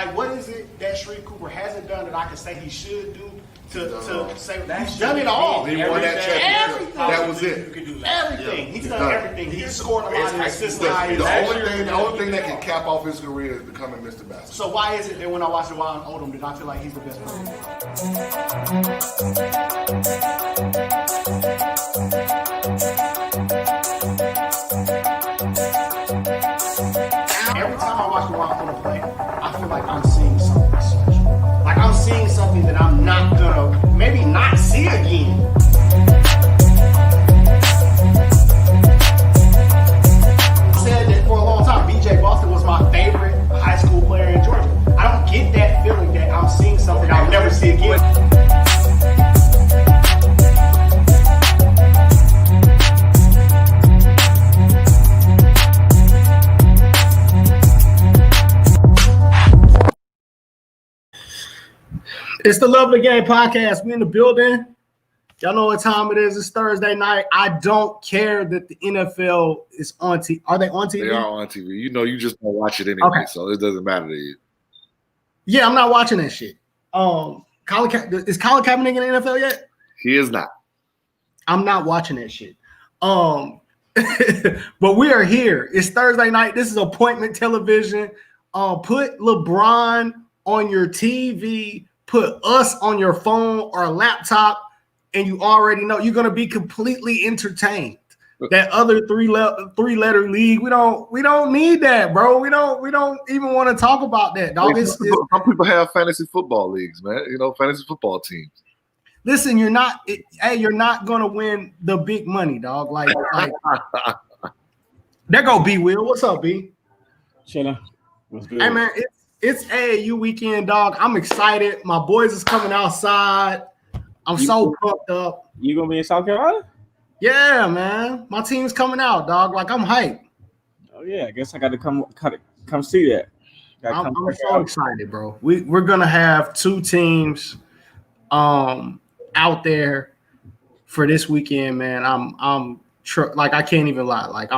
Like, what is it that Sharif Cooper hasn't done that I can say he should do to say he's done it all? He won that championship. That was it. Everything. He's done everything. He's scored a lot of assists. The only thing that can cap off his career is becoming Mr. Basketball. So why is it that when I watch Juwan Odom, did I feel like he's the best player? Every time I watch Juwan Odom play, I feel like I'm seeing something special. Like I'm seeing something that I'm not gonna maybe not see again. I said that for a long time. BJ Boston was my favorite high school player in Georgia. I don't get that feeling that I'm seeing something I'll never see again. It's the Love of the Game podcast. We in the building. Y'all know what time it is. It's Thursday night. I don't care that the NFL is on TV. Are they on TV? They are on TV. You know, you just don't watch it anyway, so it doesn't matter to you. Yeah, I'm not watching that shit. Is Colin Kaepernick in the NFL yet? He is not. I'm not watching that shit. But we are here. It's Thursday night. This is appointment television. Put LeBron on your TV. Put us on your phone or laptop, and you already know you're gonna be completely entertained. That other three-letter league, we don't need that, bro. We don't even want to talk about that, dog. Some people have fantasy football leagues, man. You know, fantasy football teams. Listen, you're not gonna win the big money, dog. Like there go B Will. What's up, B? Chilling. What's good? Hey man, it's AAU weekend, dog. I'm excited. My boys is coming outside. I'm so pumped up. You gonna be in South Carolina? Yeah, man. My team's coming out, dog. Like I'm hyped. Oh yeah, I guess I got to come see that. I'm so excited, bro. We're gonna have two teams out there for this weekend, man. Like I can't even lie. Like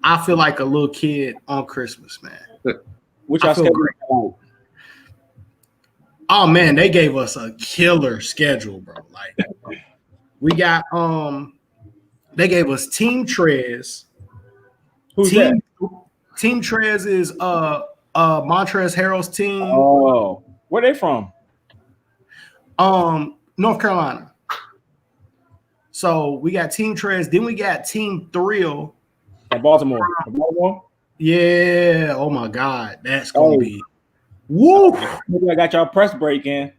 I feel like a little kid on Christmas, man. Which I feel great. Oh man, they gave us a killer schedule, bro. Like we got they gave us Team Trez. Who's that? Team Trez is Montrezl Harrell's team. Oh, where they from? North Carolina. So we got Team Trez, then we got Team Thrill. At Baltimore. Yeah. Oh my God, that's gonna be woo. Maybe I got y'all press break in.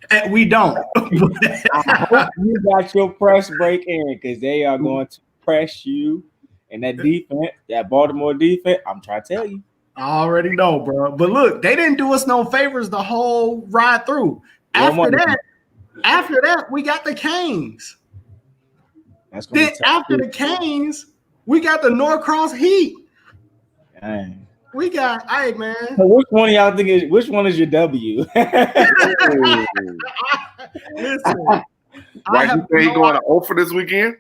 And we don't. I hope you got your press break in because they are going to press you. And that defense, that Baltimore defense, I'm trying to tell you. I already know, bro. But look, they didn't do us no favors the whole ride through. After that, we got the Canes. Then after the Canes, we got the Norcross Heat. Dang. We got, hey man. So which one of y'all think is which one is your W? Listen. Why you say he going to 0 for this weekend?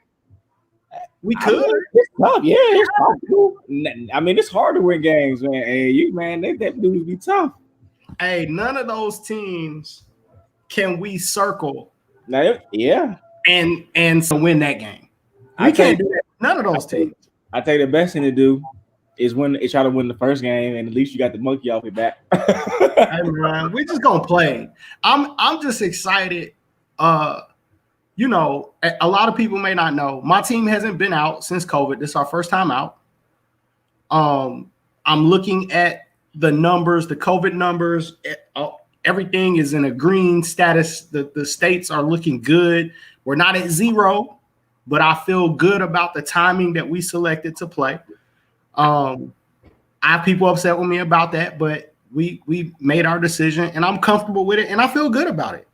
We could. It's tough, yeah. It's tough. I mean, it's hard to win games, man. Hey, that dudes be tough. Hey, none of those teams can we circle. Now, yeah. And so win that game. We can't do that. None of those teams. I think the best thing to do is try to win the first game, and at least you got the monkey off your back. Hey, man, we just gonna play. I'm just excited. You know, a lot of people may not know. My team hasn't been out since COVID. This is our first time out. I'm looking at the numbers, the COVID numbers. Everything is in a green status. The states are looking good. We're not at 0, but I feel good about the timing that we selected to play. I have people upset with me about that, but we made our decision, and I'm comfortable with it, and I feel good about it.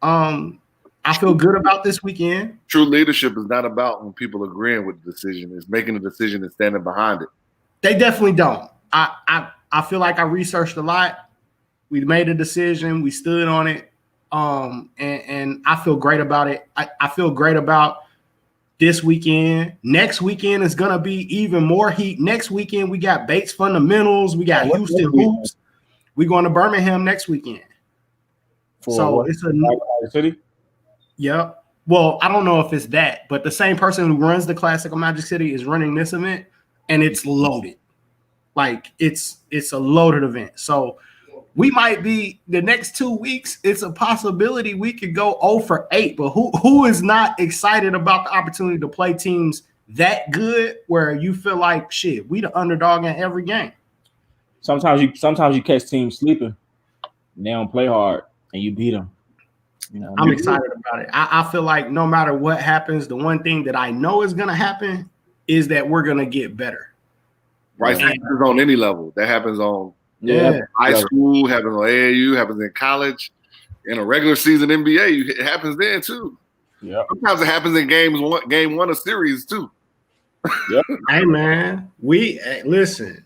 I feel good about this weekend. True leadership is not about when people agreeing with the decision. It's making a decision and standing behind it. They definitely don't. I feel like I researched a lot. We made a decision. We stood on it. And I feel great about it. I feel great about this weekend. Next weekend is gonna be even more heat. Next weekend we got Bates Fundamentals. We got Houston Hoops. We going to Birmingham next weekend. So it's a city. Yep. Well, I don't know if it's that, but the same person who runs the Classic of Magic City is running this event, and it's loaded. Like it's a loaded event. So we might be the next 2 weeks. It's a possibility we could go 0 for 8. But who is not excited about the opportunity to play teams that good where you feel like shit, we the underdog in every game? Sometimes you catch teams sleeping, and they don't play hard, and you beat them. You know, I'm excited about it. I feel like no matter what happens, the one thing that I know is going to happen is that we're going to get better. Right. That happens on any level. That happens on Yeah. high school, happens on AAU, happens in college, in a regular season NBA. It happens then too. Yeah. Sometimes it happens in game one of series too. Yep. Hey man, listen.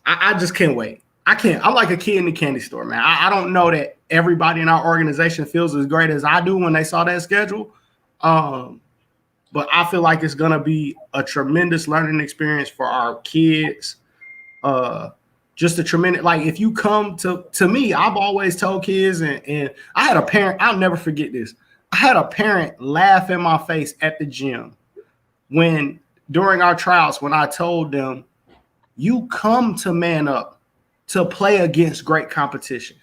I just can't wait. I'm like a kid in the candy store, man. I don't know that everybody in our organization feels as great as I do when they saw that schedule. But I feel like it's gonna be a tremendous learning experience for our kids. Just a tremendous, like if you come to me, I've always told kids, and I had a parent, I'll never forget this. I had a parent laugh in my face at the gym during our tryouts when I told them, you come to Man Up to play against great competition.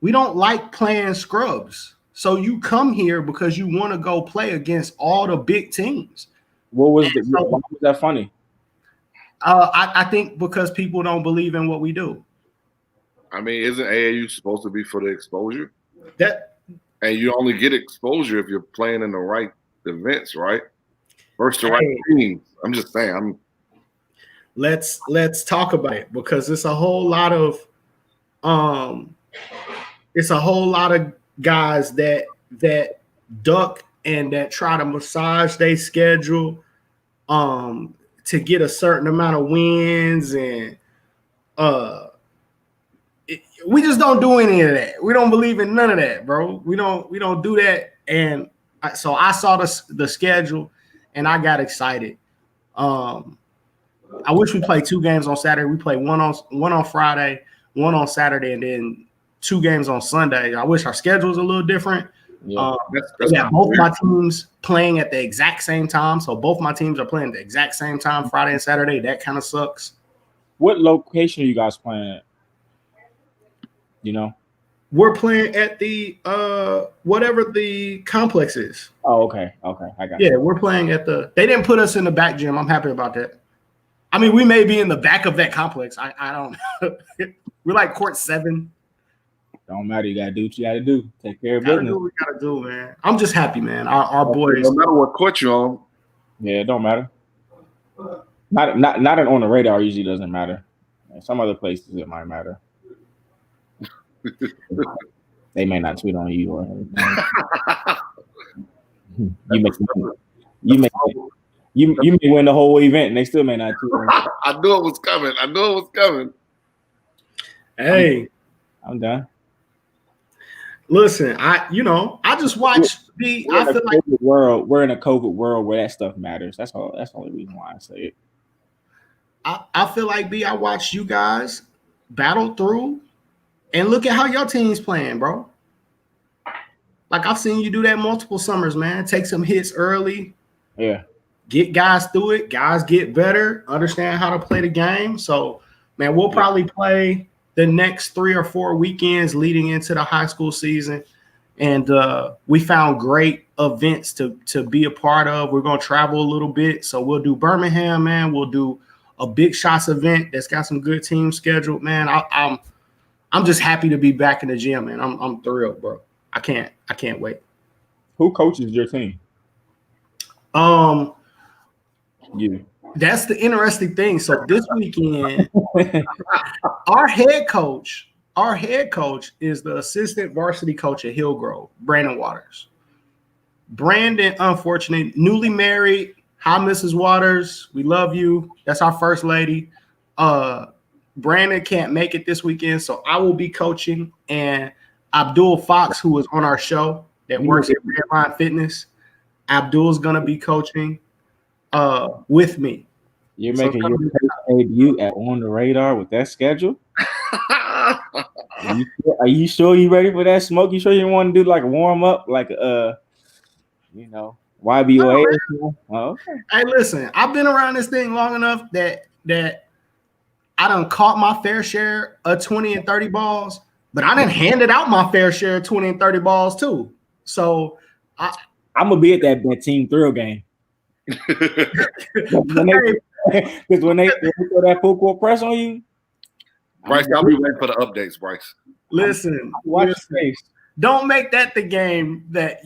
We don't like playing scrubs. So you come here because you want to go play against all the big teams. Why was that funny? I think because people don't believe in what we do. I mean, isn't AAU supposed to be for the exposure? And you only get exposure if you're playing in the right events, right? Versus the right teams. I'm just saying. Let's talk about it, because it's a whole lot of guys that duck and that try to massage their schedule to get a certain amount of wins, and we just don't do any of that. We don't believe in none of that, bro. We don't do that. And so I saw the schedule and I got excited. I wish we played 2 games on Saturday. We played one on Friday, one on Saturday, and then 2 games on Sunday. I wish our schedule was a little different. Yeah, both my teams playing at the exact same time. So both my teams are playing at the exact same time, Friday and Saturday. That kind of sucks. What location are you guys playing at? You know? We're playing at the whatever the complex is. Oh, okay. I got you. We're playing at they didn't put us in the back gym. I'm happy about that. I mean, we may be in the back of that complex. I don't know. We're like court 7. Don't matter. You gotta do what you gotta do. Take care of business. Do what we gotta do, man. I'm just happy, man. Our boys. No matter what court you're on. Yeah, it don't matter. Not on the radar usually doesn't matter. Some other places it might matter. They may not tweet on you or you may win the whole event and they still may not tweet on you. I knew it was coming. Hey, I'm done. Listen, I just watch we're in a COVID world where that stuff matters. That's all. That's the only reason why I say it. I feel like I watched you guys battle through, and look at how your team's playing, bro. Like I've seen you do that multiple summers, man. Take some hits early. Yeah. Get guys through it. Guys get better. Understand how to play the game. So, man, we'll probably play the next 3 or 4 weekends leading into the high school season. And we found great events to be a part of. We're going to travel a little bit. So we'll do Birmingham, man. We'll do a Big Shots event that's got some good teams scheduled, man. I'm just happy to be back in the gym, man. I'm thrilled, bro. I can't wait. Who coaches your team? You. That's the interesting thing. So this weekend, our head coach is the assistant varsity coach at Hillgrove, Brandon Waters. Brandon, unfortunately, newly married. Hi, Mrs. Waters. We love you. That's our first lady. Brandon can't make it this weekend, so I will be coaching. And Abdul Fox, who was on our show that works at Redline Fitness, Abdul's gonna be coaching with me. You're making your debut at On the Radar with that schedule? Are you sure you ready for that smoke? You sure you want to do like a warm up, like YBOA? No, okay. Hey, listen, I've been around this thing long enough that I done caught my fair share of 20 and 30 balls, but I done handed out my fair share of 20 and 30 balls too. So I'm gonna be at that team thrill game. Because when they throw that full court press on you, Bryce, I'll be waiting for the updates, Bryce. Listen, don't make that the game that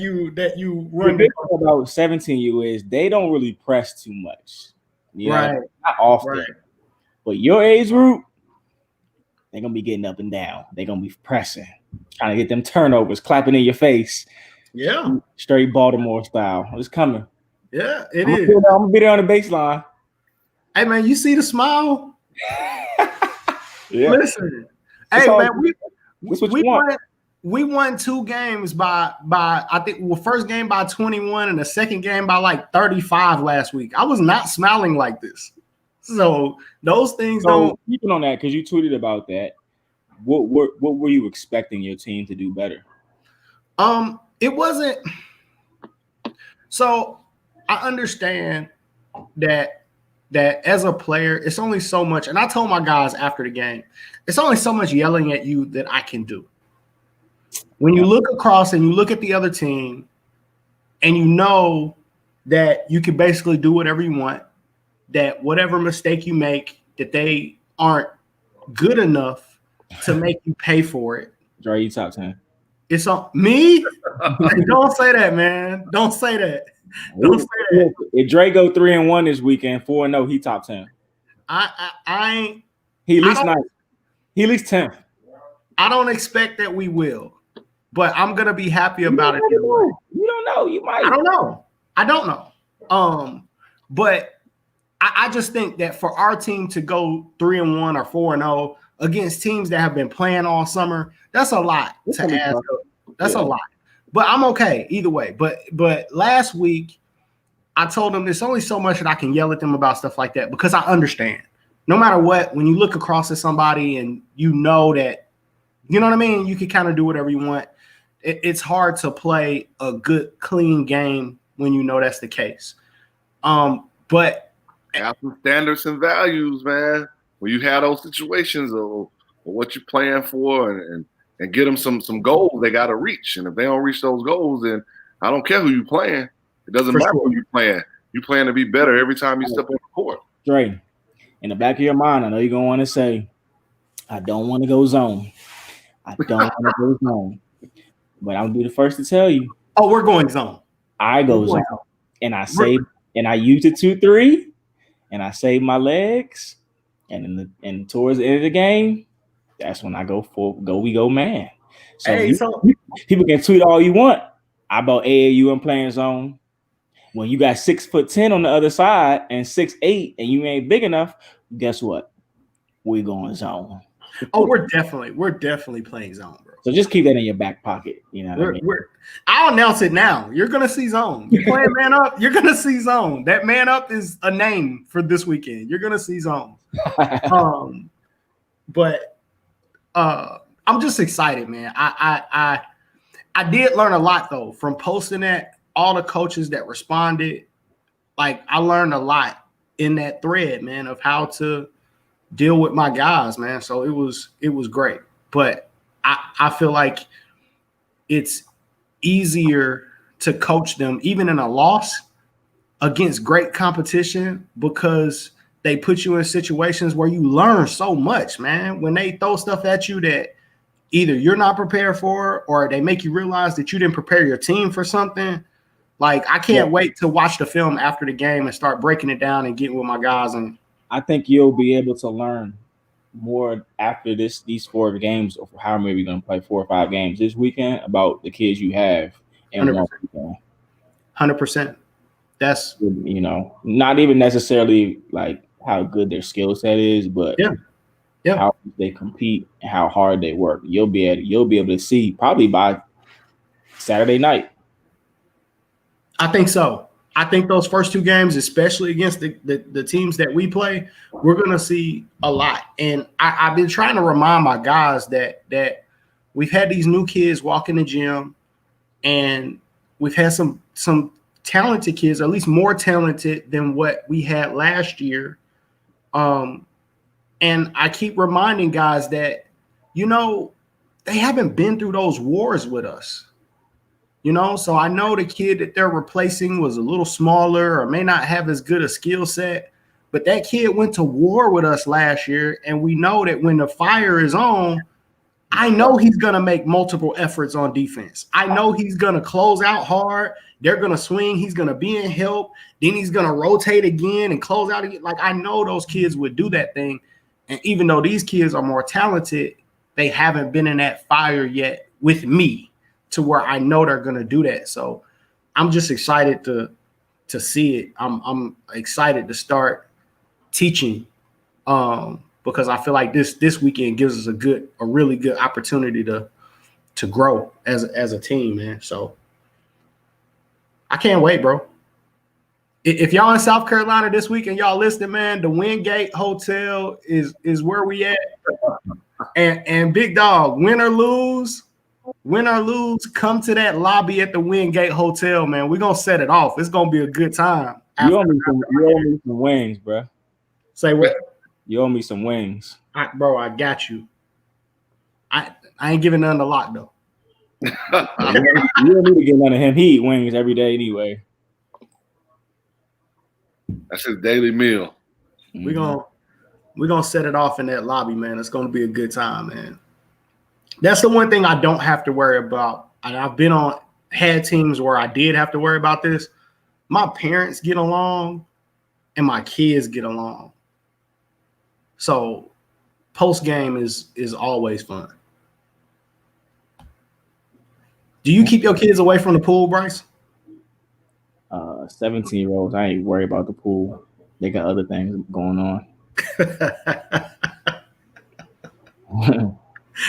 you run. The thing about 17U is they don't really press too much, right? Not often, right. But your age group, they're gonna be getting up and down. They're gonna be pressing, trying to get them turnovers, clapping in your face. Yeah, straight Baltimore style. It's coming. Yeah, I'm gonna be there on the baseline. Hey man, you see the smile? Yeah. Listen, hey man, we won 2 games by I think first game by 21 and the second game by like 35 last week. I was not smiling like this. So those things don't keeping on that because you tweeted about that. What were you expecting your team to do better? It wasn't. So I understand that as a player, it's only so much, and I told my guys after the game, it's only so much yelling at you that I can do. When you look across and you look at the other team and you know that you can basically do whatever you want, that whatever mistake you make, that they aren't good enough to make you pay for it. Dre, you top 10. It's on me. Don't say that, man. Don't say that. Don't say that. If Dre go 3-1 this weekend, 4-0, he top 10. I ain't. He at least 9. He at least 10. I don't expect that we will, but I'm gonna be happy about it. You don't know. You might. I don't know. But I just think that for our team to go 3-1 or 4-0 against teams that have been playing all summer, that's a lot to ask. That's a lot. But I'm okay either way. But last week, I told them there's only so much that I can yell at them about stuff like that because I understand. No matter what, when you look across at somebody and you know that, you know what I mean, you can kind of do whatever you want. It's hard to play a good, clean game when you know that's the case. But have some standards and values, man. When you have those situations of what you're playing for and get them some goals they got to reach. And if they don't reach those goals, then I don't care who you playing. It doesn't matter who you playing. You plan to be better every time you step on the court. Dre, in the back of your mind, I know you're going to want to say, I don't want to go zone. I don't want to go zone. But I'm going to be the first to tell you. Oh, we're going zone. I go zone. And I save, and I use the 2-3, and I save my legs. And towards the end of the game, that's when I we go man. So, people can tweet all you want about AAU and playing zone. When you got 6'10" on the other side and 6'8", and you ain't big enough, guess what? We're going zone. Oh, we're definitely playing zone, bro. So just keep that in your back pocket. You know what I mean? I'll announce it now. You're gonna see zone. You're playing man up. You're gonna see zone. That man up is a name for this weekend. You're gonna see zone. But I'm just excited, man. I did learn a lot though from posting that. All the coaches that responded, like I learned a lot in that thread, man, of how to deal with my guys, man. So it was great. But I feel like it's easier to coach them even in a loss against great competition because they put you in situations where you learn so much, man. When they throw stuff at you that either you're not prepared for or they make you realize that you didn't prepare your team for something. Like, I can't wait to watch the film after the game and start breaking it down and getting with my guys. And I think you'll be able to learn more after these 4 games, or how many we're going to play 4 or 5 games this weekend about the kids you have. And 100%. That's, you know, not even necessarily like how good their skill set is, but how they compete and how hard they work. You'll be able to see probably by Saturday night. I think so. I think those first 2 games, especially against the teams that we play, we're going to see a lot. And I've been trying to remind my guys that we've had these new kids walk in the gym, and we've had some talented kids, or at least more talented than what we had last year. And I keep reminding guys that, they haven't been through those wars with us. So I know the kid that they're replacing was a little smaller or may not have as good a skill set, but that kid went to war with us last year. And we know that when the fire is on, I know he's going to make multiple efforts on defense. I know he's going to close out hard. They're going to swing. He's going to be in help. Then he's going to rotate again and close out again. Like, I know those kids would do that thing. And even though these kids are more talented, they haven't been in that fire yet with me, to where I know they're going to do that. So I'm just excited to see it. I'm excited to start teaching because I feel like this weekend gives us a really good opportunity to grow as a team, man. So I can't wait, bro. If y'all in South Carolina this week and y'all listening, man, the Wingate Hotel is where we at. And big dog, win or lose, come to that lobby at the Wingate Hotel, man. We're going to set it off. It's going to be a good time. You owe me some wings, bro. Say what? You owe me some wings. Bro, I got you. I ain't giving none to Lock, though. You don't need to get none of him. He eat wings every day anyway. That's his daily meal. We're gonna set it off in that lobby, man. It's gonna be a good time, man. That's the one thing I don't have to worry about. I've had teams where I did have to worry about this. My parents get along and my kids get along. So post game is always fun. Do you keep your kids away from the pool, Bryce? 17-year-olds, I ain't worried about the pool. They got other things going on.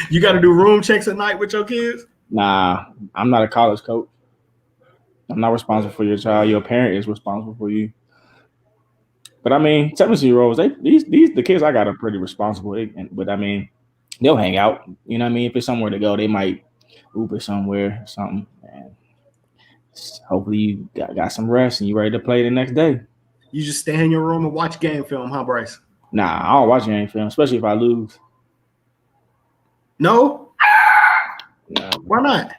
You got to do room checks at night with your kids? Nah, I'm not a college coach. I'm not responsible for your child. Your parent is responsible for you. But I mean, 17-year-olds, the kids I got are pretty responsible. But I mean, they'll hang out. You know what I mean? If it's somewhere to go, they might Uber somewhere or something. And hopefully you got some rest and you ready to play the next day. You just stay in your room and watch game film, huh, Bryce? Nah, I don't watch game film, especially if I lose. No? Nah. Why not?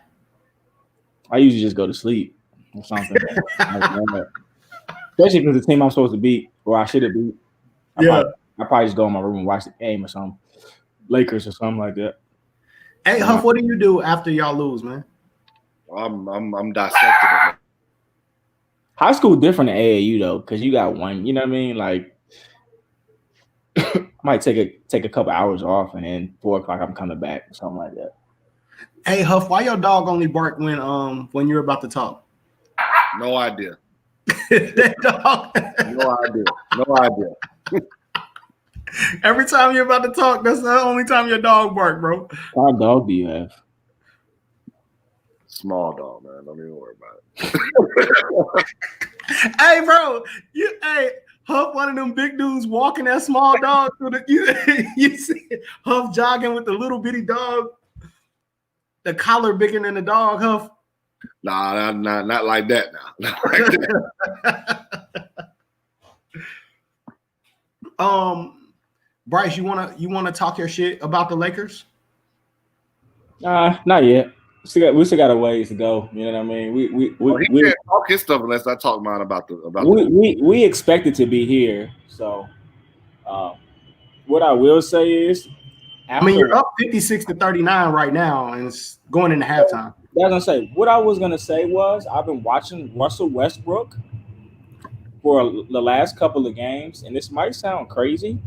I usually just go to sleep or something. Especially if it's the team I'm supposed to beat or I should have beat. I probably just go in my room and watch the game or something. Lakers or something like that. Hey, Huff, what do you do after y'all lose, man? I'm dissecting. High school different than AAU though, because you got one. You know what I mean? Like, I might take a couple hours off, and then 4 o'clock I'm coming back, something like that. Hey, Huff, why your dog only bark when you're about to talk? No idea. That dog. No idea. Every time you're about to talk, that's the only time your dog bark, bro. What kind of dog do you have? Small dog, man. Don't even worry about it. Hey, bro. Huff, one of them big dudes walking that small dog through you see Huff jogging with the little bitty dog, the collar bigger than the dog, Huff. Nah, not like that now. Not like that. Bryce, you wanna talk your shit about the Lakers? Not yet. We still got a ways to go. You know what I mean? We can't talk his stuff unless I talk mine about we expect it to be here. So, what I will say is, you're up 56-39 right now, and it's going into halftime. I was gonna say what I was gonna say was I've been watching Russell Westbrook for the last couple of games, and this might sound crazy,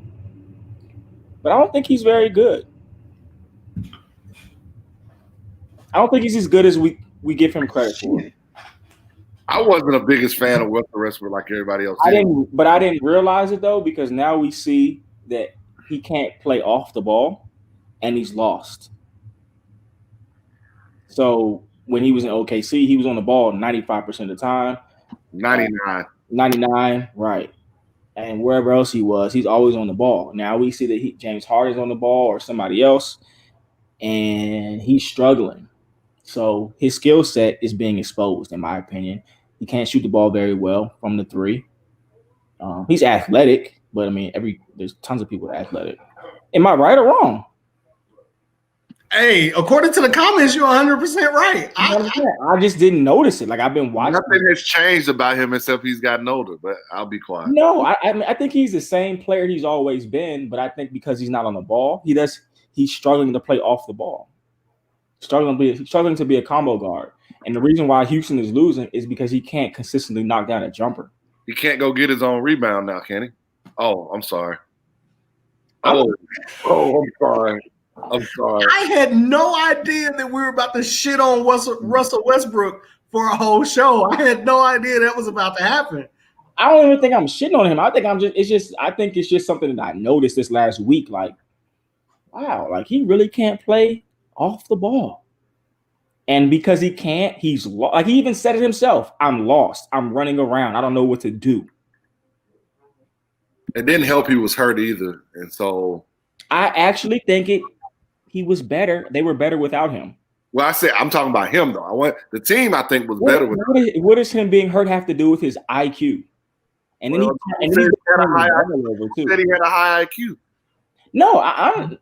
but I don't think he's very good. I don't think he's as good as we give him credit for. I wasn't the biggest fan of Russell Westbrook like everybody else. I didn't realize it though, because now we see that he can't play off the ball, and he's lost. So when he was in OKC, he was on the ball 95% of the time. 99. 99, right. And wherever else he was, he's always on the ball. Now we see that James Harden's on the ball or somebody else, and he's struggling. So his skill set is being exposed, in my opinion. He can't shoot the ball very well from the three. He's athletic, but I mean, there's tons of people that are athletic. Am I right or wrong? Hey, according to the comments, you're 100% right. I just didn't notice it. Like I've been watching. Nothing has changed about him except he's gotten older. But I'll be quiet. No, I think he's the same player he's always been. But I think because he's not on the ball, he's struggling to play off the ball, struggling to be a combo guard. And the reason why Houston is losing is because he can't consistently knock down a jumper. He can't go get his own rebound now, can he? Oh, I'm sorry. I'm sorry. I'm sorry. I had no idea that we were about to shit on Russell Westbrook for a whole show. I had no idea that was about to happen. I don't even think I'm shitting on him. I think it's just something that I noticed this last week. Like, wow, like he really can't play off the ball. And because he can't, he's lost. Like he even said it himself. I'm lost. I'm running around. I don't know what to do. It didn't help he was hurt either. And so I actually think he was better. They were better without him. Well, I'm talking about him though. The team I think was better with him. What does him being hurt have to do with his IQ? And then he said he had a high IQ. No, I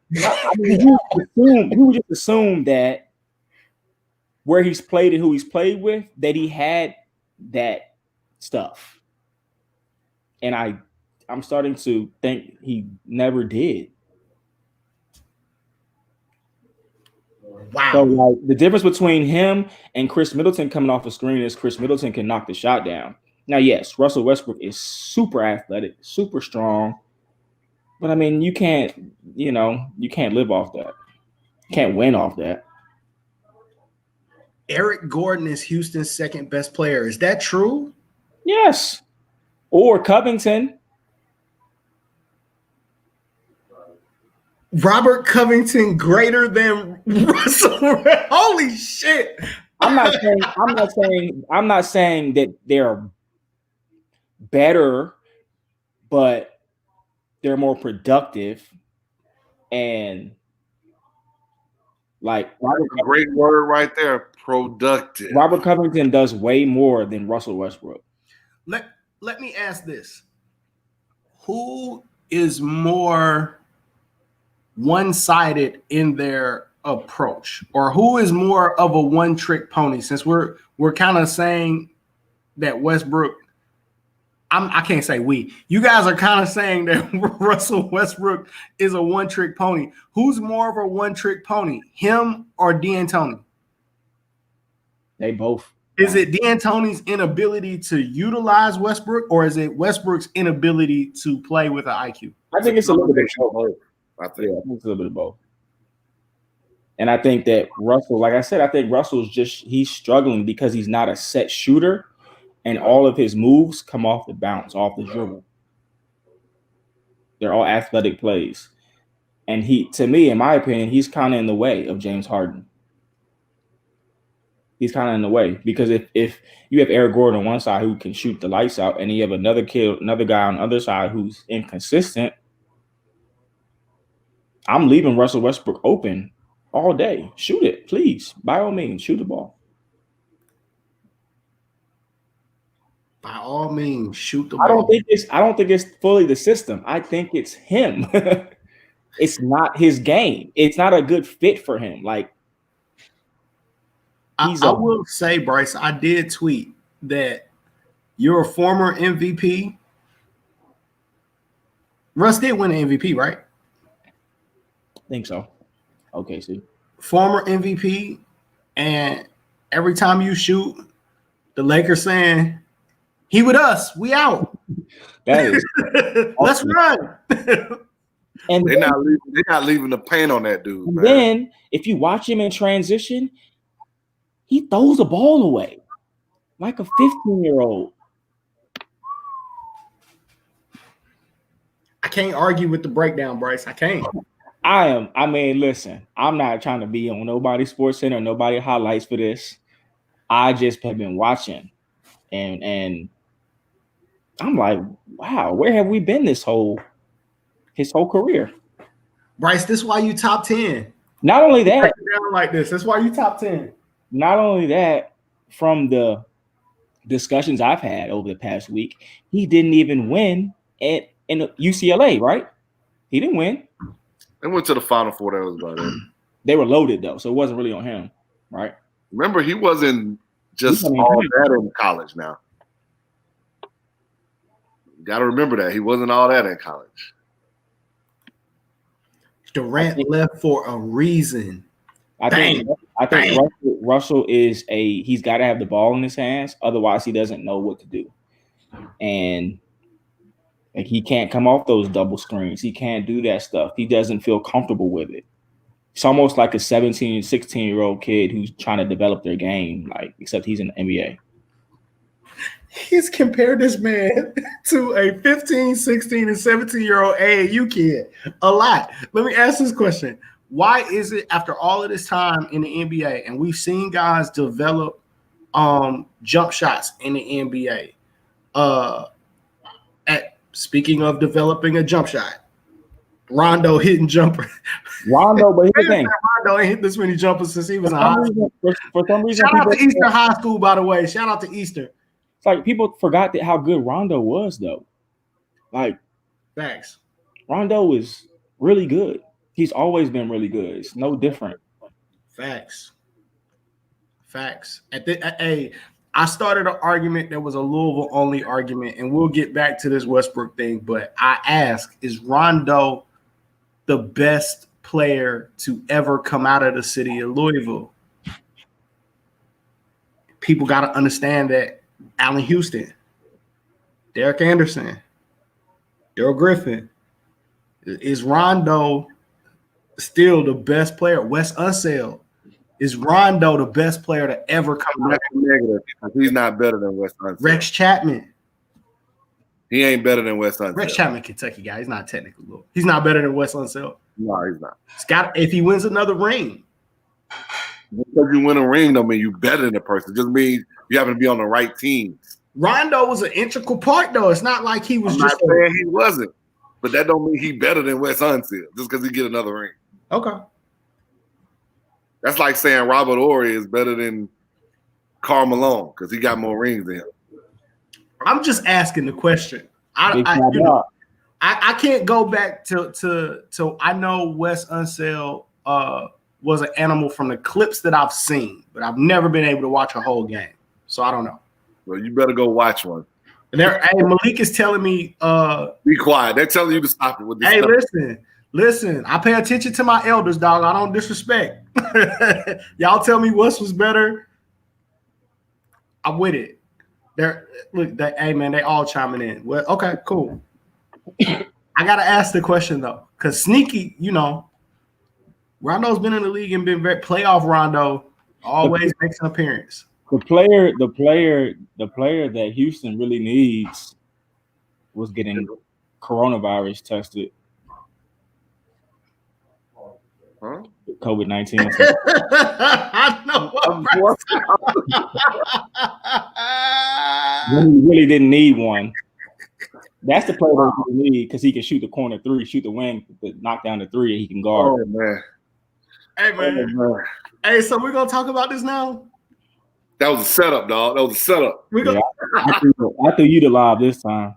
mean, you would just assume that where he's played and who he's played with, that he had that stuff. And I'm starting to think he never did. Wow. So like the difference between him and Chris Middleton coming off the screen is Chris Middleton can knock the shot down. Now, yes, Russell Westbrook is super athletic, super strong. But I mean, you can't live off that. You can't win off that. Eric Gordon is Houston's second best player. Is that true? Yes. Or Covington. Robert Covington greater than Russell. Holy shit. I'm not saying that they're better, but they're more productive. And like a great word right there, productive. Robert Covington does way more than Russell Westbrook. Let me ask this. Who is more one-sided in their approach, or who is more of a one-trick pony? Since we're kind of saying that Westbrook, I can't say we. You guys are kind of saying that Russell Westbrook is a one-trick pony. Who's more of a one-trick pony, him or D'Antoni? They both. Is it D'Antoni's inability to utilize Westbrook, or is it Westbrook's inability to play with an IQ? I think it's a little bit of both. I think it's a little bit of both. And I think that Russell, like I said, I think Russell's he's struggling because he's not a set shooter, and all of his moves come off the bounce, off the dribble. They're all athletic plays. And to me, in my opinion, he's kind of in the way of James Harden. He's kind of in the way because if you have Eric Gordon on one side who can shoot the lights out, and you have another guy on the other side who's inconsistent, I'm leaving Russell Westbrook open all day. Shoot it, please. By all means, shoot the ball. By all means, shoot the ball. I don't think it's fully the system. I think it's him. It's not his game. It's not a good fit for him. Like, I will say, Bryce, I did tweet that you're a former MVP. Russ did win an MVP, right? I think so. Okay, see. Former MVP, and every time you shoot, the Lakers saying, "He with us, we out." That is let's run. And they're not leaving the paint on that dude. And then if you watch him in transition, he throws the ball away like a 15-year-old. I can't argue with the breakdown, Bryce. I can't. I mean, listen, I'm not trying to be on nobody's Sports Center, nobody highlights for this. I just have been watching, and I'm like, wow, where have we been his whole career? Bryce, this is why you top 10. Not only that, down like this. That's why you top 10. Not only that, from the discussions I've had over the past week, he didn't even win in UCLA, right? He didn't win. They went to the Final Four. That was about it. They were loaded though, so it wasn't really on him, right? Remember, he wasn't just all that in college. Now, got to remember that he wasn't all that in college. Durant left for a reason. I think Russell is he's got to have the ball in his hands, otherwise he doesn't know what to do, and like he can't come off those double screens. He can't do that stuff. He doesn't feel comfortable with it. It's almost like a 17, 16-year-old kid who's trying to develop their game, like except he's in the NBA. He's compared this man to a 15, 16, and 17-year-old AAU kid a lot. Let me ask this question. Why is it after all of this time in the NBA, and we've seen guys develop jump shots in the NBA, speaking of developing a jump shot, Rondo hitting jumper. Rondo, but here's the thing. Rondo ain't hit this many jumpers since he was in high school. For some reason, shout out to Eastern High School, by the way. Shout out to Eastern. It's like people forgot how good Rondo was, though. Like, thanks. Rondo is really good. He's always been really good. It's no different. Facts. I started an argument that was a Louisville only argument, and we'll get back to this Westbrook thing. But I ask, is Rondo the best player to ever come out of the city of Louisville? People got to understand that Allen Houston, Derek Anderson, Daryl Griffin, is Rondo still the best player? Wes Unseld, is Rondo the best player to ever come out? Negative. He's not better than Wes Unseld. Rex Chapman. He ain't better than Wes Unseld. Rex Chapman, Kentucky guy. He's not technically low. He's not better than Wes Unseld. No, he's not. Scott, if he wins another ring. Because you win a ring don't mean you better than the person. It just means you happen to be on the right team. Rondo was an integral part, though. It's not like he was I'm just not saying he wasn't, but that don't mean he better than Wes Unseld just because he get another ring. Okay. That's like saying Robert Horry is better than Karl Malone because he got more rings than him. I'm just asking the question. I can't go back to I know Wes Unseld was an animal from the clips that I've seen, but I've never been able to watch a whole game. So I don't know. Well, you better go watch one. Hey, Malik is telling me be quiet. They're telling you to stop it with this. Hey, stuff. listen. I pay attention to my elders, dog. I don't disrespect. Y'all tell me Wes was better. I'm with it. Hey man, they all chiming in. Well, okay, cool. I gotta ask the question though, because sneaky, Rondo's been in the league and been very playoff. Rondo always makes an appearance. The player that Houston really needs was getting coronavirus tested. Huh? COVID-19. I know. When he really didn't need one. That's the player that he need because he can shoot the corner three, shoot the wing, knock down the three, and he can guard. Oh man. Hey man. Hey, so we're gonna talk about this now. That was a setup, dog. That was a setup. I threw you the live this time.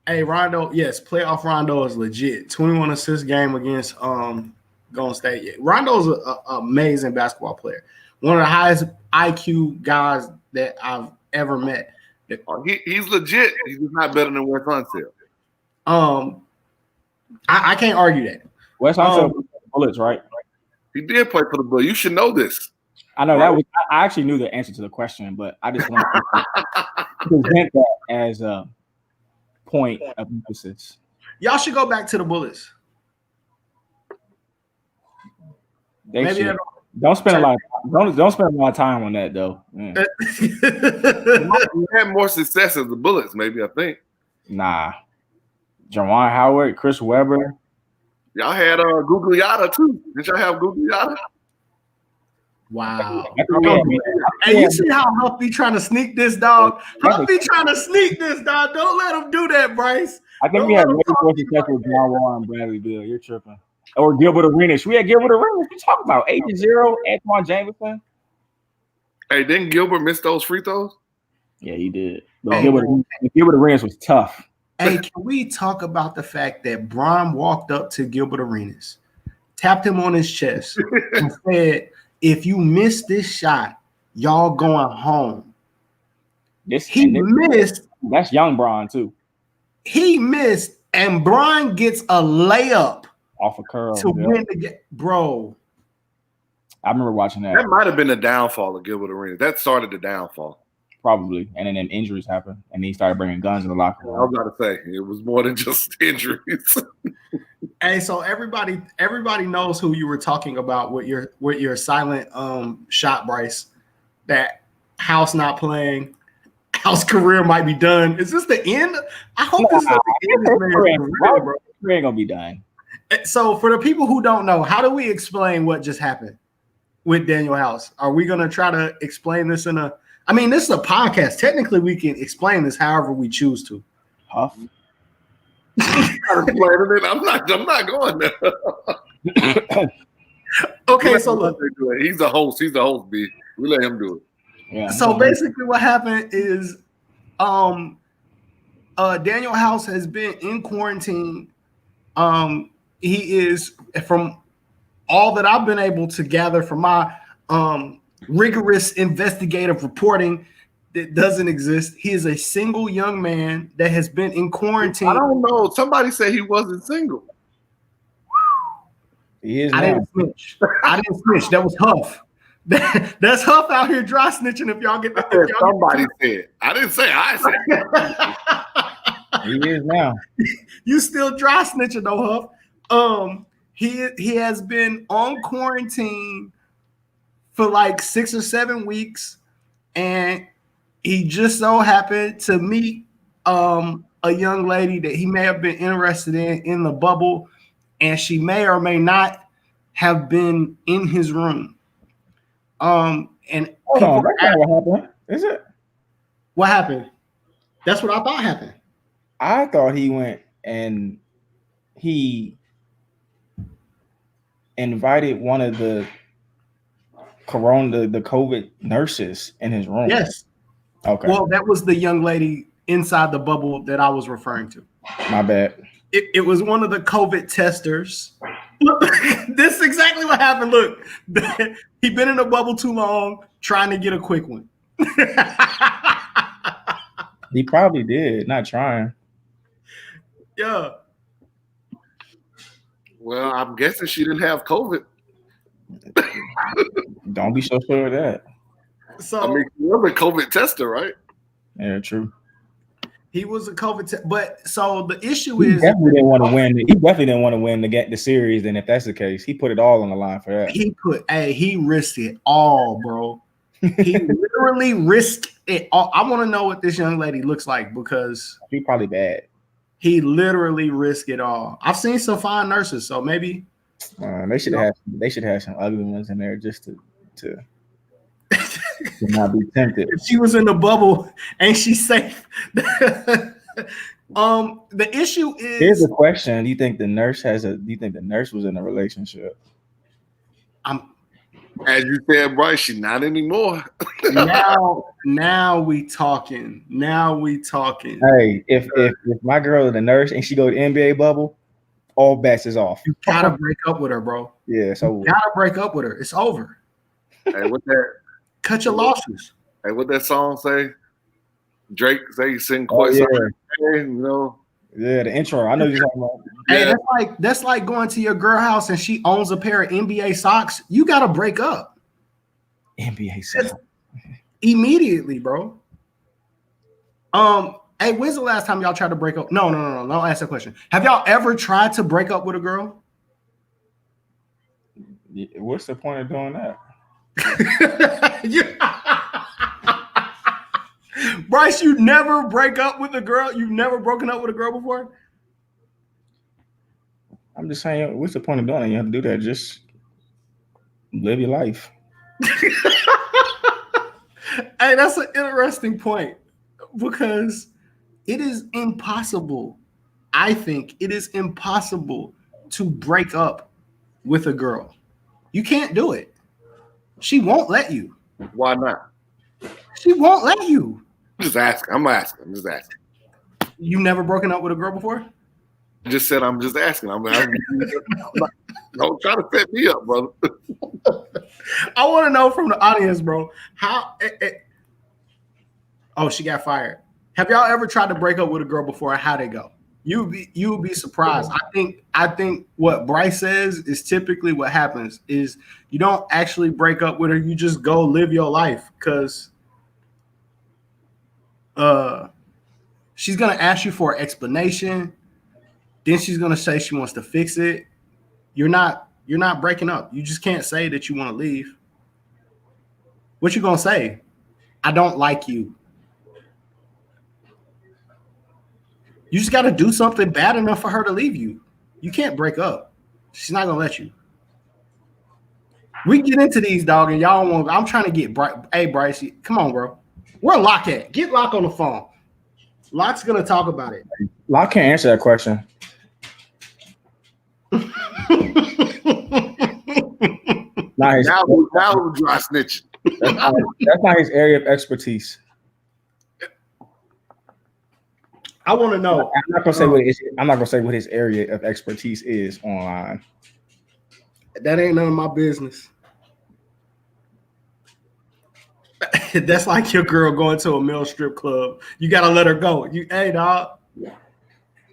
Hey, Rondo, yes, playoff Rondo is legit. 21 assist game against Golden State. Yeah. Rondo's an amazing basketball player. One of the highest IQ guys that I've ever met. He's legit. He's just not better than Wes Unseld. I can't argue that. Wes Unseld Bullets, right? He did play for the Bullets. You should know this. I know that was. I actually knew the answer to the question, but I just wanted to present that as a point of emphasis. Y'all should go back to the Bullets. Don't spend a lot. Don't spend a lot of time on that though. You had more success as the Bullets, maybe. I think. Nah, Juwan Howard, Chris Webber. Y'all had Gugliotta too. Did y'all have Gugliotta? Wow. I think we had- Hey, you see how Huff be trying to sneak this, dog? Huff be trying to sneak this, dog. Don't let him do that, Bryce. I think we had way more success with John Wall and Bradley Beal. You're tripping. Or Gilbert Arenas. We had Gilbert Arenas. You talking about Agent Zero, Antoine Jameson? Hey, didn't Gilbert miss those free throws? Yeah, he did. But Hey, Gilbert Arenas was tough. Hey, can we talk about the fact that Bron walked up to Gilbert Arenas, tapped him on his chest, and said, "If you miss this shot, y'all going home." He missed. That's young Bron too. He missed, and Bron gets a layup Off a curl to win the game, bro. I remember watching that. That might have been the downfall of Gilbert Arenas. That started the downfall. Probably. And then injuries happened, and he started bringing guns in the locker room. I was about to say it was more than just injuries. Hey, so everybody knows who you were talking about with your silent shot, Bryce. That House not playing, House career might be done. Is this the end? I hope this is the end of his career, bro. Career ain't gonna be done. So for the people who don't know, how do we explain what just happened with Daniel House? Are we gonna try to explain this in a? I mean, this is a podcast. Technically, we can explain this however we choose to. Huff. I'm not going there. Okay, so look, he's the host. He's the host. B. We let him do it. Yeah. So basically, what happened is, Daniel House has been in quarantine. He is, from all that I've been able to gather from my rigorous investigative reporting that doesn't exist. He is a single young man that has been in quarantine. I don't know. Somebody said he wasn't single. He is. I didn't snitch. That was Huff. That's Huff out here dry snitching. If y'all get that, somebody said. I didn't say. I said. He is now. You still dry snitching though, Huff. He has been on quarantine for like 6 or 7 weeks, and he just so happened to meet a young lady that he may have been interested in the bubble, and she may or may not have been in his room. And hold on, that's not what happened. Is it? What happened? That's what I thought happened. I thought he went and he invited one of the COVID nurses in his room. Yes. Okay. Well, that was the young lady inside the bubble that I was referring to. My bad. It was one of the COVID testers. Look, this is exactly what happened. Look, he'd been in the bubble too long, trying to get a quick one. He probably did, not trying. Yeah. Well, I'm guessing she didn't have COVID. Don't be so sure of that. So I mean, you're a COVID tester, right? Yeah, true. He was a COVID but so the issue He is definitely didn't want to win. He definitely didn't want to win the series. And if that's the case, he put it all on the line for that. He risked it all, bro. He literally risked it all. I want to know what this young lady looks like because She's probably bad. He literally risked it all. I've seen some fine nurses, so maybe they should have some ugly ones in there just to not be tempted. If she was in the bubble, ain't she safe? The issue is. Here's the question: do you think the nurse was in a relationship? As you said, Bryce, she's not anymore. now we talking. Hey, if my girl is a nurse and she go to NBA bubble, all bets is off. You gotta break up with her, bro. Yeah, so you gotta break up with her. It's over. Hey, what that? Cut your losses. Hey, what that song say? Drake say he sing quite something. You know. Yeah, the intro. I know you're talking about. Hey, that's like going to your girl house and she owns a pair of NBA socks. You gotta break up. NBA socks. Immediately, bro. Hey, when's the last time y'all tried to break up? No. Don't ask that question. Have y'all ever tried to break up with a girl? What's the point of doing that? Bryce, you never break up with a girl? You've never broken up with a girl before? I'm just saying, what's the point of doing it? You have to do that. Just live your life. Hey, that's an interesting point because it is impossible. I think it is impossible to break up with a girl. You can't do it. She won't let you. Why not? She won't let you. I'm just asking. I'm just asking. You never broken up with a girl before? I just said I'm just asking. Don't try to set me up, brother. I want to know from the audience, bro. How? Oh, she got fired. Have y'all ever tried to break up with a girl before? How'd it go? You would be surprised. I think what Bryce says is typically what happens is you don't actually break up with her. You just go live your life because she's gonna ask you for an explanation. Then she's gonna say she wants to fix it. You're not breaking up. You just can't say that you want to leave. What you gonna say? I don't like you. You just got to do something bad enough for her to leave you. You can't break up. She's not gonna let you. We get into these, dog, and y'all want. I'm trying to get Bryce. Hey, Bryce, come on, bro. Where Locke at? Get Locke on the phone. Locke's gonna talk about it. Locke can't answer that question. Now dry snitching. That's not his area of expertise. I want to know. I'm not gonna say what his area of expertise is online. That ain't none of my business. That's like your girl going to a male strip club. You gotta let her go. Hey, dog.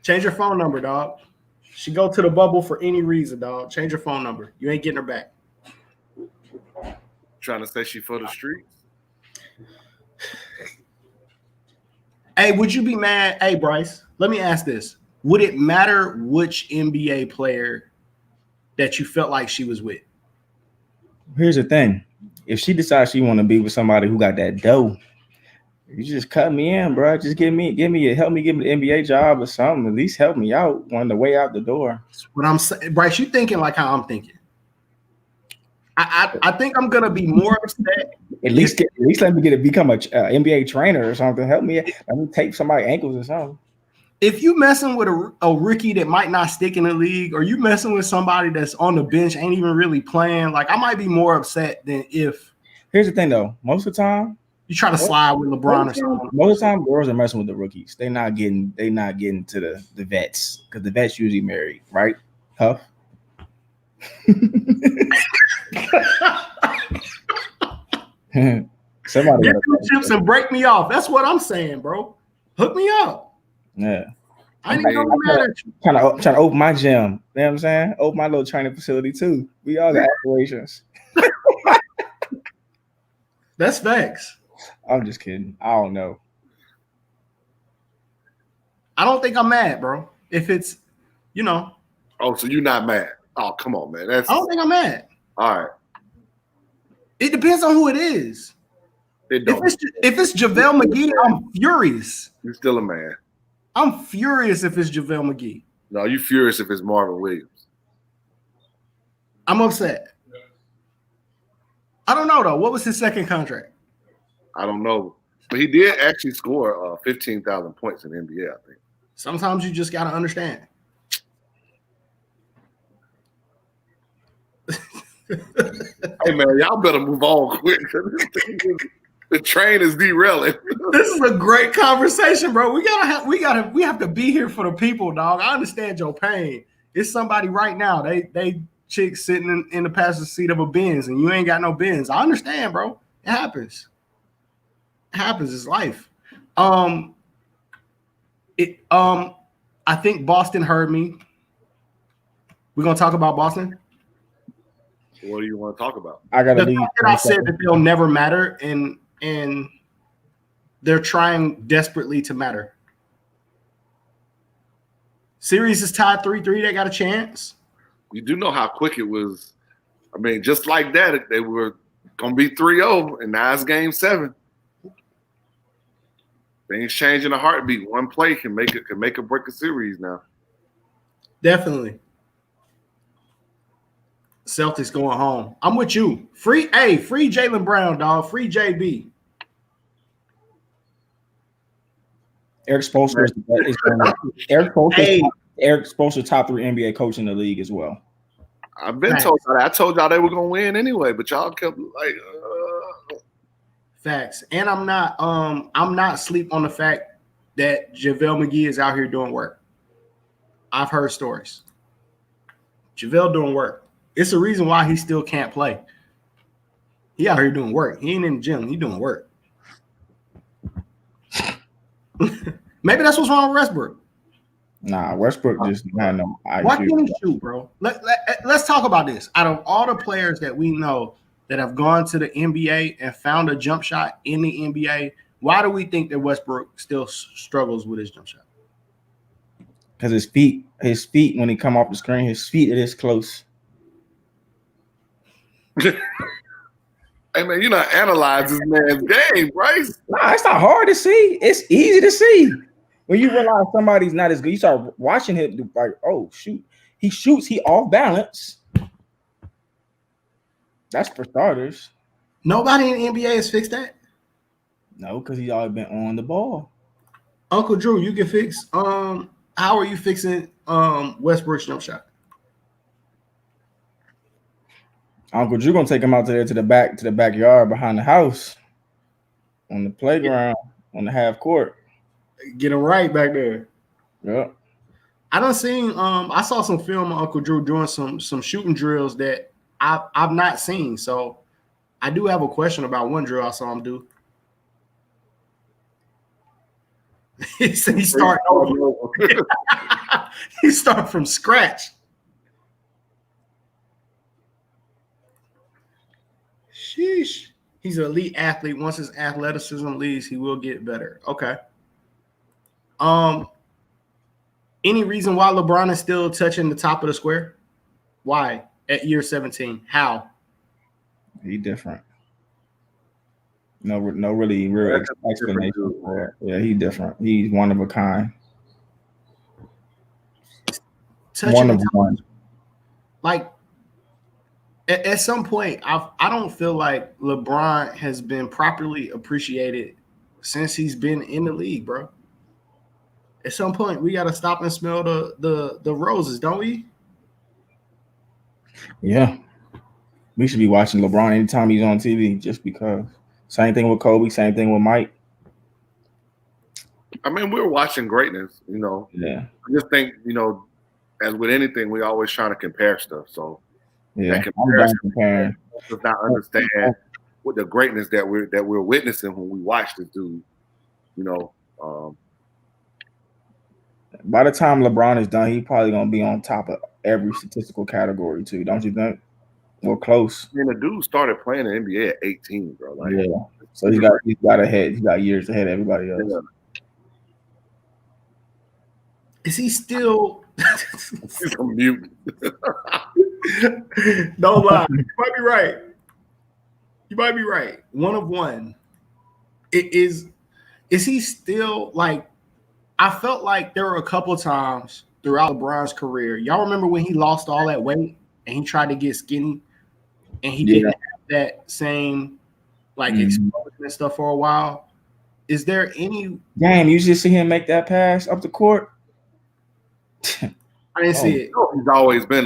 Change your phone number, dog. She go to the bubble for any reason, dog. Change your phone number. You ain't getting her back. Trying to say she for the streets. Hey, would you be mad? Hey, Bryce, let me ask this. Would it matter which NBA player that you felt like she was with? Here's the thing. If she decides she want to be with somebody who got that dough, you just cut me in, bro. Just help me get me the NBA job or something. At least help me out on the way out the door. That's what I'm saying. Bryce, you thinking like how I'm thinking. I think I'm gonna be more upset. At least let me become a NBA trainer or something. Help me. Let me tape somebody's ankles or something. If you messing with a rookie that might not stick in the league, or you messing with somebody that's on the bench, ain't even really playing, like I might be more upset than if. Here's the thing, though. Most of the time, you try to slide with LeBron or something. Most of the time, girls are messing with the rookies. They're not getting to the vets because the vets usually married, right? Huff. Somebody get 2 chips and break me off. That's what I'm saying, bro. Hook me up. Yeah. I ain't gonna be mad at you. Trying to open my gym. You know what I'm saying? Open my little training facility too. We all got aspirations. That's facts. I'm just kidding. I don't know. I don't think I'm mad, bro. If it's, Oh, so you're not mad? Oh, come on, man. I don't think I'm mad. All right. It depends on who it is. If it's JaVale McGee, I'm furious. You're still a man. I'm furious if it's JaVale McGee. No, you're furious if it's Marvin Williams. I'm upset. I don't know, though. What was his second contract? I don't know. But he did actually score 15,000 points in the NBA, I think. Sometimes you just got to understand. Hey, man, y'all better move on quick. The train is derailing. This is a great conversation, bro. We have to be here for the people, dog. I understand your pain. It's somebody right now. They chick sitting in the passenger seat of a Benz, and you ain't got no Benz. I understand, bro. It happens. It happens. It's life. I think Boston heard me. We're gonna talk about Boston. What do you want to talk about? I gotta leave. I said that they'll never matter, and they're trying desperately to matter. Series is tied 3-3. They got a chance. You do know how quick it was. I mean, just like that, they were gonna be 3-0, and now it's game 7. Things change in a heartbeat. One play can make or break a series now. Definitely. Celtics going home. I'm with you. Free Jaylen Brown, dog. Free JB. Eric Spoelstra Eric Spoelstra, top 3 NBA coach in the league as well. I've been told that. I told y'all they were gonna win anyway, but y'all kept like Facts. And I'm not sleep on the fact that JaVale McGee is out here doing work. I've heard stories. JaVale doing work. It's the reason why he still can't play. He out here doing work. He ain't in the gym. He doing work. Maybe that's what's wrong with Westbrook. Nah, Westbrook just had no IQ. Why can't he shoot, bro? Let's talk about this. Out of all the players that we know that have gone to the NBA and found a jump shot in the NBA, why do we think that Westbrook still struggles with his jump shot? Because his feet, when he come off the screen, his feet are this close. Hey man, you're not analyzing this man's game, Bryce. Nah, it's not hard to see. It's easy to see. When you realize somebody's not as good, you start watching him like, oh shoot, he shoots, he off balance. That's for starters. Nobody in the NBA has fixed that. No, because he's always been on the ball. Uncle Drew, you can fix. How are you fixing Westbrook's jump shot? Uncle Drew gonna take him out to the backyard behind the house, on the playground, on the half court. Get him right back there. Yeah. I saw some film of Uncle Drew doing some shooting drills that I've not seen. So I do have a question about one drill I saw him do. He said he started over. He started from scratch. Sheesh. He's an elite athlete. Once his athleticism leaves, he will get better. Okay. Any reason why LeBron is still touching the top of the square? Why at year 17? How? He different. No really real explanation for it. Yeah, he different. He's one of a kind. One of one. Like at some point, I don't feel like LeBron has been properly appreciated since he's been in the league, bro. At some point, we got to stop and smell the roses, don't we? Yeah. We should be watching LeBron anytime he's on TV just because. Same thing with Kobe, same thing with Mike. I mean, we're watching greatness, you know. Yeah. I just think, you know, as with anything, we're always trying to compare stuff. So yeah, that comparison does not understand what the greatness that we're witnessing when we watch this dude, you know. By the time LeBron is done, he's probably gonna be on top of every statistical category too, don't you think? Or close. I mean, the dude started playing in the NBA at 18, bro. Like, yeah. So he's got years ahead of everybody else. Yeah. Is he still he's a mutant? Don't lie. You might be right. You might be right. One of one. Is he still like? I felt like there were a couple of times throughout LeBron's career. Y'all remember when he lost all that weight and he tried to get skinny and he didn't have that same like explosion and stuff for a while. Is there any? Damn, you just see him make that pass up the court. I didn't see it. He's always been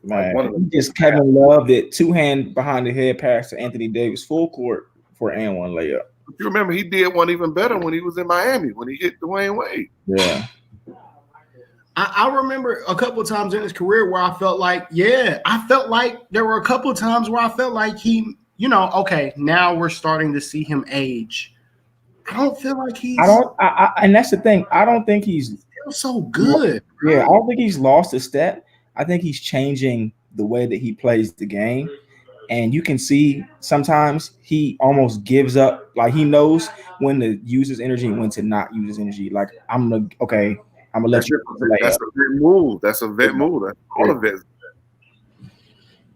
one of them. Just Kevin Love that 2-hand behind the head pass to Anthony Davis full court for an and one layup. You remember he did one even better when he was in Miami when he hit Dwayne Wade. Yeah. I remember a couple of times in his career where I felt like there were a couple of times where I felt like he, you know, okay, now we're starting to see him age. I don't feel like he's. And that's the thing. I don't think he's still so good. Bro. Yeah, I don't think he's lost a step. I think he's changing the way that he plays the game. And you can see sometimes he almost gives up. Like he knows when to use his energy and when to not use his energy. Like I'm gonna let you. That's a vet move. That's a vet move. That's all of it.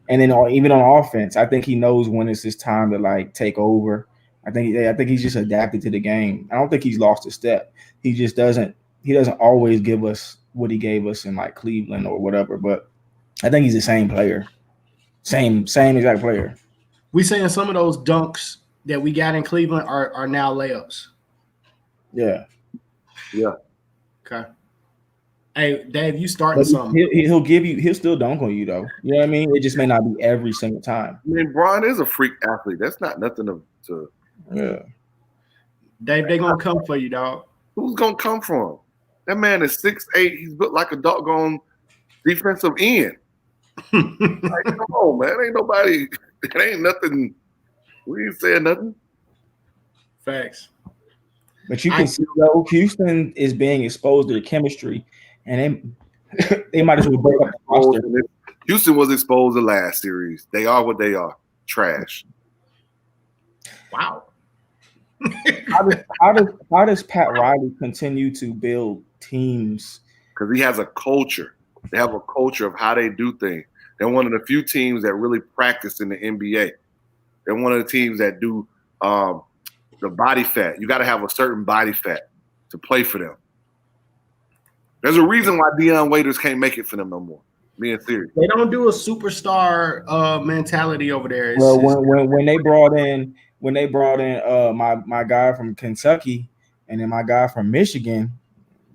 And then even on offense, I think he knows when it's his time to like take over. I think he's just adapted to the game. I don't think he's lost a step. He just doesn't. He doesn't always give us what he gave us in like Cleveland or whatever. But I think he's the same player. Same exact player. We saying some of those dunks that we got in Cleveland are now layups. Yeah. Okay. Hey, Dave, you starting something? He'll still dunk on you though. You know what I mean? It just may not be every single time. I mean, Bron is a freak athlete. That's not nothing to. Yeah. Dave, they gonna come for you, dog. Who's gonna come from? That man is 6'8". He's built like a doggone defensive end. Like, come on, man. Ain't nobody. It ain't nothing. We ain't saying nothing. Facts. But you can see though, Houston is being exposed to the chemistry, and they might as well break up the roster. Houston was exposed the last series. They are what they are. Trash. Wow. How does Pat Riley continue to build teams? Because he has a culture. They have a culture of how they do things. They're one of the few teams that really practice in the NBA. They're one of the teams that do the body fat. You got to have a certain body fat to play for them. There's a reason why Dion Waiters can't make it for them no more. Being serious. They don't do a superstar mentality over there. Well, when they brought in my guy from Kentucky and then my guy from Michigan,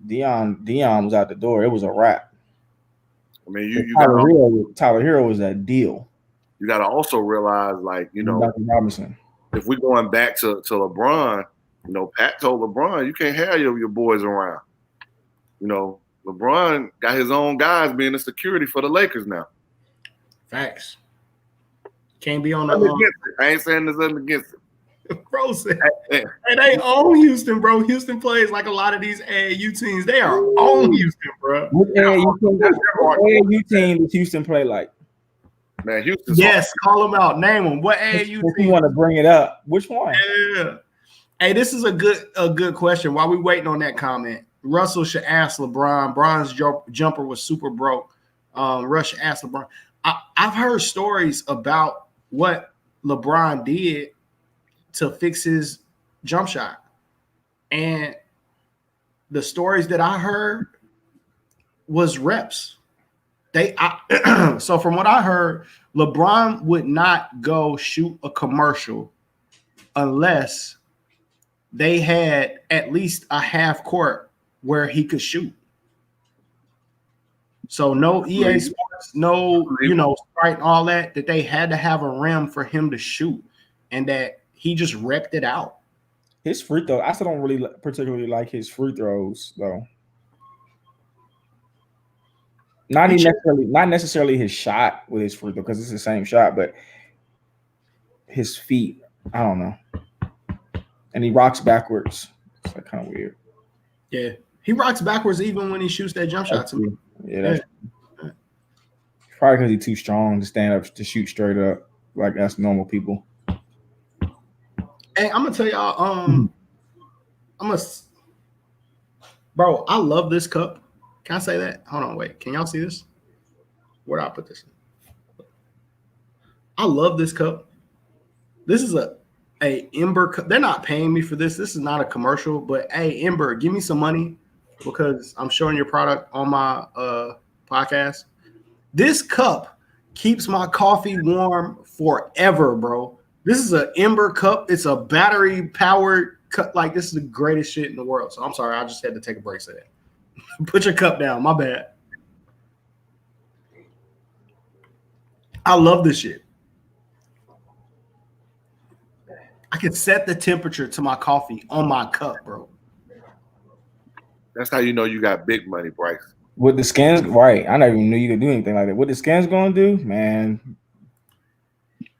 Dion was out the door. It was a wrap. I mean, Tyler Hero was that deal. You got to also realize, like, you know, Dr. Robinson. If we're going back to LeBron, you know, Pat told LeBron, you can't have your boys around. You know, LeBron got his own guys being the security for the Lakers now. Facts. Can't be on the I ain't saying there's nothing against it. Bro said, hey, they own Houston, bro. Houston plays like a lot of these AAU teams. They are on Houston, bro. What AAU team does Houston play like? Man, Houston. Yes, call them out. Name them. What AAU team? You want to bring it up? Which one? Yeah. Hey, this is a good question. While we waiting on that comment, Russell should ask LeBron. Bron's jumper was super broke. Rush asked LeBron. I've heard stories about what LeBron did to fix his jump shot, and the stories that I heard was reps. So from what I heard, LeBron would not go shoot a commercial unless they had at least a half court where he could shoot. So no EA Sports, no, Sprite, all that they had to have a rim for him to shoot, and that he just wrecked it out. His free throw, I still don't really particularly like his free throws though. Not necessarily his shot with his free throw because it's the same shot, but his feet, I don't know. And he rocks backwards. It's like kind of weird. Yeah, he rocks backwards even when he shoots that jump shot. That's probably because he's too strong to stand up to shoot straight up like that's normal people. Hey, I'm gonna tell y'all, bro, I love this cup. Can I say that? Hold on, wait. Can y'all see this? Where do I put this? I love this cup. This is a Ember cup. They're not paying me for this. This is not a commercial, but hey, Ember, give me some money because I'm showing your product on my podcast. This cup keeps my coffee warm forever, bro. This is an Ember cup. It's a battery-powered cup. Like, this is the greatest shit in the world. So I'm sorry. I just had to take a break to that. Put your cup down. My bad. I love this shit. I can set the temperature to my coffee on my cup, bro. That's how you know you got big money, Bryce. With the Skins, right? I never even knew you could do anything like that. What the Skins gonna do, man?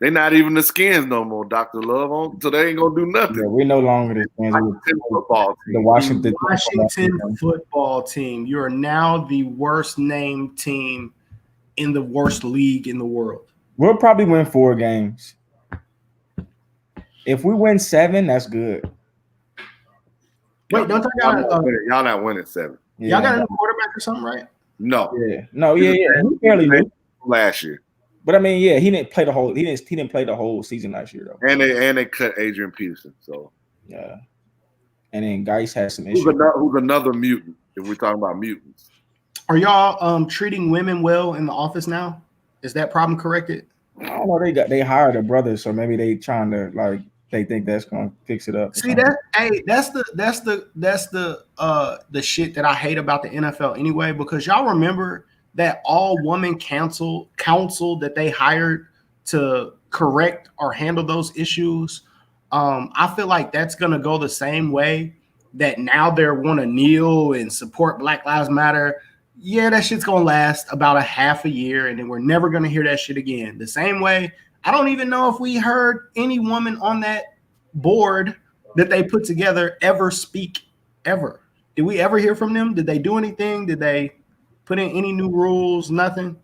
They're not even the Skins no more, Dr. Love. So they ain't gonna do nothing. Yeah, we're no longer the Skins. The Washington football team. You are now the worst named team in the worst league in the world. We'll probably win 4 games. If we win 7, that's good. Wait, don't y'all not winning 7. Yeah. Y'all got a new quarterback or something, right? No. Yeah. No. Yeah. He barely knew last year. But I mean, yeah, he didn't play the whole. He didn't play the whole season last year though. And they cut Adrian Peterson. So yeah. And then Geis has some issues. Who's another mutant? If we're talking about mutants, are y'all treating women well in the office now? Is that problem corrected? I don't know. They hired a brother, so maybe they trying to like they think that's gonna fix it up. See that's the shit that I hate about the NFL anyway, because y'all remember that all woman council that they hired to correct or handle those issues. I feel like that's gonna go the same way that now they want to kneel and support Black Lives Matter. Yeah, that shit's gonna last about a half a year, and then we're never gonna hear that shit again. The same way, I don't even know if we heard any woman on that board that they put together ever speak ever. Did we ever hear from them? Did they do anything? Did they put in any new rules? Nothing.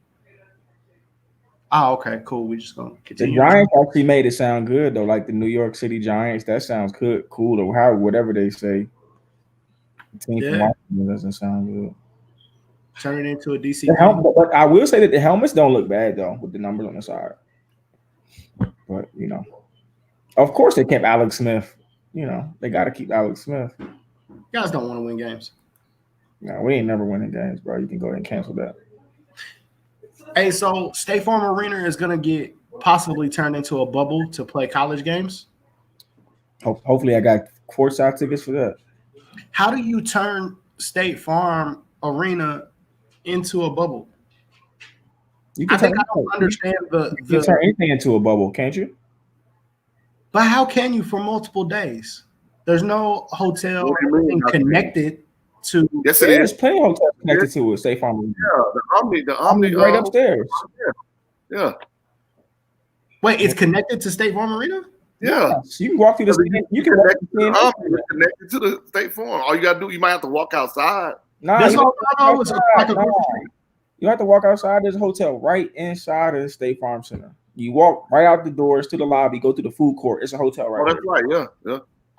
Oh, okay, cool. We just gonna continue. The Giants actually made it sound good though, like the New York City Giants. That sounds good, cool, or how whatever they say. The team from Washington doesn't sound good. Turn it into a DC. But I will say that the helmets don't look bad though, with the numbers on the side. But you know, of course they kept Alex Smith. You know, they got to keep Alex Smith. You guys don't want to win games. No, we ain't never winning games, bro. You can go ahead and cancel that. Hey, so State Farm Arena is gonna get possibly turned into a bubble to play college games. Hopefully, I got courtside tickets for that. How do you turn State Farm Arena into a bubble? I think I don't understand you can turn anything into a bubble, can't you? But how can you for multiple days? There's no hotel connected to. Yes, it is. Plenty of hotels connected to a State Farm Arena. Yeah, the Omni right upstairs. Yeah. Wait, it's connected to State Farm Arena? Yeah. So you can walk through the. You can walk connected to the State Farm. All you gotta do, you might have to walk outside. You have to walk outside. There's a hotel right inside of the State Farm Center. You walk right out the doors to the lobby, go to the food court. It's a hotel right there. That's right. Yeah.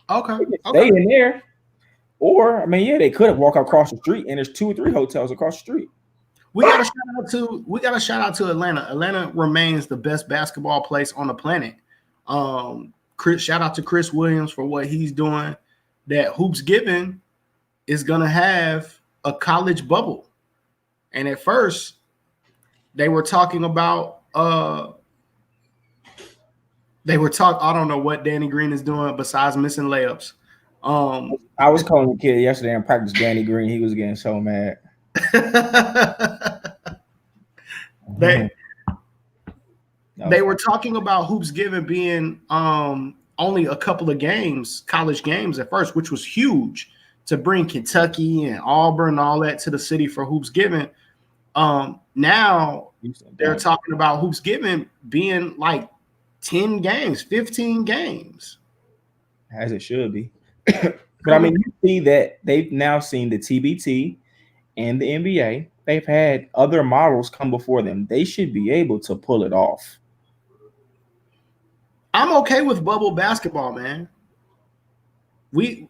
Okay. Stay in there. Or, I mean, yeah, they could have walked across the street, and there's 2 or 3 hotels across the street. We got to shout out to Atlanta. Atlanta remains the best basketball place on the planet. Shout out to Chris Williams for what he's doing. That Hoops Given is gonna have a college bubble. And at first, they were talking about I don't know what Danny Green is doing besides missing layups. I was calling the kid yesterday in practice Danny Green. He was getting so mad. They were talking about Hoops Given being only a couple of games, college games at first, which was huge to bring Kentucky and Auburn and all that to the city for Hoops Given. Now they're talking about Hoops Given being like 10 games, 15 games. As it should be. But I mean, you see that they've now seen the TBT and the NBA. They've had other models come before them. They should be able to pull it off. I'm okay with bubble basketball, man. I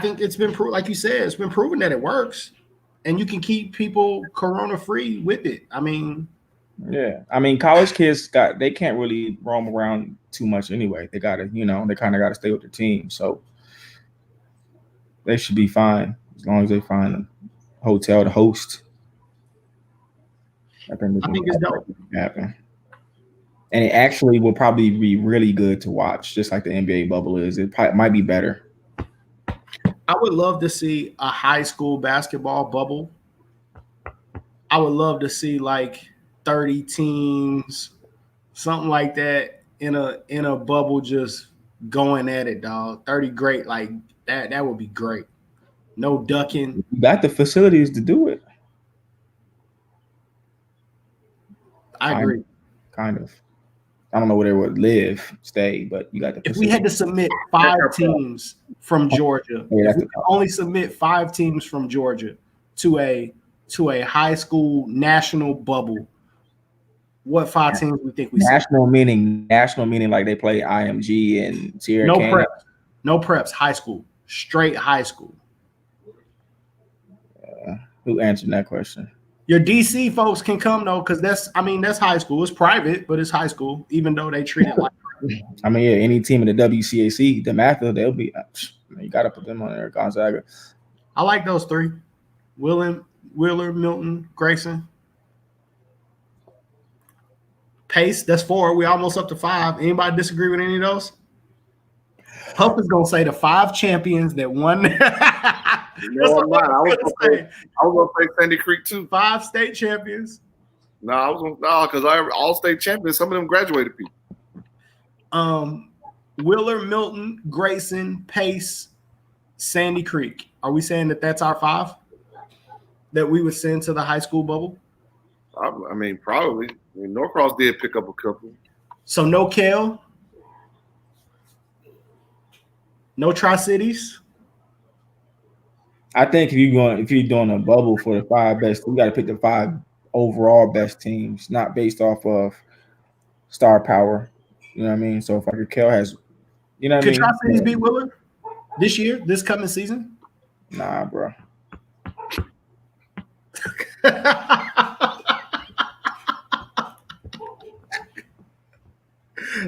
think it's been proven, like you said, it's been proven that it works, and you can keep people corona free with it. I mean, yeah. I mean, college kids they can't really roam around too much anyway. They gotta, they kind of gotta stay with their team. So they should be fine as long as they find a hotel to host. I think it's dope. Happen. And it actually will probably be really good to watch, just like the NBA bubble is. It might be better. I would love to see a high school basketball bubble. I would love to see like 30 teams, something like that in a bubble, just going at it, dog. 30 great, like that would be great. No ducking. You got the facilities to do it. I agree. Kind of. I don't know where they would stay, but you got the. If we had to submit 5 teams from Georgia, if we only submit 5 teams from Georgia to a high school national bubble, what 5 teams we think we national meaning like they play IMG and Sierra. No preps, high school, straight high school. Who answered that question? Your DC folks can come though, because that's high school. It's private, but it's high school, even though they treat it like. I mean, yeah, any team in the WCAC, the Mather, they'll be. You got to put them on there. Gonzaga. I like those 3: Wheeler, Milton, Grayson. Pace, that's 4. We almost up to 5. Anybody disagree with any of those? Huff is gonna say the 5 champions that won. No, I'm not. I was gonna say Sandy Creek too. 5 state champions. No, because all state champions. Some of them graduated people. Wheeler, Milton, Grayson, Pace, Sandy Creek. Are we saying that that's our 5 that we would send to the high school bubble? I mean, probably. I mean, Norcross did pick up a couple. So no Kel, no Tri-Cities. I think if you're doing a bubble for the 5 best, we got to pick the 5 overall best teams, not based off of star power. You know what I mean? So if like Kel has, you know what I mean? Could Tri-Cities beat Wheeler this year, this coming season? Nah, bro.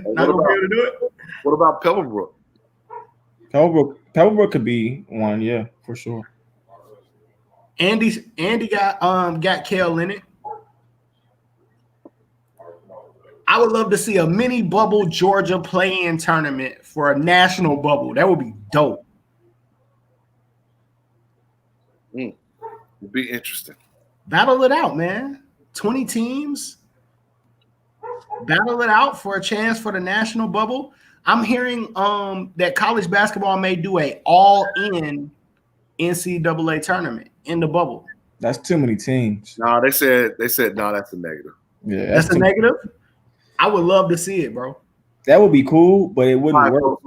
Not gonna be able to do it. What about Pebblebrook? Pebblebrook could be one, yeah, for sure. Andy got Kel in it. I would love to see a mini bubble Georgia play-in tournament for a national bubble. That would be dope. It'd be interesting. Battle it out, man. 20 teams. Battle it out for a chance for the national bubble. I'm hearing that college basketball may do a all-in NCAA tournament in the bubble. That's too many teams. No, they said no, that's a negative. Yeah, that's a negative. I would love to see it, bro. That would be cool, but it wouldn't work.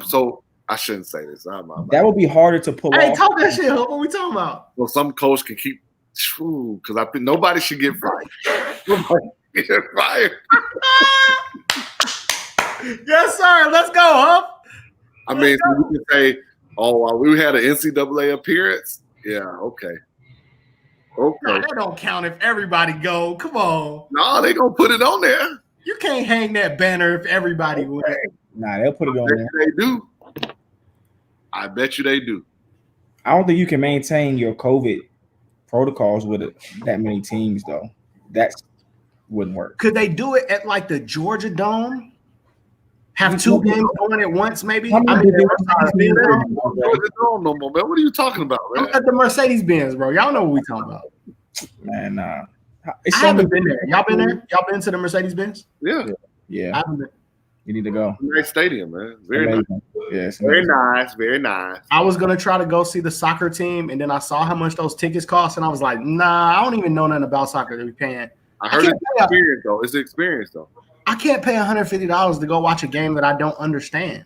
So I shouldn't say this. That would be harder to pull off. Hey, talk that shit. What are we talking about? Well, some coach can keep because I think nobody should get fired. Nobody get fired. Yes, sir. Let's go, huh? I mean, so we can say, "Oh, we had an NCAA appearance." Yeah, okay. Okay. No, that don't count if everybody go. Come on. No, they gonna put it on there. You can't hang that banner if everybody wins. Nah, they'll put it on there. They do. I bet you they do. I don't think you can maintain your COVID protocols with that many teams, though. That wouldn't work. Could they do it at like the Georgia Dome? Have 2 games going at once, maybe? I mean, no more, man. What are you talking about, man? I'm at the Mercedes-Benz, bro. Y'all know what we talking about. Man, I haven't been there. Y'all been there? Y'all been to the Mercedes-Benz? Yeah. Yeah. You need to go. Nice stadium, man. Very nice. Yes. Very nice. Very nice. I was going to try to go see the soccer team, and then I saw how much those tickets cost, and I was like, nah, I don't even know nothing about soccer to be paying. I heard it's experience, though. It's the experience, though. I can't pay $150 to go watch a game that I don't understand.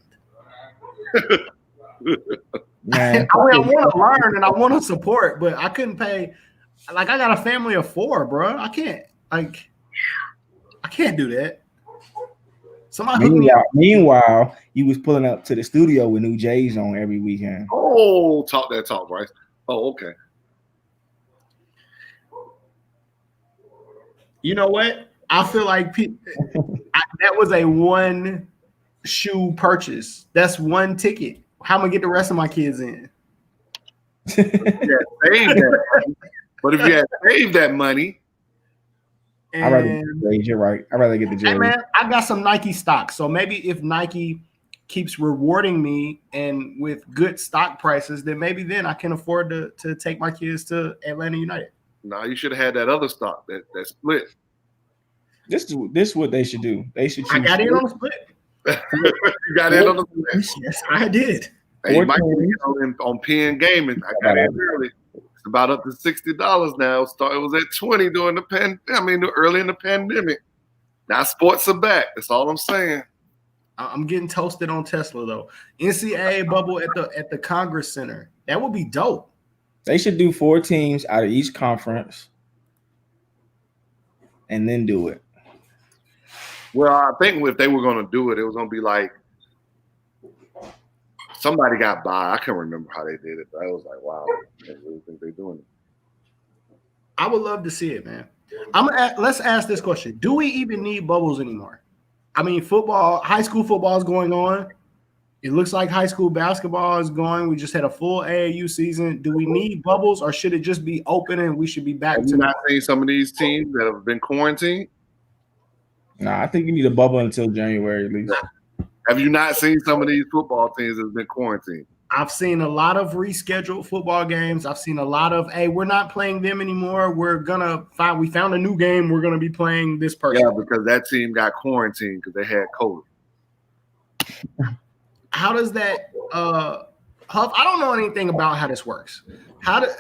Man, I want to learn and I want to support, but I couldn't pay. Like, I got a family of 4, bro. I can't do that. Somebody meanwhile, you was pulling up to the studio with new J's on every weekend. Oh, talk that talk, Bryce. Oh, okay. You know what? I feel like that was a 1 shoe purchase. That's 1 ticket. How am I gonna get the rest of my kids in? But if you had saved that money, I'd rather get the J's. You're right. I'd rather get the J's. Hey man, I got some Nike stock. So maybe if Nike keeps rewarding me and with good stock prices, then maybe then I can afford to take my kids to Atlanta United. No, you should have had that other stock that split. This is what they should do. They should. I got in on the split. You got in on the split. Yes, I did. Hey, you might get on PN Gaming. I got in early. It's about up to $60 now. It was at 20 during early in the pandemic. Now sports are back. That's all I'm saying. I'm getting toasted on Tesla though. NCAA bubble at the Congress Center. That would be dope. They should do 4 teams out of each conference, and then do it. Well, I think if they were going to do it, it was going to be like somebody got by. I can't remember how they did it, but I was like, wow, I really think they're doing it. I would love to see it, man. Let's ask this question. Do we even need bubbles anymore? I mean, high school football is going on. It looks like high school basketball is going. We just had a full AAU season. Do we need bubbles, or should it just be open and we should be back to not seeing some of these teams that have been quarantined? Nah, I think you need a bubble until January at least. Have you not seen some of these football teams that's been quarantined? I've seen a lot of rescheduled football games. I've seen a lot of, hey, we're not playing them anymore. We found a new game. We're gonna be playing this person. Yeah, because that team got quarantined because they had COVID. How does that, Huff? I don't know anything about how this works. How does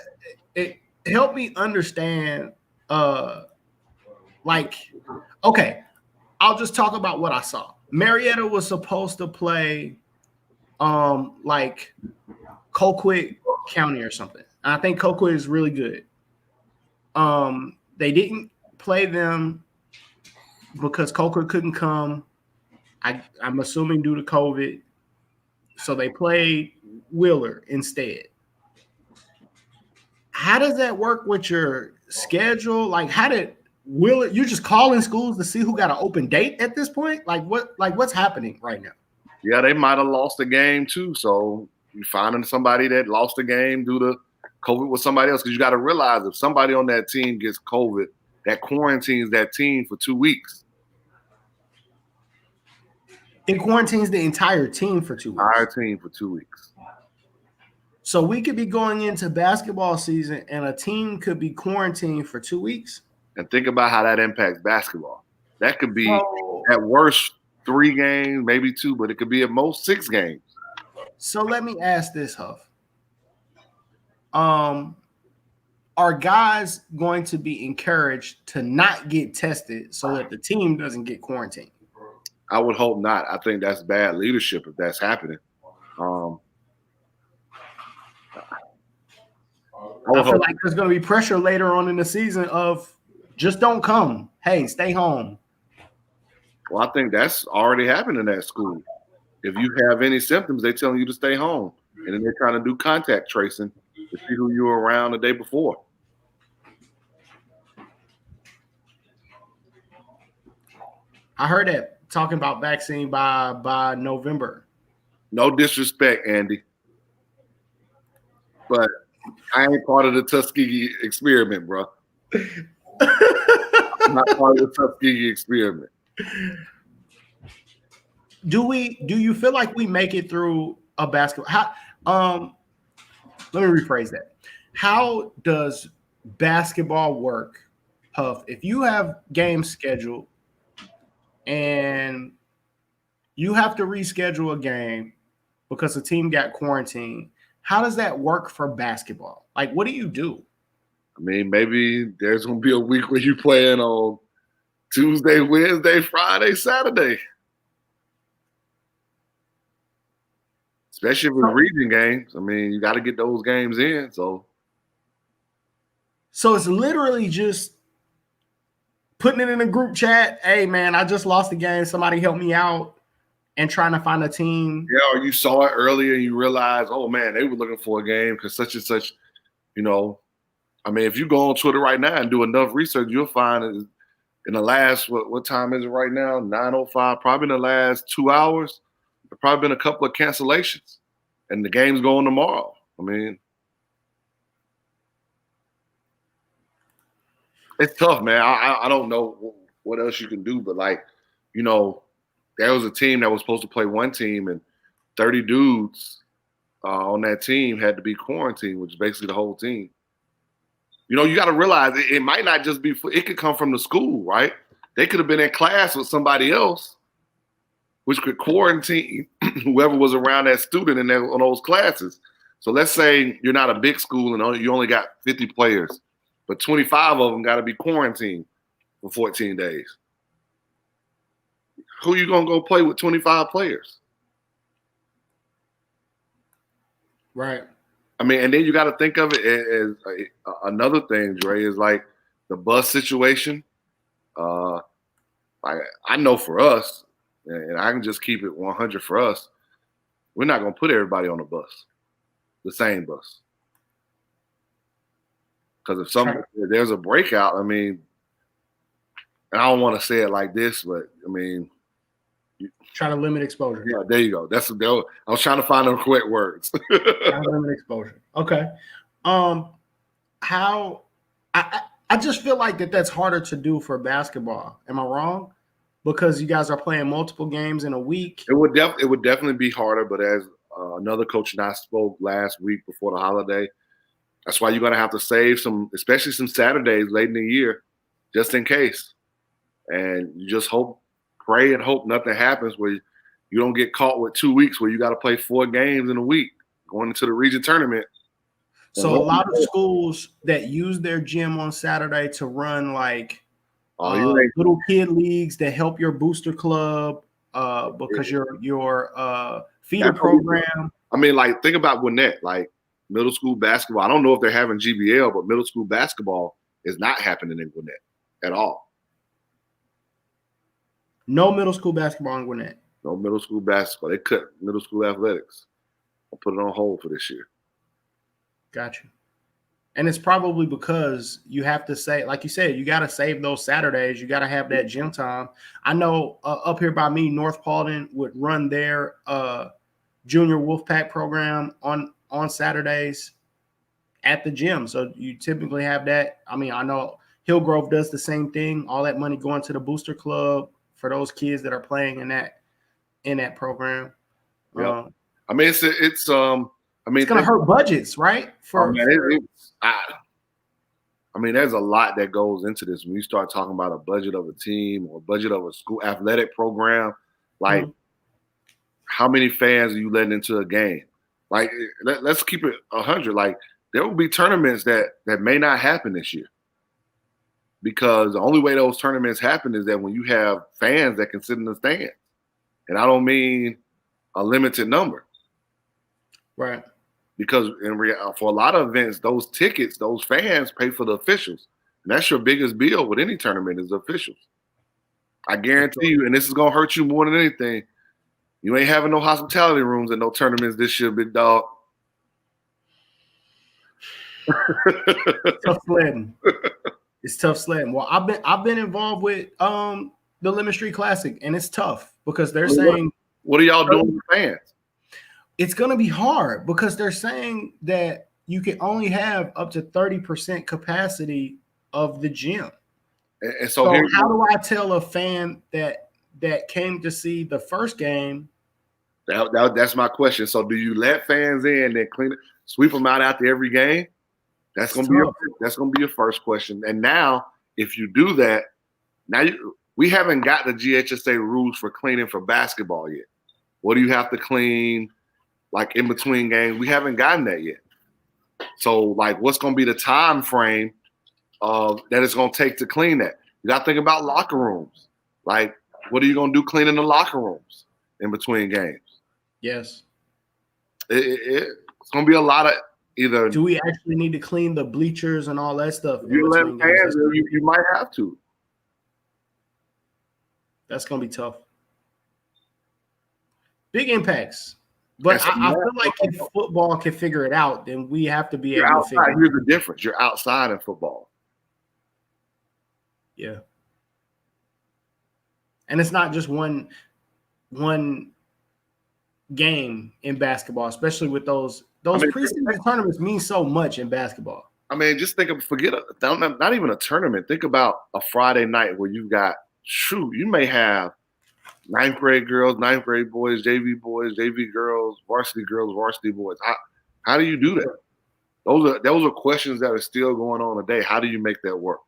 it help me understand? Okay, I'll just talk about what I saw. Marietta was supposed to play like Colquitt County or something. I think Colquitt is really good. They didn't play them because Colquitt couldn't come. I'm assuming due to COVID. So they played Wheeler instead. How does that work with your schedule? Like, how did Wheeler? You're just calling schools to see who got an open date at this point? What's happening right now? Yeah, they might have lost a game too. So you finding somebody that lost a game due to COVID with somebody else, because you got to realize if somebody on that team gets COVID, that quarantines that team for 2 weeks. It quarantines the entire team for 2 weeks. Entire team for 2 weeks. So we could be going into basketball season and a team could be quarantined for 2 weeks. And think about how that impacts basketball. That could be at worst 3 games, maybe 2, but it could be at most 6 games. So let me ask this, Huff. Are guys going to be encouraged to not get tested so that the team doesn't get quarantined? I would hope not. I think that's bad leadership if that's happening. I feel like there's going to be pressure later on in the season of just don't come. Hey, stay home. Well, I think that's already happened in that school. If you have any symptoms, they're telling you to stay home. And then they're trying to do contact tracing to see who you were around the day before. I heard that talking about vaccine by November. No disrespect, Andy, but I ain't part of the Tuskegee experiment, bro. I'm not part of the Tuskegee experiment. Do you feel like we make it through a basketball? Let me rephrase that. How does basketball work, Huff? If you have games scheduled and you have to reschedule a game because the team got quarantined, how does that work for basketball? Like, what do you do? I mean, maybe there's going to be a week where you're playing on Tuesday, Wednesday, Friday, Saturday. Especially if it's region games. I mean, you got to get those games in. So it's literally just putting it in a group chat. Hey, man, I just lost the game. Somebody help me out. And trying to find a team. Yeah, or you saw it earlier and you realize, oh, man, they were looking for a game because such and such, you know. I mean, if you go on Twitter right now and do enough research, you'll find in the last, what time is it right now? 9:05, probably in the last 2 hours, there probably been a couple of cancellations. And the game's going tomorrow. I mean, it's tough, man. I don't know what else you can do, but, like, you know, there was a team that was supposed to play one team, and 30 dudes on that team had to be quarantined, which is basically the whole team. You know, you got to realize it might not just be – it could come from the school, right? They could have been in class with somebody else, which could quarantine whoever was around that student in those classes. So let's say you're not a big school and you only got 50 players, but 25 of them got to be quarantined for 14 days. Who you going to go play with 25 players? Right. I mean, and then you got to think of it as another thing, Dre, is like the bus situation. Like, I know for us, and I can just keep it 100 for us, we're not going to put everybody on the bus, the same bus. Because if there's a breakout, I mean, and I don't want to say it like this, but I mean, trying to limit exposure. Yeah, there you go. I was trying to find the correct words. Trying to limit exposure. Okay. How I just feel like that's harder to do for basketball. Am I wrong? because you guys are playing multiple games in a week? It would definitely be harder, but as another coach and I spoke last week before the holiday, that's why you're going to have to save some, especially some Saturdays late in the year, just in case. And you just pray and hope nothing happens where you don't get caught with 2 weeks where you got to play 4 games in a week going into the region tournament. So a lot of schools that use their gym on Saturday to run like little kid leagues that help your booster club because your feeder program. I mean, like, think about Gwinnett, like middle school basketball. I don't know if they're having GBL, but middle school basketball is not happening in Gwinnett at all. No middle school basketball in Gwinnett. No middle school basketball. They cut middle school athletics. I'll put it on hold for this year. Gotcha. And it's probably because you have to say, like you said, you got to save those Saturdays. You got to have that gym time. I know up here by me, North Paulding would run their junior Wolfpack program on Saturdays at the gym. So you typically have that. I mean, I know Hillgrove does the same thing. All that money going to the booster club for those kids that are playing in that program. Yeah. I mean, it's it's going to hurt budgets, right? I mean, there's a lot that goes into this. When you start talking about a budget of a team or a budget of a school athletic program, like how many fans are you letting into a game? Like, let's keep it 100. Like, there will be tournaments that may not happen this year because the only way those tournaments happen is that when you have fans that can sit in the stands. And I don't mean a limited number. Right. Because for a lot of events, those tickets, those fans pay for the officials. And that's your biggest bill with any tournament is the officials. I guarantee you, and this is going to hurt you more than anything, you ain't having no hospitality rooms and no tournaments this year, big dog. Tough sledding. It's tough sledding. Well, I've been involved with the Lemon Street Classic, and it's tough because they're saying, what are y'all doing with fans? It's going to be hard because they're saying that you can only have up to 30% capacity of the gym. And so how do I tell a fan that came to see the first game? That's my question. So do you let fans in and sweep them out after every game? That's going to be your first question. And now, if you do that, we haven't got the GHSA rules for cleaning for basketball yet. What do you have to clean? Like in between games, we haven't gotten that yet. So, like, what's going to be the time frame that it's going to take to clean that? You got to think about locker rooms. Like, what are you going to do cleaning the locker rooms in between games? Yes. It's going to be a lot of either. Do we actually need to clean the bleachers and all that stuff? You let fans, you might have to. That's going to be tough. Big impacts. But I feel like if football can figure it out, then we have to be able to figure it out. Here's the difference. You're outside in football. Yeah. And it's not just one game in basketball, especially with those preseason tournaments mean so much in basketball. I mean, just not even a tournament. Think about a Friday night where you may have 9th grade girls, 9th grade boys, JV girls, varsity boys. How do you do that? Those are questions that are still going on today. How do you make that work?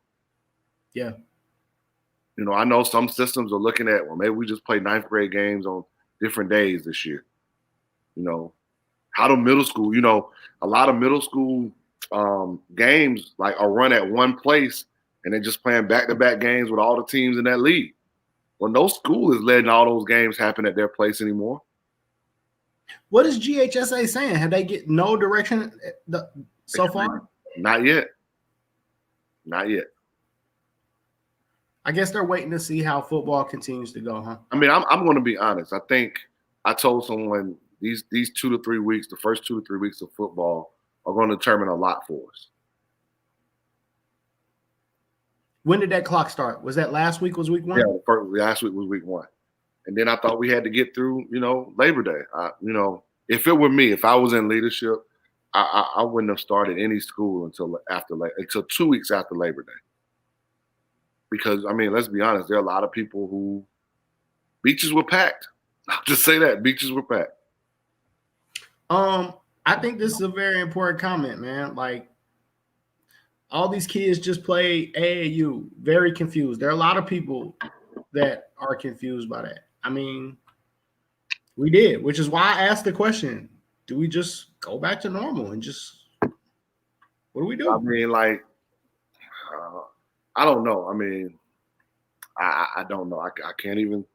Yeah. You know, I know some systems are looking at, well, maybe we just play 9th grade games on different days this year. You know, how do middle school, a lot of middle school games like are run at one place and they're just playing back-to-back games with all the teams in that league. Well, no school is letting all those games happen at their place anymore. What is GHSA saying? Have they get no direction so far? Not yet. Not yet. I guess they're waiting to see how football continues to go, huh? I mean, I'm going to be honest. I think I told someone these 2 to 3 weeks, the first 2 to 3 weeks of football are going to determine a lot for us. When did that clock start? Was that last week? Was week 1? Yeah, last week was week 1. And then I thought we had to get through, Labor Day. If it were me, if I was in leadership, I wouldn't have started any school until 2 weeks after Labor Day. Because, I mean, let's be honest, there are a lot of people who beaches were packed. I'll just say that beaches were packed. I think this is a very important comment, man. Like, all these kids just play AAU, very confused. There are a lot of people that are confused by that. I mean, we did, which is why I asked the question: do we just go back to normal and just what do we do? I mean, like, I don't know. I mean, I don't know. I can't even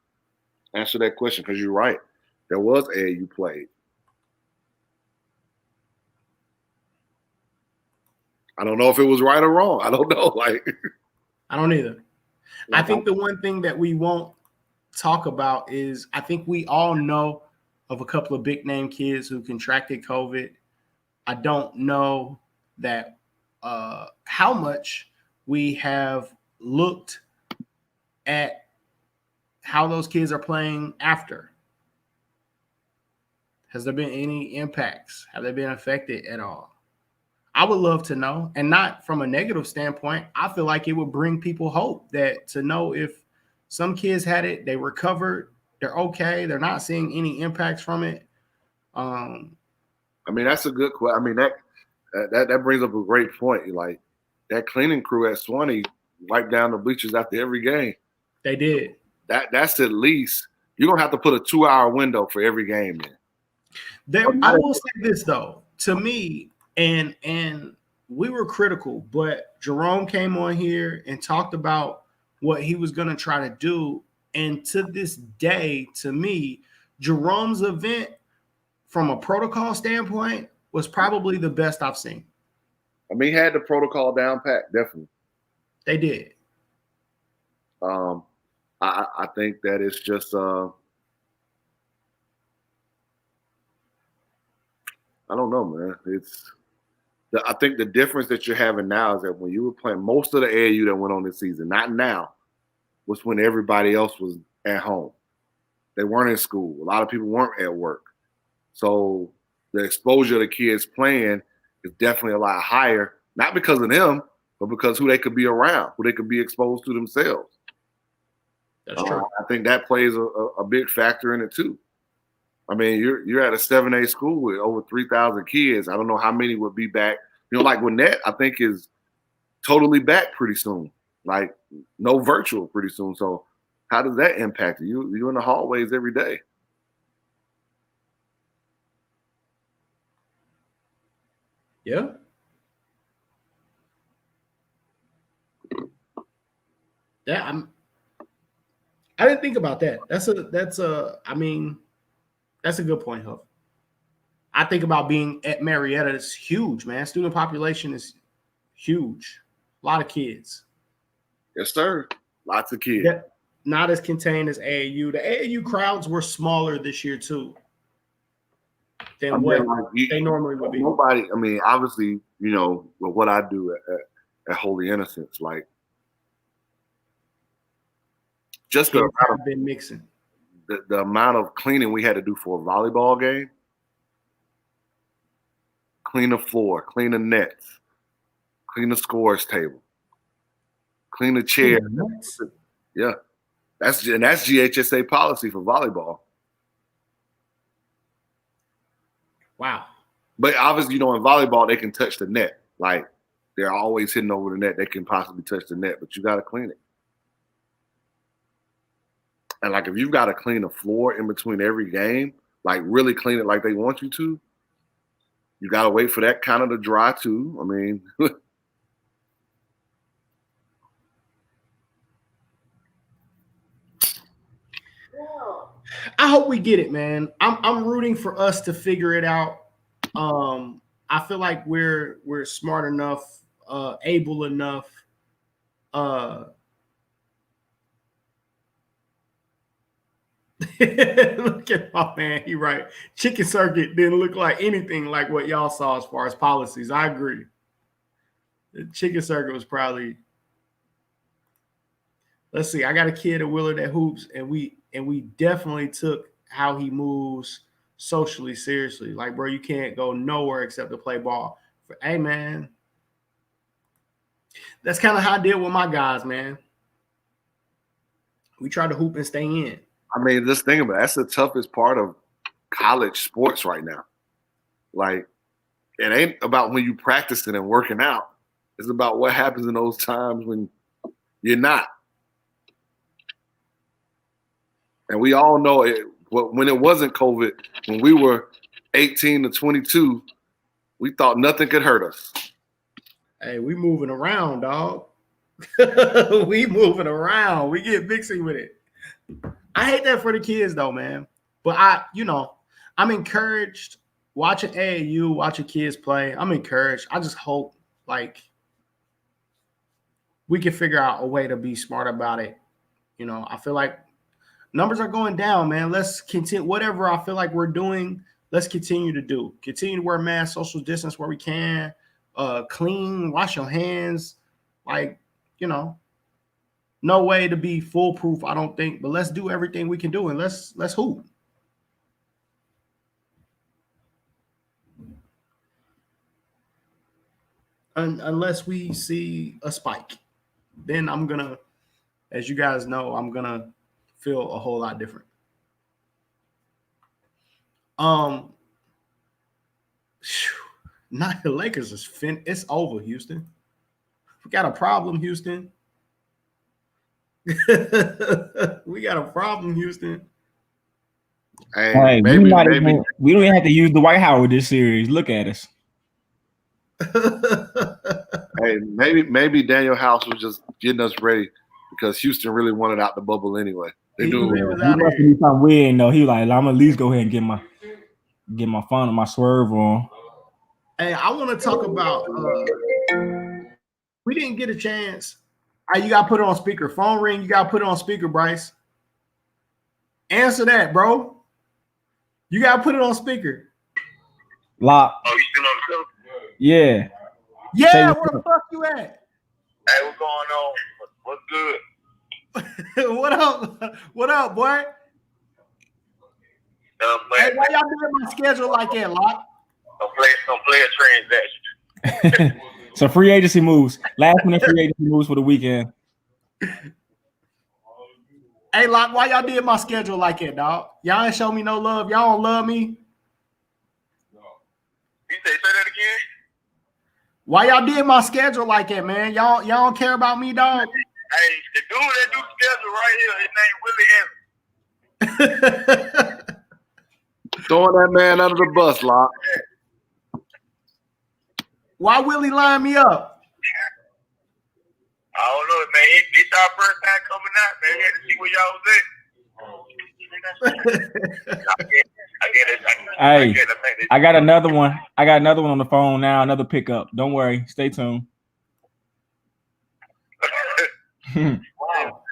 answer that question because you're right. There was AAU played. I don't know if it was right or wrong. I don't know. Like, I don't either. I think the one thing that we won't talk about is I think we all know of a couple of big name kids who contracted COVID. I don't know that how much we have looked at how those kids are playing after. Has there been any impacts? Have they been affected at all? I would love to know, and not from a negative standpoint. I feel like it would bring people hope that to know if some kids had it, they recovered, they're okay, they're not seeing any impacts from it. I mean, that's a good question. I mean, that brings up a great point. Like, that cleaning crew at Swanee wiped down the bleachers after every game. They did. That's at least you're gonna have to put a 2-hour window for every game in. I will say this though, to me, and we were critical, but Jerome came on here and talked about what he was going to try to do. And to this day, to me, Jerome's event from a protocol standpoint was probably the best I've seen. I mean, he had the protocol down pat, definitely. They did. I think that it's just I don't know, man. I think the difference that you're having now is that when you were playing, most of the AAU that went on this season, not now, was when everybody else was at home. They weren't in school. A lot of people weren't at work. So the exposure of the kids playing is definitely a lot higher, not because of them, but because who they could be around, who they could be exposed to themselves. That's true. I think that plays a big factor in it too. I mean, you're at a 7A school with over 3,000 kids. I don't know how many would be back. You know, like Gwinnett, I think is totally back pretty soon. Like no virtual pretty soon. So how does that impact you? You're in the hallways every day. Yeah. Yeah, I didn't think about that. That's a good point, Huff. I think about being at Marietta. It's huge, man. Student population is huge. A lot of kids. Yes, sir. Lots of kids. Not as contained as AAU. The AAU crowds were smaller this year too than what they normally would be. Nobody. I mean, obviously, you know, with what I do at Holy Innocents, like just the amount of been mixing. The amount of cleaning we had to do for a volleyball game, clean the floor, clean the nets, clean the scores table, clean the chair. Yeah, that's GHSA policy for volleyball. Wow. But obviously, you know, in volleyball, they can touch the net. Like they're always hitting over the net. They can possibly touch the net, but you got to clean it. And like if you've got to clean the floor in between every game, like really clean it like they want you to, you got to wait for that kind of to dry too. I mean, I hope we get it, man. I'm rooting for us to figure it out. I feel like we're smart enough, able enough. Look at my man. He right. Chicken Circuit didn't look like anything like what y'all saw as far as policies. I agree. The Chicken Circuit was probably. Let's see. I got a kid at Willard that hoops, and we definitely took how he moves socially seriously. Like, bro, you can't go nowhere except to play ball. Hey, man. That's kind of how I did with my guys, man. We try to hoop and stay in. I mean, just think about it. That's the toughest part of college sports right now. Like, it ain't about when you practicing and working out. It's about what happens in those times when you're not. And we all know it. When it wasn't COVID, when we were 18 to 22, we thought nothing could hurt us. Hey, we moving around, dog. We moving around. We get mixy with it. I hate that for the kids, though, man. But I'm encouraged watching AAU, watching kids play. I'm encouraged. I just hope, like, we can figure out a way to be smart about it. I feel like numbers are going down, man. Let's continue whatever I feel like we're doing. Let's continue to do. Continue to wear masks, social distance where we can, clean, wash your hands. Like, no way to be foolproof, I don't think. But let's do everything we can do, and let's hoop. Unless we see a spike, then I'm gonna, as you guys know, I'm gonna feel a whole lot different. Not the Lakers is it's over, Houston. We got a problem, Houston. We got a problem, Houston. Hey, we don't even have to use Dwight Howard this series. Look at us. Hey, maybe Daniel House was just getting us ready because Houston really wanted out the bubble anyway. They do. He must be something weird, though. He was like, I'm gonna at least go ahead and get my fun and my swerve on. Hey, I want to talk about. We didn't get a chance. You got to put it on speaker. Phone ring. You got to put it on speaker, Bryce. Answer that, bro. You got to put it on speaker. Lock. Oh, you still on the show? Yeah. Yeah, where the fuck you at? Hey, what's going on? What's good? What up? What up, boy? Hey, why y'all doing my schedule like that, Lock? Some player transaction. So free agency moves. Last minute free agency moves for the weekend. Hey, Lock, why y'all did my schedule like that, dog? Y'all ain't show me no love. Y'all don't love me. You say that again? Why y'all did my schedule like that, man? Y'all don't care about me, dog? Hey, the dude that do schedule right here, his name Willie Evans. Throwing that man under the bus, Lock. Why Willie line me up? I don't know, man. It's our first time coming out, man. We had to see where y'all was at. Hey, I got another one. I got another one on the phone now. Another pickup. Don't worry. Stay tuned. Wow.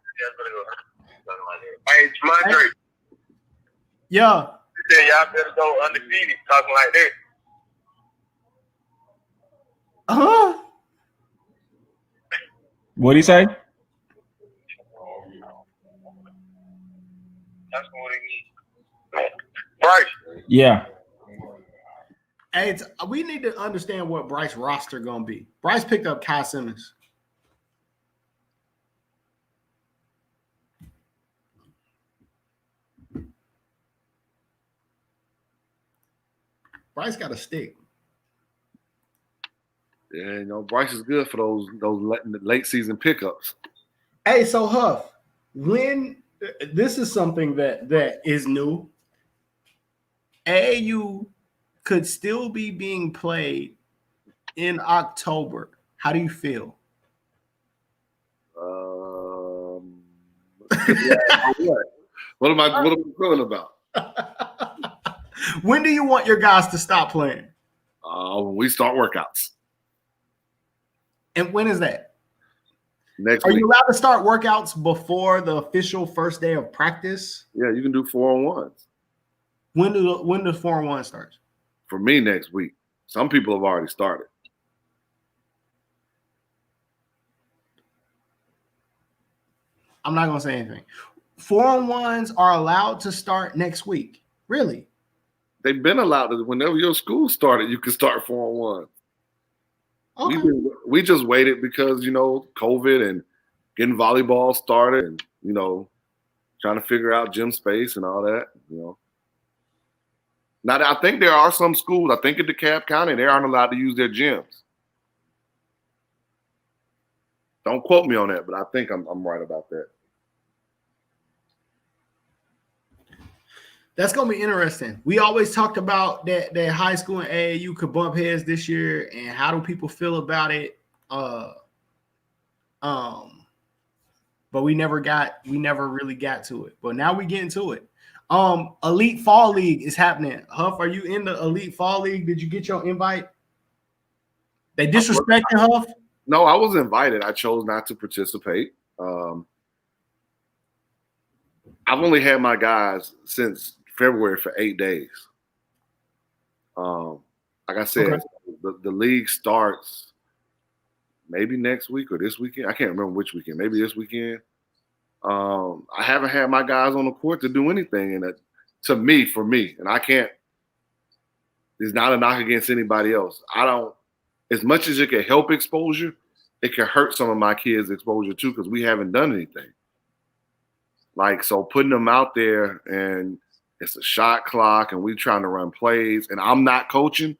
Hey, Mondre. Yeah. Y'all better go undefeated talking like that. Huh? What'd he say? That's what he needs. Bryce. Yeah. Hey, we need to understand what Bryce roster gonna be. Bryce picked up Kai Simmons. Bryce got a stick. Yeah, Bryce is good for those late season pickups. Hey, so Huff, when this is something that is new, AAU could still be being played in October. How do you feel? What am I feeling about? When do you want your guys to stop playing? When we start workouts. And when is that? Next week. Are you allowed to start workouts before the official first day of practice? Yeah, you can do 4-on-1s. When do 4-on-1 start? For me, next week. Some people have already started. I'm not gonna say anything. 4-on-1s are allowed to start next week. Really? They've been allowed to. Whenever your school started, you can start 4-on-1. Okay. We just waited because, COVID and getting volleyball started and, trying to figure out gym space and all that, you know. Now, I think there are some schools, I think in DeKalb County, they aren't allowed to use their gyms. Don't quote me on that, but I think I'm right about that. That's gonna be interesting. We always talked about that high school and AAU could bump heads this year, and how do people feel about it? But we never really got to it. But now we get into it. Elite Fall League is happening. Huff, are you in the Elite Fall League? Did you get your invite? They disrespecting Huff? No, I was invited. I chose not to participate. I've only had my guys since February for 8 days. Like I said, okay. the league starts maybe next week or this weekend. I can't remember which weekend. Maybe this weekend. I haven't had my guys on the court to do anything, and for me, and I can't. There's not a knock against anybody else. I don't. As much as it can help exposure, it can hurt some of my kids' exposure too, because we haven't done anything. Like, so putting them out there and it's a shot clock and we trying to run plays and I'm not coaching,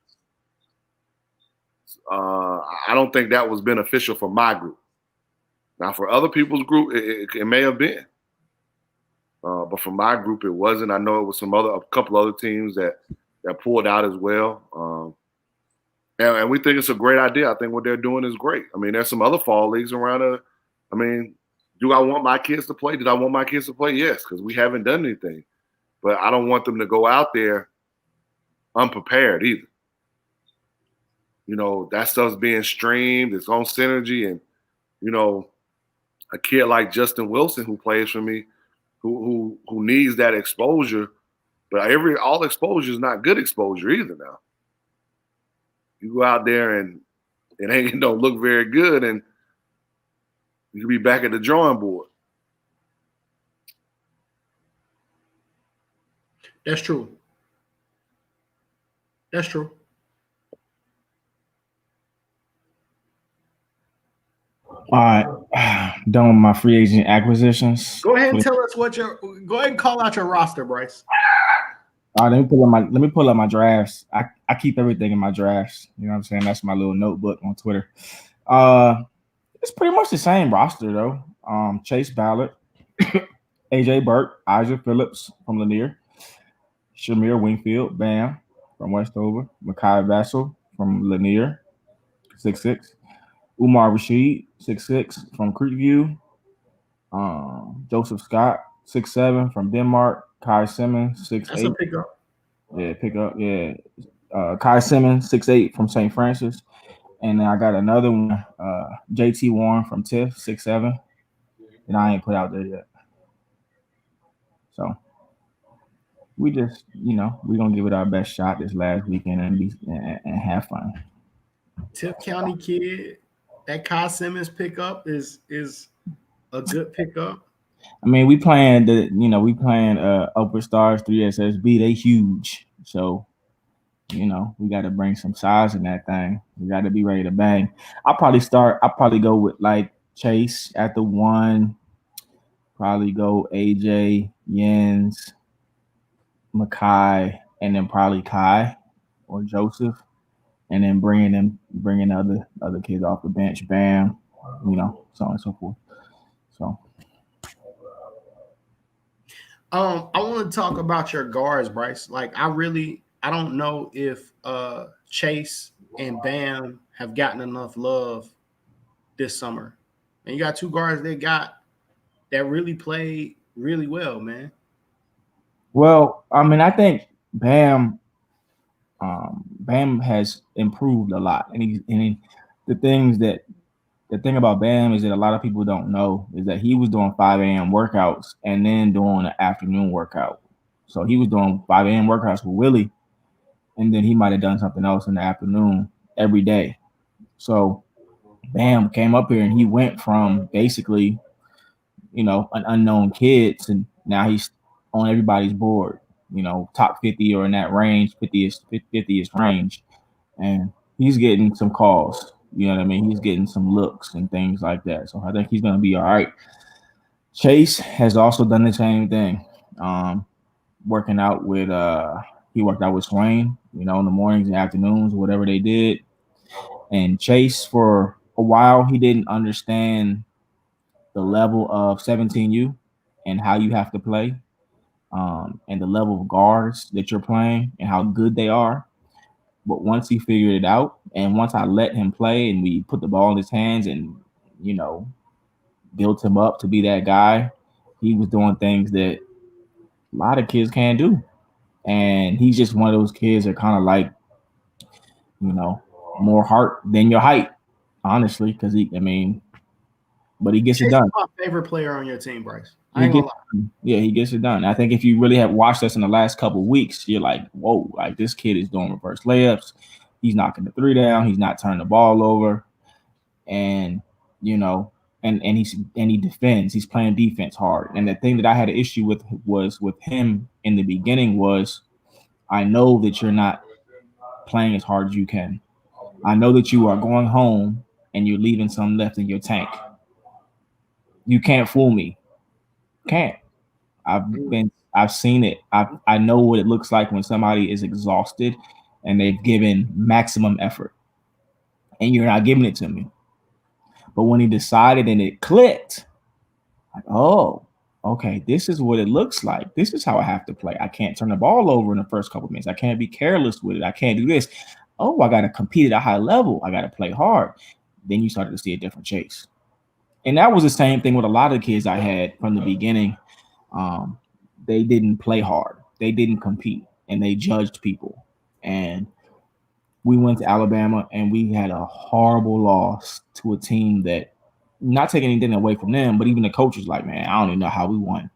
I don't think that was beneficial for my group. Now, for other people's group, it may have been. But for my group, it wasn't. I know it was a couple other teams that pulled out as well. And we think it's a great idea. I think what they're doing is great. I mean, there's some other fall leagues around. Do I want my kids to play? Did I want my kids to play? Yes, because we haven't done anything. But I don't want them to go out there unprepared either. You know, that stuff's being streamed. It's on Synergy. And, you know, a kid like Justin Wilson who plays for me, who needs that exposure. But all exposure is not good exposure either now. You go out there and it don't look very good, and you can be back at the drawing board. That's true. That's true. All right. Done with my free agent acquisitions. Go ahead and tell us go ahead and call out your roster, Bryce. All right, let me pull up my drafts. I keep everything in my drafts. You know what I'm saying? That's my little notebook on Twitter. It's pretty much the same roster though. Chase Ballard, AJ Burke, Isaac Phillips from Lanier, Shamir Wingfield, Bam from Westover, Makai Vassell from Lanier, 6'6", Umar Rashid, 6'6", from Creekview, Joseph Scott, 6'7", from Denmark, Kai Simmons, 6'8". That's a pickup. Yeah, pickup. Yeah. Kai Simmons, 6'8", from St. Francis. And then I got another one, JT Warren from TIFF, 6'7", and I ain't put out there yet. So we just, we're going to give it our best shot this last weekend and have fun. TIFF County kid, that Kai Simmons pickup is a good pickup. I mean, we playing Open Stars 3SSB. They huge. So, we got to bring some size in that thing. We got to be ready to bang. I'll probably go with like Chase at the 1. Probably go AJ, Jens, Makai, and then probably Kai or Joseph. And then bringing other kids off the bench. Bam, so on and so forth. So. I want to talk about your guards, Bryce. Like, I don't know if Chase and Bam have gotten enough love this summer. And you got two guards that really played really well, man. Well, I mean, I think Bam has improved a lot. And the thing about Bam is that a lot of people don't know is that he was doing 5 a.m. workouts and then doing an afternoon workout. So he was doing 5 a.m. workouts with Willie, and then he might have done something else in the afternoon every day. So Bam came up here and he went from basically, an unknown kid to now he's on everybody's board, top 50 or in that range, 50th range. And he's getting some calls. You know what I mean? He's getting some looks and things like that. So I think he's going to be all right. Chase has also done the same thing. Working out with he worked out with Swain, in the mornings and afternoons, whatever they did. And Chase, for a while, he didn't understand the level of 17U and how you have to play, and the level of guards that you're playing and how good they are. But once he figured it out, and once I let him play and we put the ball in his hands and, built him up to be that guy, he was doing things that a lot of kids can't do. And he's just one of those kids that kind of like, more heart than your height, honestly, because but he gets it done. My favorite player on your team, Bryce. He gets it done. I think if you really have watched us in the last couple of weeks, you're like, whoa, like this kid is doing reverse layups. He's knocking the three down. He's not turning the ball over. And, and he defends. He's playing defense hard. And the thing that I had an issue with was with him in the beginning was, I know that you're not playing as hard as you can. I know that you are going home and you're leaving some left in your tank. You can't fool me. Can't. I've seen it. I know what it looks like when somebody is exhausted and they've given maximum effort and you're not giving it to me. But when he decided and it clicked, like, oh, okay, this is what it looks like. This is how I have to play. I can't turn the ball over in the first couple of minutes. I can't be careless with it. I can't do this. Oh, I got to compete at a high level. I got to play hard. Then you started to see a different Chase. And that was the same thing with a lot of kids I had from the beginning. They didn't play hard. They didn't compete, and they judged people. And we went to Alabama, and we had a horrible loss to a team that, not taking anything away from them, but even the coach was like, man, I don't even know how we won.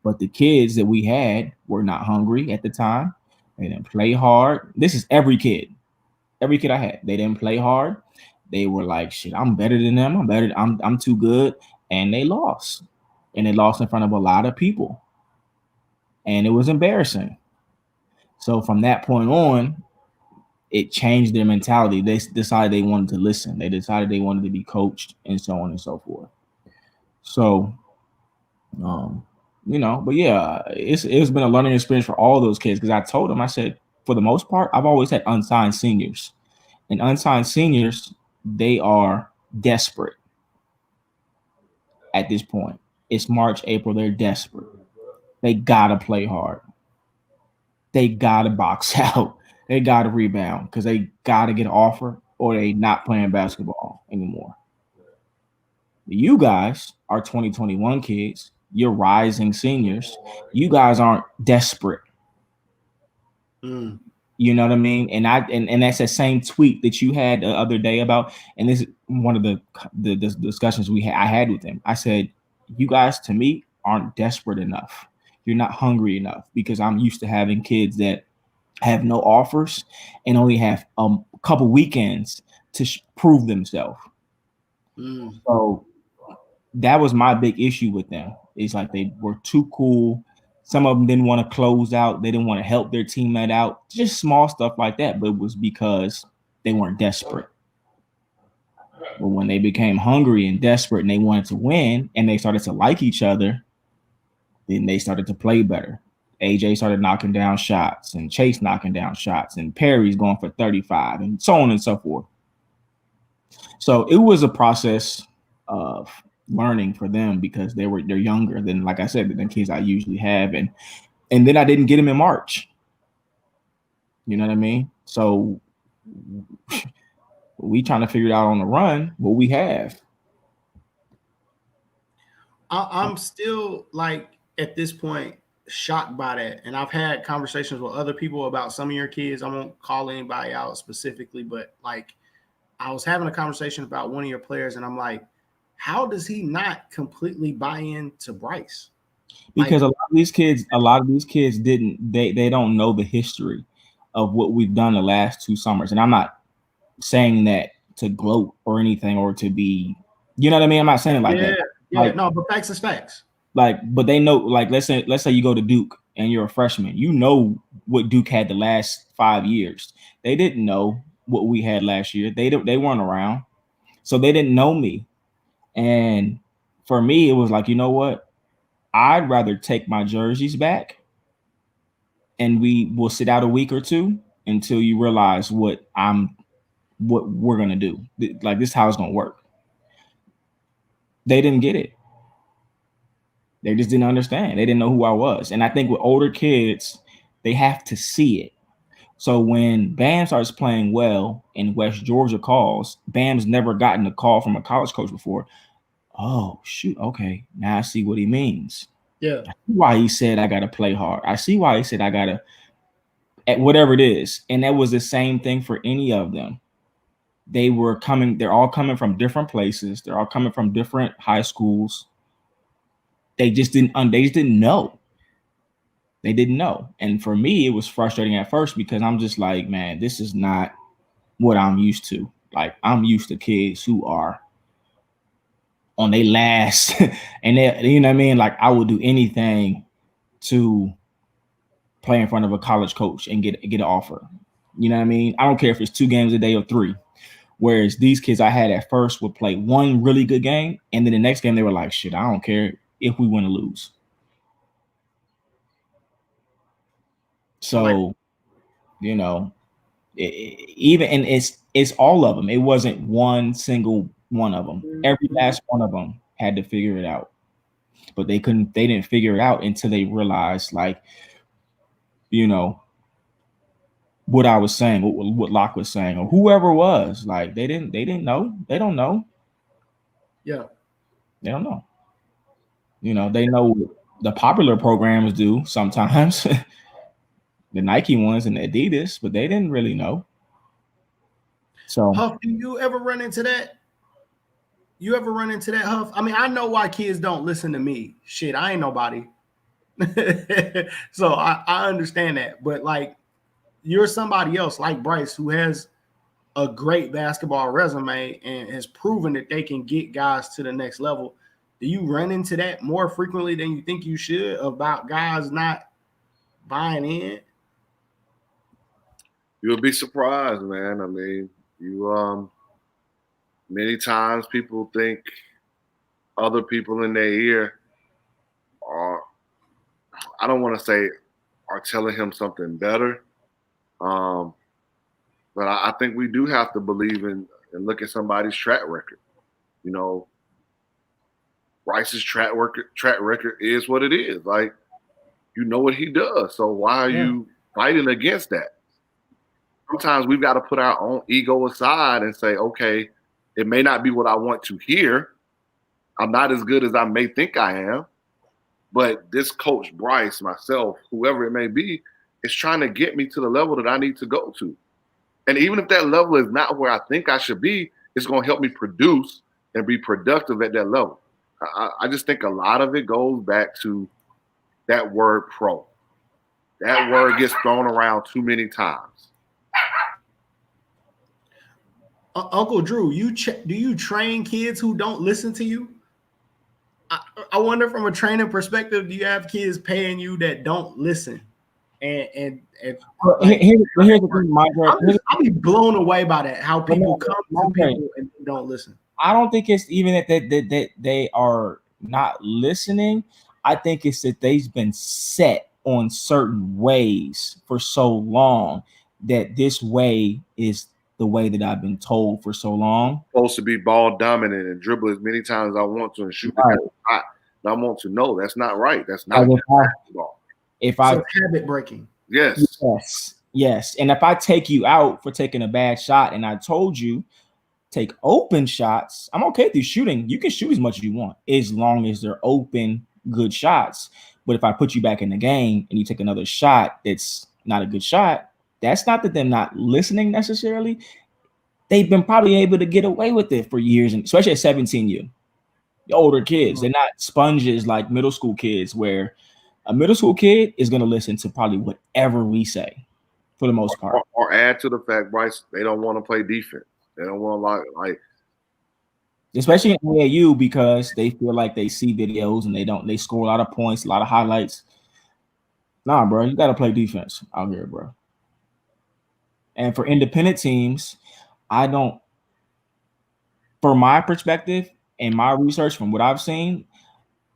But the kids that we had were not hungry at the time. They didn't play hard. This is every kid I had. They didn't play hard. They were like, shit, I'm better than them. I'm too good. And they lost. And they lost in front of a lot of people. And it was embarrassing. So from that point on, it changed their mentality. They decided they wanted to listen. They decided they wanted to be coached and so on and so forth. So, but yeah, it's been a learning experience for all those kids, because I told them, I said, for the most part, I've always had unsigned seniors. And unsigned seniors, they are desperate at this point. It's March, April. They're desperate. They got to play hard. They got to box out. They got to rebound because they got to get an offer or they not playing basketball anymore. You guys are 2021 kids. You're rising seniors. You guys aren't desperate. You know what I mean? And that's the same tweet that you had the other day about, and this is one of the discussions I had with him. I said, you guys, to me, aren't desperate enough. You're not hungry enough, because I'm used to having kids that have no offers and only have a couple weekends to prove themselves. So that was my big issue with them. It's like they were too cool. Some of them didn't want to close out. They didn't want to help their teammate out. Just small stuff like that. But it was because they weren't desperate. But when they became hungry and desperate and they wanted to win and they started to like each other, then they started to play better. AJ started knocking down shots and Chase knocking down shots and Perry's going for 35 and so on and so forth. So it was a process of learning for them because they're younger than, like I said, than kids I usually have. And then I didn't get them in March. You know what I mean? So we trying to figure it out on the run what we have. I'm still, like, at this point, shocked by that. And I've had conversations with other people about some of your kids. I won't call anybody out specifically, but like I was having a conversation about one of your players and I'm like, how does he not completely buy into Bryce? Because a lot of these kids didn't, they don't know the history of what we've done the last 2 summers. And I'm not saying that to gloat or anything or to be, you know what I mean? I'm not saying it like that. Yeah, like, no, but facts is facts. Like, but they know, like, let's say you go to Duke and you're a freshman, you know what Duke had the last 5 years. They didn't know what we had last year. They weren't around. So they didn't know me. And for me, it was like, you know what? I'd rather take my jerseys back and we will sit out a week or two until you realize what we're gonna do. Like, this is how it's gonna work. They didn't get it. They just didn't understand. They didn't know who I was. And I think with older kids, they have to see it. So when Bam starts playing well and West Georgia calls, Bam's never gotten a call from a college coach before. Oh, shoot. Okay. Now I see what he means. Yeah. I see why he said I got to play hard. I see why he said I got to, at whatever it is. And that was the same thing for any of them. They're all coming from different places. They're all coming from different high schools. They just didn't know. They didn't know. And for me, it was frustrating at first because I'm just like, man, this is not what I'm used to. Like, I'm used to kids who are on their last and they, you know what I mean? Like, I would do anything to play in front of a college coach and get an offer. You know what I mean? I don't care if it's 2 games a day or 3. Whereas these kids I had at first would play one really good game, and then the next game they were like, shit, I don't care if we win or lose. So, you know, it's all of them. It wasn't one single one of them. Every last one of them had to figure it out, but they didn't figure it out until they realized, like, you know, what I was saying, what Locke was saying, or whoever was, like, they didn't know. They don't know. Yeah. They don't know. You know, they know what the popular programs do sometimes, the Nike ones and the Adidas, but they didn't really know. So, Huff, do you ever run into that? Huff? I mean, I know why kids don't listen to me. Shit, I ain't nobody. So I understand that. But, like, you're somebody else like Bryce who has a great basketball resume and has proven that they can get guys to the next level. Do you run into that more frequently than you think you should about guys not buying in? You'll be surprised, man. I mean, many times people think other people in their ear are, I don't want to say are telling him something better. But I think we do have to believe in and look at somebody's track record. You know, Bryce's track record is what it is. Like, you know what he does. So why are you fighting against that? Sometimes we've got to put our own ego aside and say, okay, it may not be what I want to hear. I'm not as good as I may think I am. But this coach, Bryce, myself, whoever it may be, is trying to get me to the level that I need to go to. And even if that level is not where I think I should be, it's going to help me produce and be productive at that level. I just think a lot of it goes back to that word pro. That word gets thrown around too many times. Uncle Drew, do you train kids who don't listen to you? I wonder, from a training perspective, do you have kids paying you that don't listen? And here's the thing, Mike. I'll be blown away by that. How people come to people and don't listen. I don't think it's even that they are not listening. I think it's that they've been set on certain ways for so long that this way is the way that I've been told for so long. I'm supposed to be ball dominant and dribble as many times as I want to and shoot the shot. And I want to know that's not right. That's not basketball. Habit breaking. Yes. And if I take you out for taking a bad shot and I told you take open shots, I'm okay with you shooting. You can shoot as much as you want as long as they're open, good shots. But if I put you back in the game and you take another shot that's not a good shot, that's not that they're not listening necessarily. They've been probably able to get away with it for years, and especially at 17U. The older kids, they're not sponges like middle school kids, where a middle school kid is going to listen to probably whatever we say for the most part. Or add to the fact, Bryce, they don't want to play defense. They don't want to like especially in AAU, because they feel like they see videos and they score a lot of points, a lot of highlights. Nah, bro, you got to play defense out here, bro. And for independent teams, from my perspective, in my research, from what I've seen,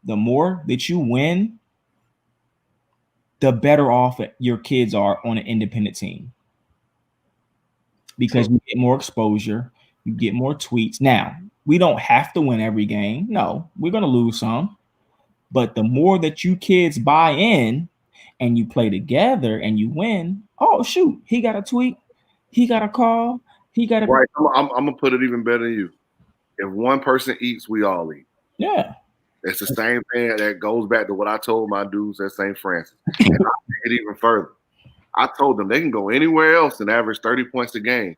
the more that you win, the better off your kids are on an independent team. Because you get more exposure, you get more tweets. Now, we don't have to win every game. No, we're going to lose some. But the more that you kids buy in and you play together and you win, oh, shoot, he got a tweet, he got a call, he got a... Right, I'm going to put it even better than you. If one person eats, we all eat. Yeah. It's the same thing that goes back to what I told my dudes at St. Francis. And I'll take it even further. I told them they can go anywhere else and average 30 points a game.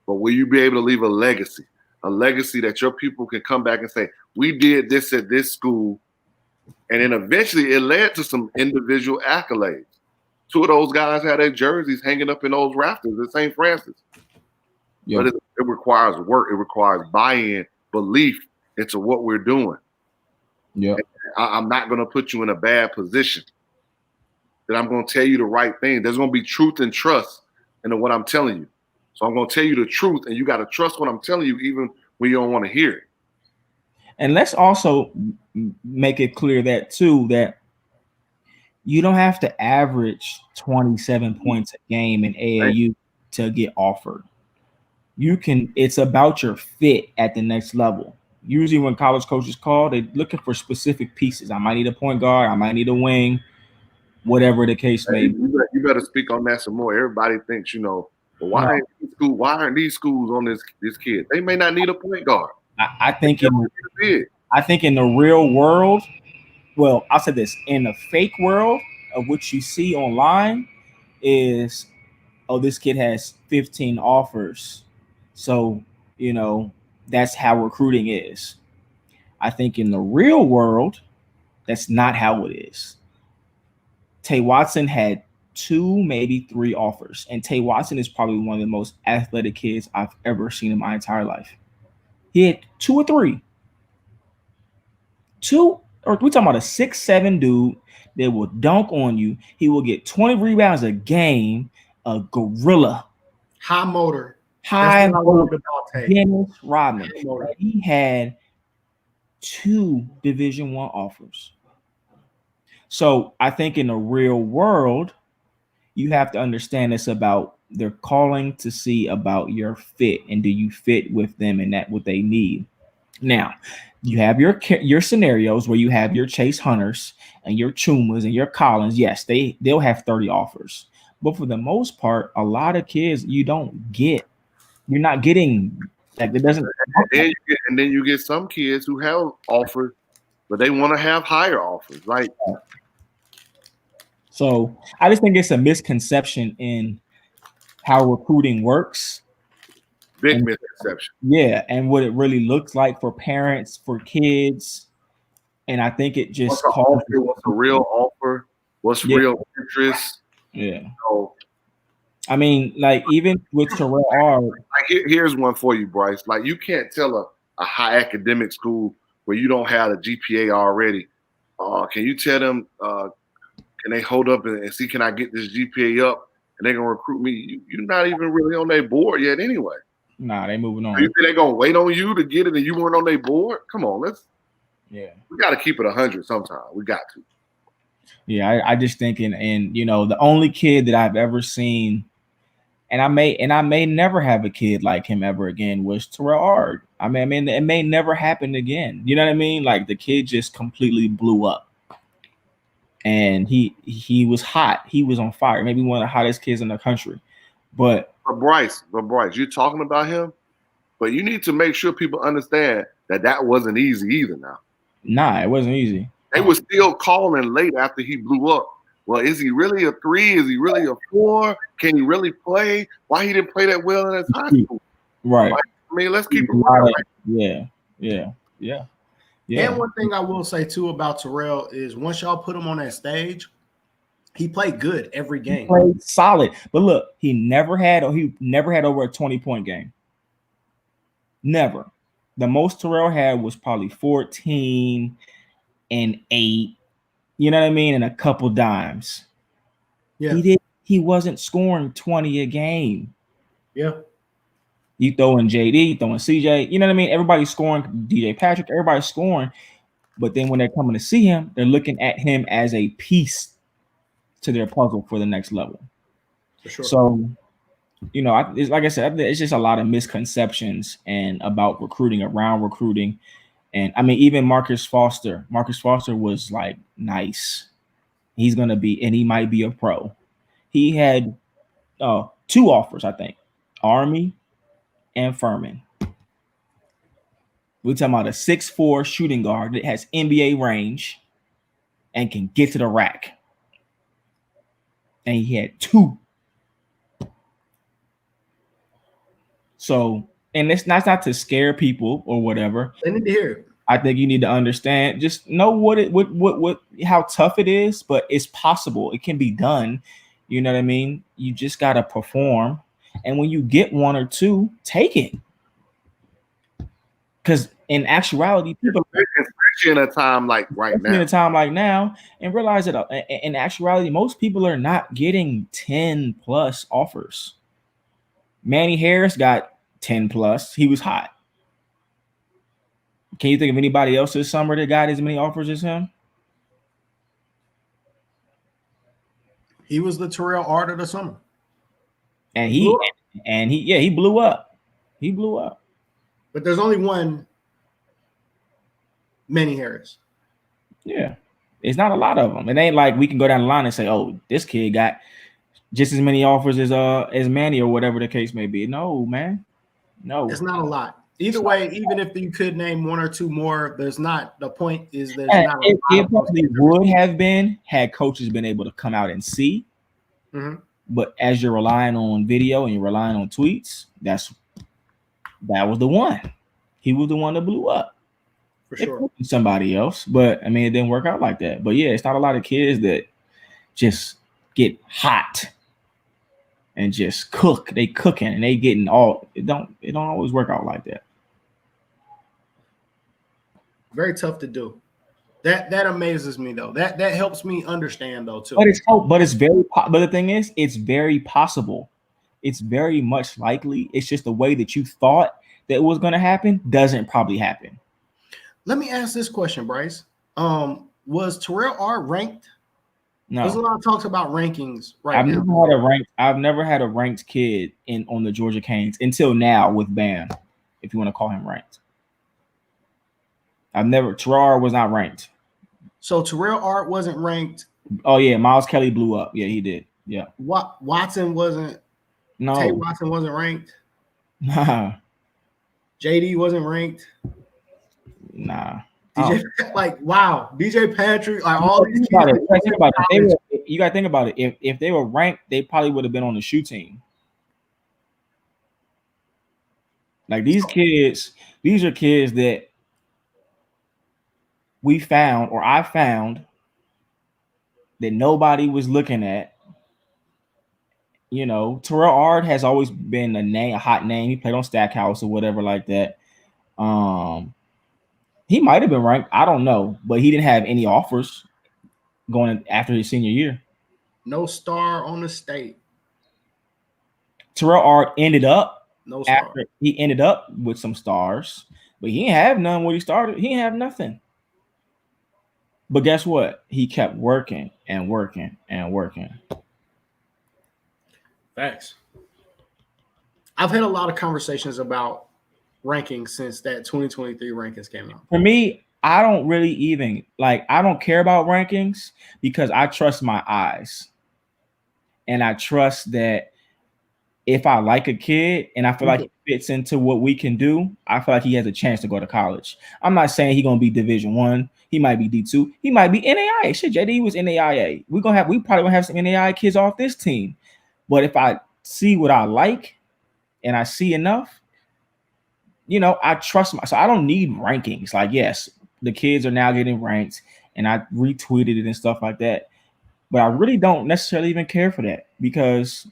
But will you be able to leave a legacy that your people can come back and say, we did this at this school. And then eventually it led to some individual accolades. Two of those guys had their jerseys hanging up in those rafters at St. Francis. Yep. But it requires work. It requires buy-in, belief into what we're doing. Yeah, I'm not going to put you in a bad position. That I'm going to tell you the right thing. There's going to be truth and trust in what I'm telling you. So I'm going to tell you the truth, and you got to trust what I'm telling you, even when you don't want to hear it. And let's also make it clear that too, that you don't have to average 27 points a game in AAU to get offered. You can. It's about your fit at the next level. Usually when college coaches call, they're looking for specific pieces. I might need a point guard. I might need a wing, whatever the case may be. You better speak on that some more. Everybody thinks, well, why aren't these schools on this kid? They may not need a point guard. I think in the real world, well, I'll say this, in the fake world of what you see online is, oh, this kid has 15 offers. So, that's how recruiting is. I think in the real world, that's not how it is. Tay Watson had 2, maybe 3 offers. And Tay Watson is probably one of the most athletic kids I've ever seen in my entire life. He had 2 or 3. 2, or we're talking about a 6'7" dude that will dunk on you. He will get 20 rebounds a game, a gorilla. High motor. Dennis Rodman. He had 2 Division I offers. So I think in the real world, you have to understand it's about they're calling to see about your fit and do you fit with them and that what they need. Now, you have your scenarios where you have your Chase Hunters and your Chumas and your Collins. Yes, they'll have 30 offers. But for the most part, a lot of kids you're not getting like it doesn't. And then you get some kids who have offers, but they want to have higher offers. Like, so I just think it's a misconception in how recruiting works. Big misconception. Yeah, and what it really looks like for parents, for kids, and I think it just what's a real offer? What's real interest? Yeah. So, I mean, like even with Terrell R. Like here's one for you, Bryce. Like you can't tell a high academic school where you don't have a GPA already. Can you tell them? Can they hold up and see? Can I get this GPA up? And they're gonna recruit me. You're not even really on their board yet, anyway. Nah, they moving on. So you think they're gonna wait on you to get it, and you weren't on their board? Come on, we got to keep it 100 sometime. We got to. Yeah, I just think, and the only kid that I've ever seen, and I may never have a kid like him ever again, was Terrell Ard. I mean, it may never happen again. You know what I mean? Like the kid just completely blew up, and he was hot. He was on fire. Maybe one of the hottest kids in the country. But Bryce, you're talking about him, but you need to make sure people understand that wasn't easy either. Now, nah, it wasn't easy. They were still calling late after he blew up. Well, is he really a 3? Is he really a 4? Can he really play? Why he didn't play that well in his high school? Right. Like, I mean, let's keep it real. Yeah. And one thing I will say too about Terrell is once y'all put him on that stage, he played good every game. He played solid. But look, he never had over a 20-point game. Never. The most Terrell had was probably 14 and 8. You know what I mean? And a couple dimes. Yeah. He wasn't scoring 20 a game. Yeah. You throw in JD, throwing CJ, you know what I mean? Everybody's scoring, DJ Patrick, everybody's scoring. But then when they're coming to see him, they're looking at him as a piece to their puzzle for the next level. For sure. So, you know, it's like I said, it's just a lot of misconceptions and about recruiting, around recruiting. And I mean, even Marcus Foster was like nice. He's going to be, and he might be a pro. He had 2 offers, I think, Army and Furman. We're talking about a 6'4" shooting guard that has NBA range and can get to the rack. And he had 2. So, and it's not to scare people or whatever. They need to hear it. I think you need to understand, just know what how tough it is, but it's possible. It can be done. You know what I mean? You just got to perform. And when you get 1 or 2, take it. Because in actuality, people, especially in a time like now, and realize that in actuality, most people are not getting 10 plus offers. Manny Harris got 10 plus. He was hot. Can you think of anybody else this summer that got as many offers as him? He was the Terrell Art of the summer. And he blew up. He blew up. But there's only one Manny Harris. Yeah. It's not a lot of them. It ain't like we can go down the line and say, oh, this kid got just as many offers as Manny or whatever the case may be. No, man. No. It's not a lot. Either way, even if you could name 1 or 2 more, there's not. The point is there's not a lot. It probably would have been had coaches been able to come out and see. Mm-hmm. But as you're relying on video and you're relying on tweets, that was the one. He was the one that blew up. For sure. Somebody else, but I mean, it didn't work out like that. But yeah, it's not a lot of kids that just get hot and just cook. They cooking and they getting all. It don't always work out like that. Very tough to do. That amazes me though. That helps me understand though too. But the thing is, it's very possible. It's very much likely. It's just the way that you thought that it was going to happen doesn't probably happen. Let me ask this question, Bryce. Was Terrell Art ranked? No. There's a lot of talks about rankings right now. I've never had a ranked kid on the Georgia Canes until now with Bam, if you want to call him ranked. Terrell Art was not ranked. So Terrell Art wasn't ranked. Oh yeah, Miles Kelly blew up. Yeah, he did. Yeah. Watson wasn't. No. Tate Watson wasn't ranked. Nah. JD wasn't ranked. Nah. DJ, wow. DJ Patrick, all these kids. You gotta think about it. If they were ranked, they probably would have been on the shoe team. Like these are kids that I found that nobody was looking at. You know, Terrell Art has always been a hot name. He played on Stackhouse or whatever like that. He might have been ranked. I don't know, but he didn't have any offers going after his senior year. No star on the state. Terrell Art ended up he ended up with some stars, but he didn't have none when he started. He didn't have nothing. But guess what? He kept working and working and working. Facts. I've had a lot of conversations about rankings since that 2023 rankings came out. For me, I don't really even I don't care about rankings because I trust my eyes. And I trust that if I like a kid and I feel like it fits into what we can do, I feel like he has a chance to go to college. I'm not saying he's gonna be Division I. He might be D2. He might be NAIA. Shit, JD was NAIA. We probably gonna have some NAIA kids off this team. But if I see what I like and I see enough, you know, I trust so I don't need rankings. Like, yes, the kids are now getting ranked and I retweeted it and stuff like that. But I really don't necessarily even care for that because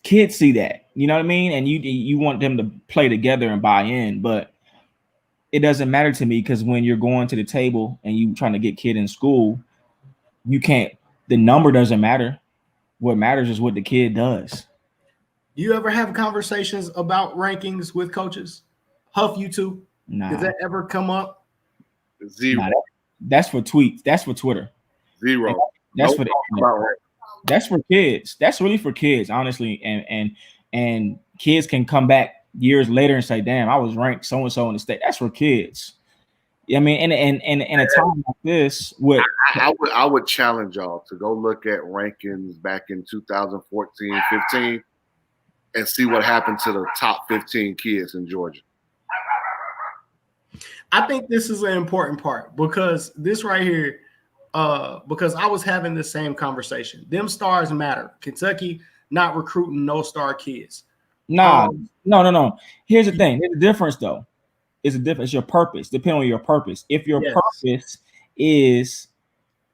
kids see that, you know what I mean? And you want them to play together and buy in, but it doesn't matter to me because when you're going to the table and you trying to get kid in school, the number doesn't matter. What matters is what the kid does. You ever have conversations about rankings with coaches? Huff, you too? Nah. Does that ever come up? Zero. Nah, that's for tweets. That's for Twitter. Zero. That's No for the talk about that's for kids. That's really for kids, honestly. And kids can come back years later and say, "Damn, I was ranked so and so in the state." That's for kids. I mean, and in a time like this, with I would challenge y'all to go look at rankings back in 2014, 15, and see what happened to the top 15 kids in Georgia. I think this is an important part because this right here, because I was having the same conversation. Them stars matter. Kentucky not recruiting no star kids. No. Here's the thing. There's a difference, though. It's a difference. It's your purpose. Depending on your purpose. If your purpose is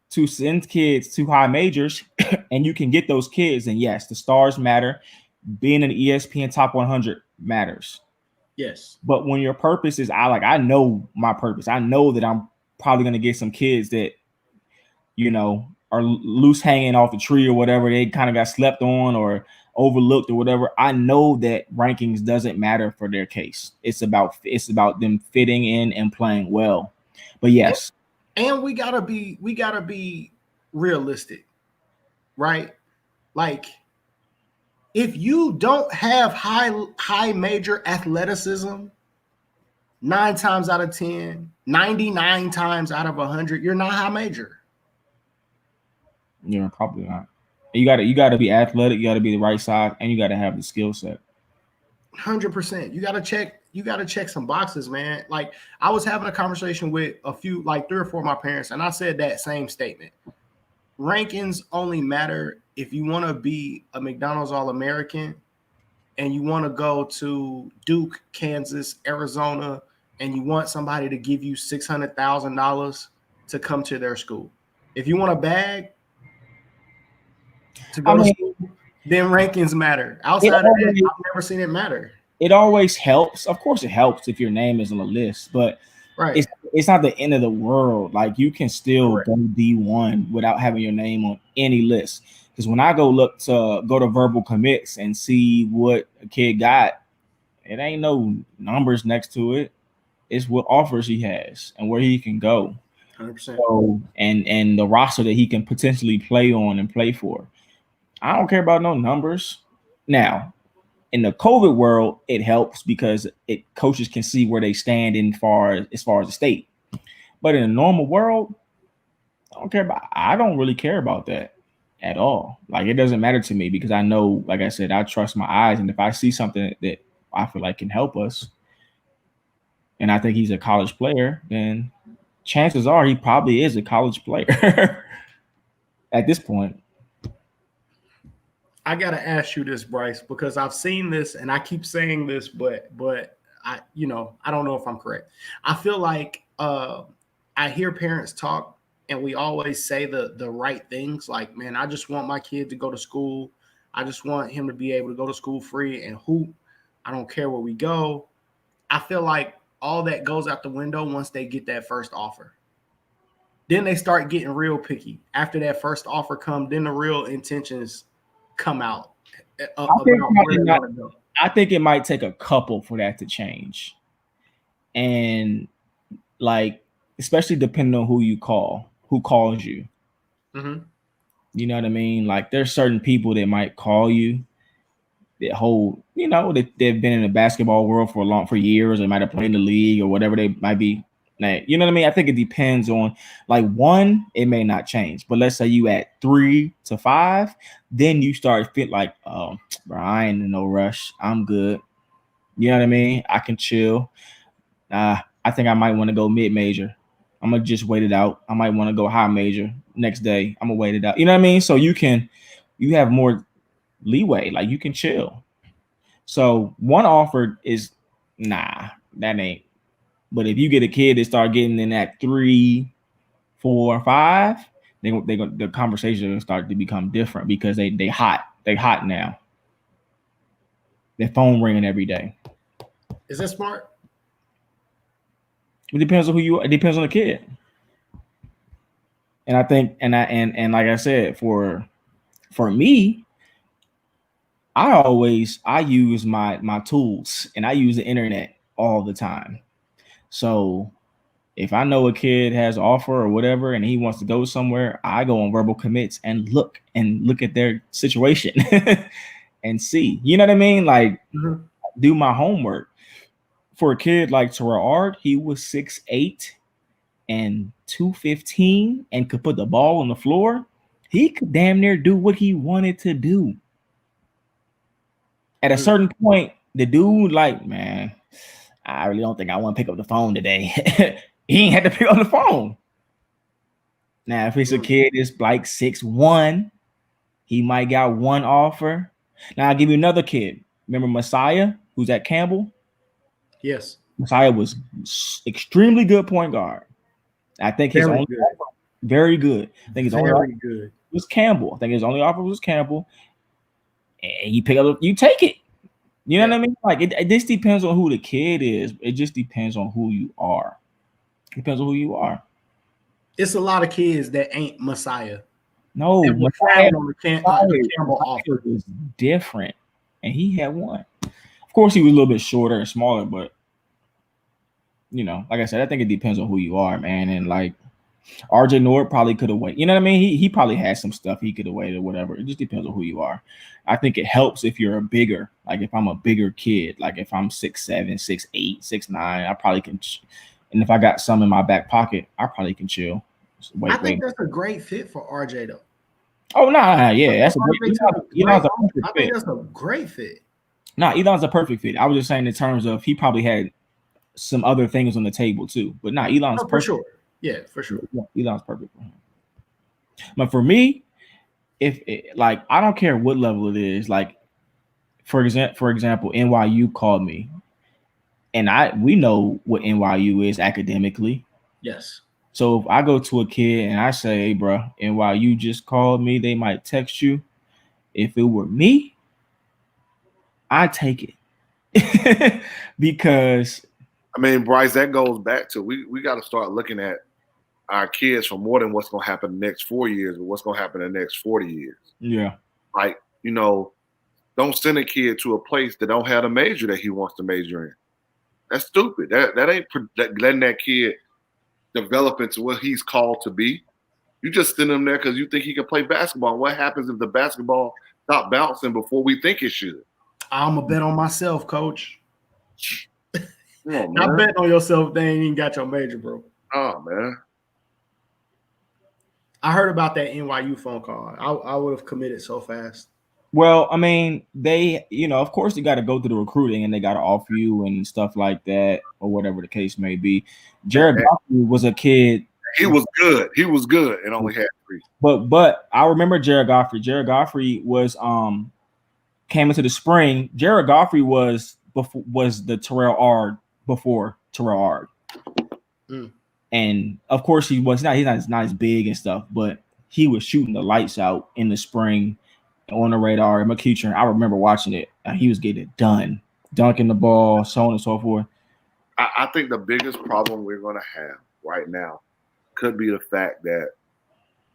to send kids to high majors, and you can get those kids, then yes, the stars matter. Being an ESPN top 100 matters. Yes. But when your purpose is, I know my purpose. I know that I'm probably going to get some kids that, are loose hanging off the tree or whatever. They kind of got slept on or overlooked or whatever. I know that rankings doesn't matter for their case. It's about them fitting in and playing well. But yes. And we gotta be realistic, right? Like, if you don't have high major athleticism, 9 times out of 10, 99 times out of 100, you're not high major. You're probably not. You gotta be athletic, you gotta be the right size, and you gotta have the skill set. 100%. You gotta check some boxes, man. Like, I was having a conversation with a few, like 3 or 4 of my parents, and I said that same statement. Rankings only matter if you want to be a McDonald's All-American and you want to go to Duke, Kansas, Arizona, and you want somebody to give you $600,000 to come to their school. If you want a bag to go to school, then rankings matter. Outside of that, I've never seen it matter. It always helps. Of course, it helps if your name is on the list, but it's not the end of the world. Like, you can still go D1 without having your name on any list. Because when I go to verbal commits and see what a kid got, it ain't no numbers next to it. It's what offers he has and where he can go. 100%. So, and the roster that he can potentially play on and play for. I don't care about no numbers. Now, in the COVID world, it helps because coaches can see where they stand as far as the state. But in a normal world, I don't really care about that at all. Like, it doesn't matter to me because I know, like I said, I trust my eyes. And if I see something that I feel like can help us, and I think he's a college player, then chances are he probably is a college player at this point. I gotta ask you this, Bryce, because I've seen this and I keep saying this, but I don't know if I'm correct. I feel like I hear parents talk and we always say the right things. Like, man, I just want my kid to go to school. I just want him to be able to go to school free and hoop. I don't care where we go. I feel like all that goes out the window once they get that first offer. Then they start getting real picky. After that first offer comes, then the real intentions come out. I think it might take a couple for that to change. And, like, especially depending on who calls you. Mm-hmm. You know what I mean? Like, there's certain people that might call you that hold, that they've been in the basketball world for years, or might have played in the league or whatever they might be. You know what I mean? I think it depends on, like, 1, it may not change, but let's say you at 3 to 5, then you start fit like, oh, bro, I ain't in no rush. I'm good. You know what I mean? I can chill. I think I might want to go mid-major. I'm going to just wait it out. I might want to go high major next day. I'm going to wait it out. You know what I mean? So you have more leeway. Like, you can chill. So 1 offer is, nah, that ain't. But if you get a kid that start getting in at 3, 4, 5, the conversation will start to become different because they hot. They hot now. Their phone ringing every day. Is that smart? It depends on it depends on the kid. And I think, and like I said, for me, I use my tools and I use the internet all the time. So if I know a kid has offer or whatever and he wants to go somewhere, I go on verbal commits and look at their situation and see. You know what I mean? Like do my homework. For a kid like Terrell Ard, he was 6'8" and 215 and could put the ball on the floor. He could damn near do what he wanted to do. At a certain point, the dude, like, man, I really don't think I want to pick up the phone today. He ain't had to pick up the phone. Now, if it's a kid that's like 6'1", he might got one offer. Now, I'll give you another kid. Remember Messiah, who's at Campbell? Yes. Messiah was extremely good point guard. I think his only offer, very good. I think his only offer was Campbell. I think his only offer was Campbell. And you pick up, you take it. You know what I mean? Like it just depends on who the kid is. It just depends on who you are. It depends on who you are. It's a lot of kids that ain't Messiah. No, Messiah on the Campbell offer was different, and he had one. Of course, he was a little bit shorter and smaller, but you know, like I said, I think it depends on who you are, man. And like RJ Nord probably could have waited. You know what I mean? He probably had some stuff he could have waited or whatever. It just depends on who you are. I think it helps if you're a bigger, like if I'm a bigger kid, like if I'm 6'7", 6'8", 6'9", I probably can. And if I got some in my back pocket, I probably can chill. I think that's a great fit for RJ though. Oh nah, yeah, that's a great. I think that's a great fit. Nah, Elon's a perfect fit. I was just saying in terms of he probably had some other things on the table too, but nah, Elon's perfect. For sure. Yeah, for sure. Yeah, Elon's perfect for him. But for me, like I don't care what level it is. Like for example, NYU called me, and we know what NYU is academically. Yes. So if I go to a kid and I say, "Hey, bro, NYU just called me," they might text you. If it were me, I take it because I mean, Bryce, that goes back to we got to start looking at our kids for more than what's going to happen the next 4 years, but what's going to happen in the next 40 years. Yeah. Like, you know, don't send a kid to a place that don't have a major that he wants to major in. That's stupid. That ain't letting that kid develop into what he's called to be. You just send him there because you think he can play basketball. What happens if the basketball stop bouncing before we think it should? I'm going to bet on myself, coach. On, I bet on yourself they ain't even got your major, bro. Oh, man. I heard about that NYU phone call. I would have committed so fast. Well, I mean, they, you know, of course, you got to go through the recruiting and they got to offer you and stuff like that or whatever the case may be. Jared Goffrey was a kid. He was good. He was good and only had 3. But I remember Jared Goffrey. Jared Goffrey was came into the spring. Jared Goffrey was the Terrell Ard before Terrell Ard. And of course he's not as big and stuff, but he was shooting the lights out in the spring on the radar. McEachern, I remember watching it. He was getting it done, dunking the ball, so on and so forth. I think the biggest problem we're going to have right now could be the fact that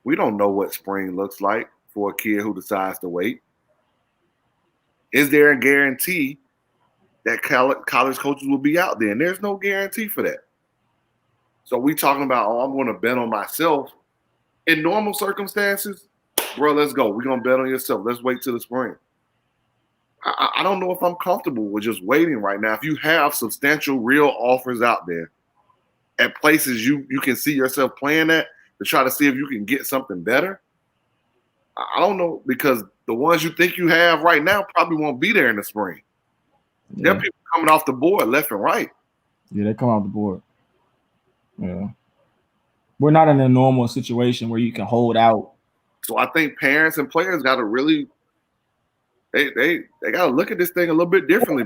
we don't know what spring looks like for a kid who decides to wait. Is there a guarantee that college coaches will be out there? And there's no guarantee for that. So we talking about, I'm going to bet on myself. In normal circumstances, bro, let's go. We're going to bet on yourself. Let's wait till the spring. I don't know if I'm comfortable with just waiting right now. If you have substantial real offers out there at places you can see yourself playing at to try to see if you can get something better, I don't know, because the ones you think you have right now probably won't be there in the spring. Yeah. There are people coming off the board left and right. Yeah, they come off the board. Yeah. We're not in a normal situation where you can hold out. So I think parents and players got to really they got to look at this thing a little bit differently.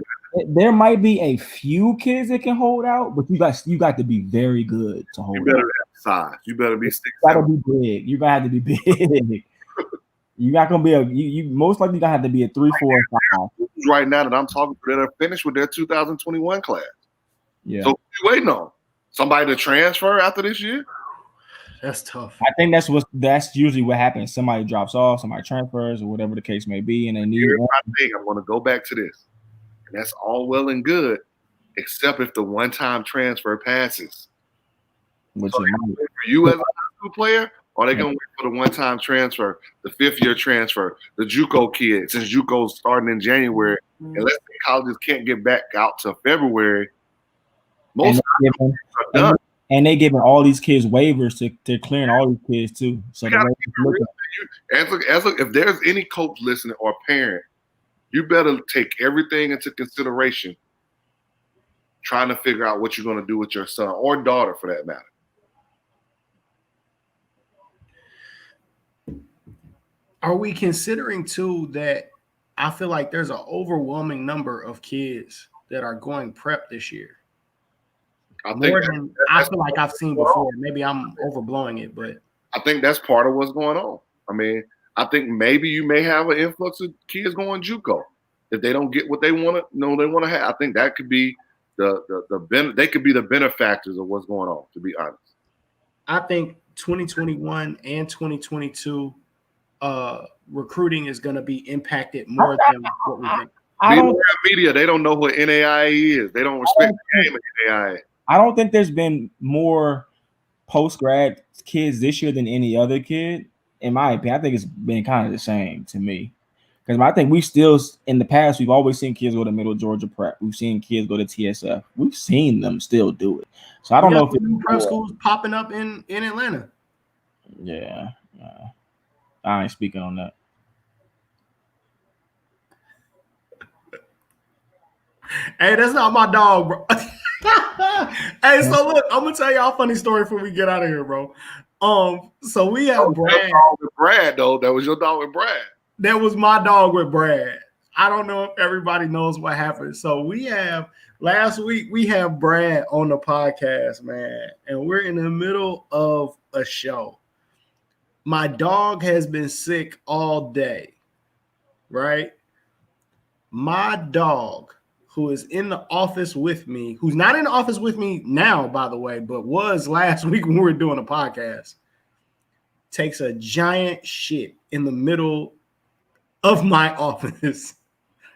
There might be a few kids that can hold out, but you got to be very good to hold out. You better have size. You better be 6'7". You got to be big. You're gonna have to be big. You're not gonna be you most likely gonna have to be a 3, 4, 5. Right now that I'm talking to, they're finished with their 2021 class. Yeah. So what are you waiting on? Somebody to transfer after this year? That's tough. I think that's usually what happens. Somebody drops off, somebody transfers, or whatever the case may be, and they need. Here's my thing. I'm going to go back to this, and that's all well and good, except if the one-time transfer passes. Which so for you as a high school player, or they going to wait for the one-time transfer, the fifth-year transfer, the JUCO kid, since JUCO's starting in January, unless the colleges can't get back out to February, most are done. And they giving all these kids waivers to clearing all these kids too. So if there's any coach listening or parent, you better take everything into consideration trying to figure out what you're going to do with your son or daughter for that matter. Are we considering too that I feel like there's an overwhelming number of kids that are going prep this year? More than I feel like I've seen before. Maybe I'm overblowing it, but I think that's part of what's going on. I mean, I think maybe you may have an influx of kids going JUCO if they don't get what they want to have. I think that could be they could be the benefactors of what's going on, to be honest. I think 2021 and 2022 recruiting is going to be impacted more than what we think. Media, they don't know what NAIA is. They don't respect the game of NAIA. I don't think there's been more post-grad kids this year than any other kid. In my opinion, I think it's been kind of the same to me. Because I think in the past, we've always seen kids go to Middle Georgia Prep. We've seen kids go to TSF. We've seen them still do it. So I don't know if it's prep schools popping up in Atlanta. Yeah. I ain't speaking on that. Hey, that's not my dog, bro. Hey, so look, I'm gonna tell y'all a funny story before we get out of here, bro. So we have Brad, though. That was your dog with Brad. That was my dog with Brad. I don't know if everybody knows what happened. So last week we have Brad on the podcast, man, and we're in the middle of a show. My dog has been sick all day, right? My dog, who is in the office with me, who's not in the office with me now, by the way, but was last week when we were doing a podcast, takes a giant shit in the middle of my office,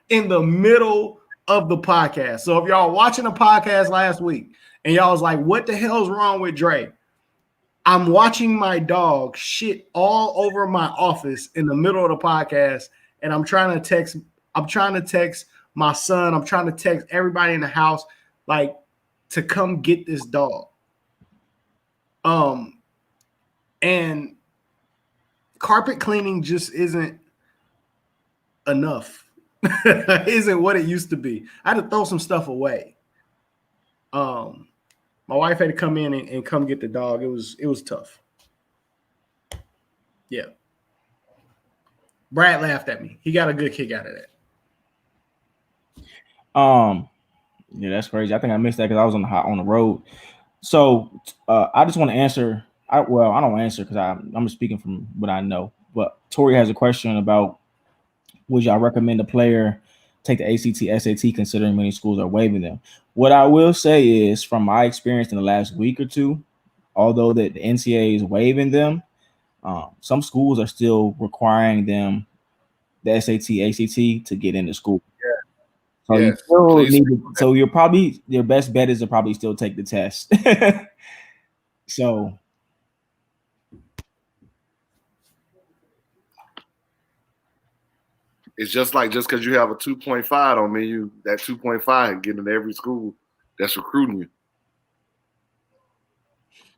in the middle of the podcast. So if y'all watching the podcast last week and y'all was like, what the hell's wrong with Dre? I'm watching my dog shit all over my office in the middle of the podcast, and I'm trying to text my son, I'm trying to text everybody in the house, like, to come get this dog. And carpet cleaning just isn't enough. Isn't what it used to be. I had to throw some stuff away. My wife had to come in and come get the dog. It was tough. Yeah. Brad laughed at me. He got a good kick out of that. Yeah, that's crazy. I think I missed that because I was on the road. So I just want to answer. I don't answer because I'm speaking from what I know. But Tori has a question about: would y'all recommend a player take the ACT, SAT, considering many schools are waiving them? What I will say is, from my experience in the last week or two, although the NCAA is waiving them, some schools are still requiring them the SAT, ACT to get into school. So you still need so you're probably your best bet is to probably still take the test. So it's just because you have a 2.5 don't mean that 2.5 and get into every school that's recruiting you.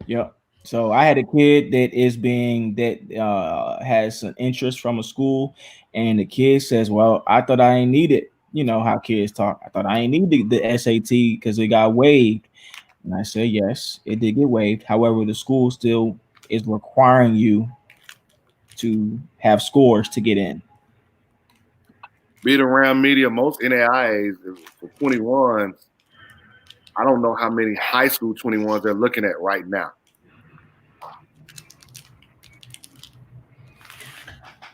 Yep. So I had a kid that has an interest from a school, and the kid says, "Well, I thought I ain't need it." You know how kids talk. I thought I ain't need the SAT because it got waived. And I said, yes, it did get waived. However, the school still is requiring you to have scores to get in. Being around media, most NAIAs for 21s, I don't know how many high school 21s they're looking at right now.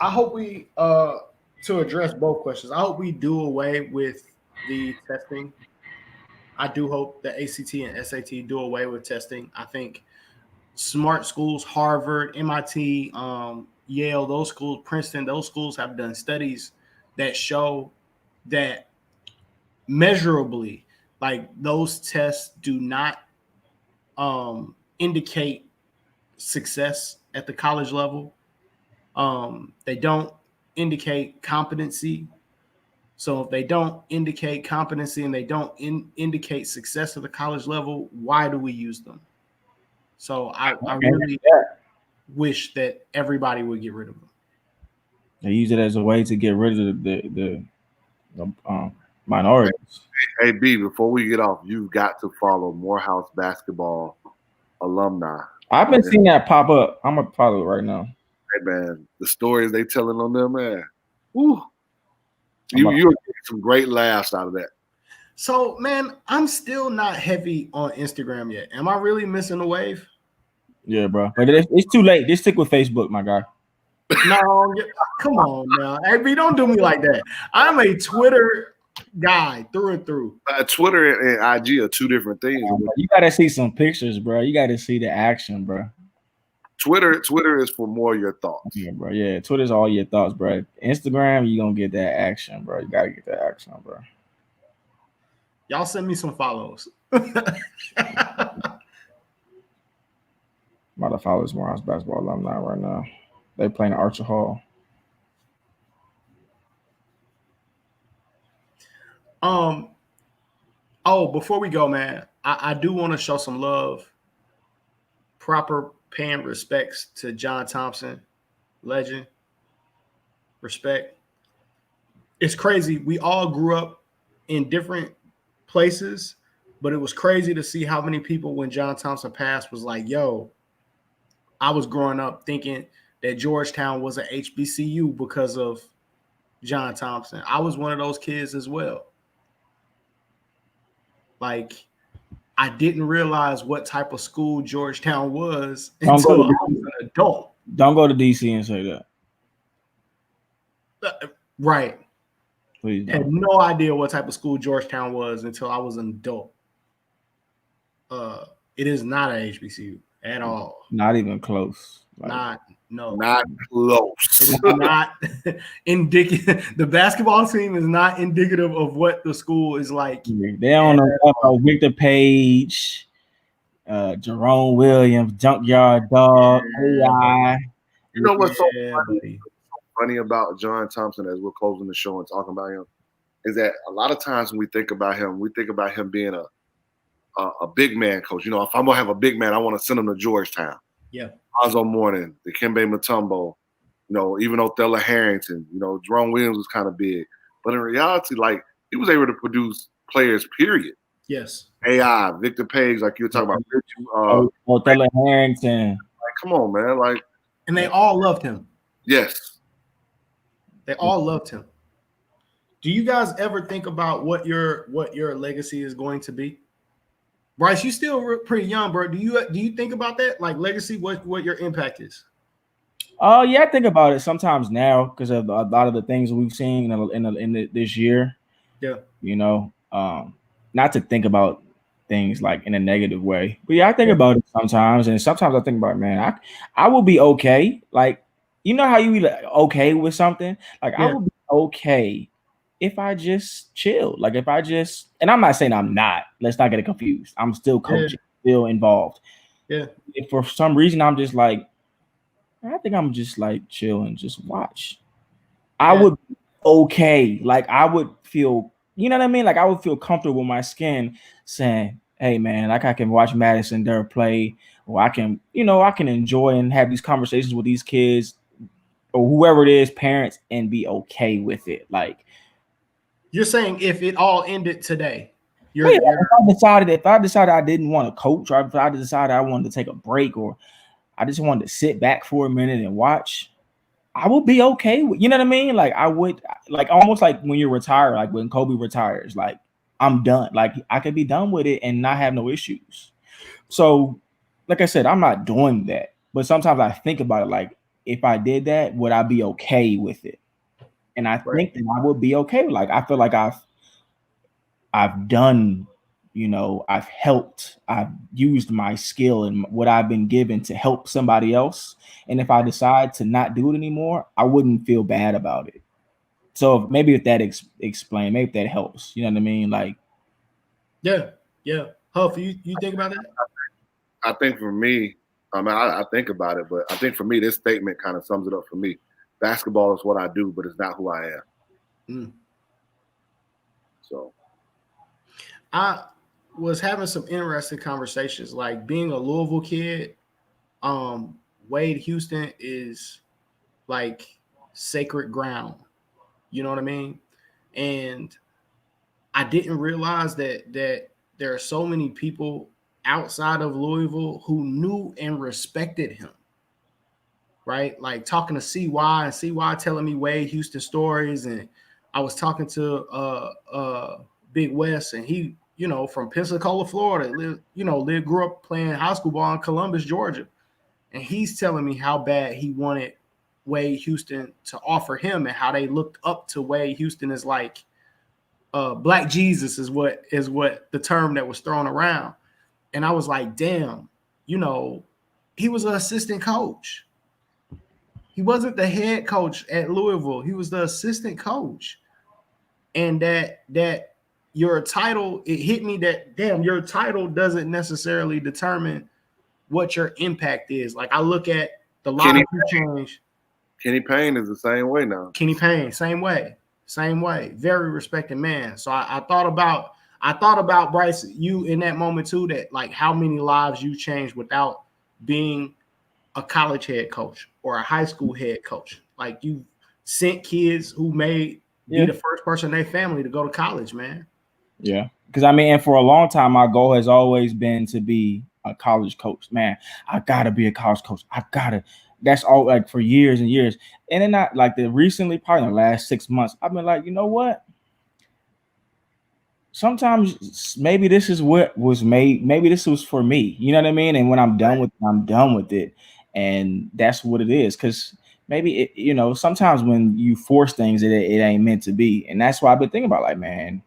I hope we to address both questions, I hope we do away with the testing. I do hope the ACT and SAT do away with testing. I think smart schools, Harvard, MIT, Yale, those schools, Princeton, those schools have done studies that show that measurably, like those tests do not indicate success at the college level. They don't indicate competency. So if they don't indicate competency and they don't indicate success at the college level, why do we use them? So I really wish that everybody would get rid of them. They use it as a way to get rid of the minorities. Hey, B, before we get off, you've got to follow Morehouse basketball alumni. I've been seeing that pop up. I'm going to follow it right now. Hey, man, the stories they telling on them, man. Woo. You're getting some great laughs out of that. So, man, I'm still not heavy on Instagram yet. Am I really missing the wave? Yeah, bro. But it's too late. Just stick with Facebook, my guy. No, come on now. Hey, B, don't do me like that. I'm a Twitter guy through and through. Twitter and IG are two different things. You got to see some pictures, bro. You got to see the action, bro. Twitter is for more of your thoughts. Yeah, bro. Yeah, Twitter's all your thoughts, bro. Instagram, you going to get that action, bro. You got to get that action, bro. Y'all send me some follows. I'm about to follow this Morehouse basketball alumni right now. They playing at Archer Hall. Oh, before we go, man, I do want to show some love, proper paying respects to John Thompson, legend. Respect. It's crazy. We all grew up in different places, but it was crazy to see how many people when John Thompson passed was like, yo, I was growing up thinking that Georgetown was an HBCU because of John Thompson. I was one of those kids as well. Like, I didn't realize what type of school Georgetown was until I was an adult. Don't go to DC and say that. Right. Please don't. I had no idea what type of school Georgetown was until I was an adult. It is not an HBCU at all. Not even close. Not close. It's not indicative. The basketball team is not indicative of what the school is like. They don't know Victor Page, Jerome Williams, Junkyard Dog, AI. You know what's so funny about John Thompson as we're closing the show and talking about him is that a lot of times when we think about him being a big man coach. You know, if I'm gonna have a big man, I want to send him to Georgetown. Yeah. Alonzo Mourning, Dikembe Mutombo, you know, even Othello Harrington, you know, Jerome Williams was kind of big. But in reality, like, he was able to produce players, period. Yes. AI, Victor Page, like you were talking about. Othello Harrington. Like, come on, man. Like, and they all loved him. Yes. They all loved him. Do you guys ever think about what your legacy is going to be? Bryce, you still pretty young, bro. Do you think about that, like legacy? What your impact is? Oh yeah, I think about it sometimes now because of a lot of the things we've seen in this year. Yeah, you know, not to think about things like in a negative way, but yeah, I think about it sometimes, and sometimes I think about, man, I will be okay. Like, you know how you be like, okay with something, like I will be okay if I just chill, like if I just, and I'm not saying I'm not, let's not get it confused. I'm still coaching, still involved. Yeah. If for some reason I'm just like, I think I'm just like chill and just watch, I would be okay. Like I would feel, you know what I mean? Like I would feel comfortable with my skin saying, hey man, like I can watch Madison Durr play, or I can, you know, I can enjoy and have these conversations with these kids or whoever it is, parents, and be okay with it. Like, you're saying if it all ended today, if I decided I didn't want to coach, or if I decided I wanted to take a break, or I just wanted to sit back for a minute and watch, I would be okay with, you know what I mean? Like I would, like almost like when you retire, like when Kobe retires, like I'm done. Like I could be done with it and not have no issues. So, like I said, I'm not doing that. But sometimes I think about it, like if I did that, would I be okay with it? And I think that I would be okay. Like I feel like I've done you know, I've used my skill and what I've been given to help somebody else. And if I decide to not do it anymore, I wouldn't feel bad about it. So maybe if that explain, maybe if that helps, you know what I mean? Like, yeah. Huff, you think about that? I think for me, I mean, I think about it, but I think for me, this statement kind of sums it up for me. Basketball is what I do, but it's not who I am. Mm. So I was having some interesting conversations, like being a Louisville kid. Wade Houston is like sacred ground. You know what I mean? And I didn't realize that there are so many people outside of Louisville who knew and respected him. Right? Like talking to CY and CY telling me Wade Houston stories. And I was talking to Big West, and he, you know, from Pensacola, Florida, grew up playing high school ball in Columbus, Georgia. And he's telling me how bad he wanted Wade Houston to offer him and how they looked up to Wade Houston as like Black Jesus is what the term that was thrown around. And I was like, damn, you know, he was an assistant coach. He wasn't the head coach at Louisville. He was the assistant coach. And that your title, it hit me that, damn, your title doesn't necessarily determine what your impact is. Like I look at the lives you change. Kenny Payne is the same way now. Kenny Payne, same way. Very respected man. So I thought about Bryce, you in that moment too, that like how many lives you changed without being a college head coach or a high school head coach. Like you sent kids who may be the first person in their family to go to college, man. Yeah. Because I mean, and for a long time, my goal has always been to be a college coach. Man, I gotta be a college coach. That's all, like for years and years. And then not like recently, probably in the last 6 months, I've been like, you know what? Sometimes maybe this is what was made. Maybe this was for me. You know what I mean? And when I'm done with it, I'm done with it. And that's what it is. Because maybe, sometimes when you force things, it ain't meant to be. And that's why I've been thinking about like, man,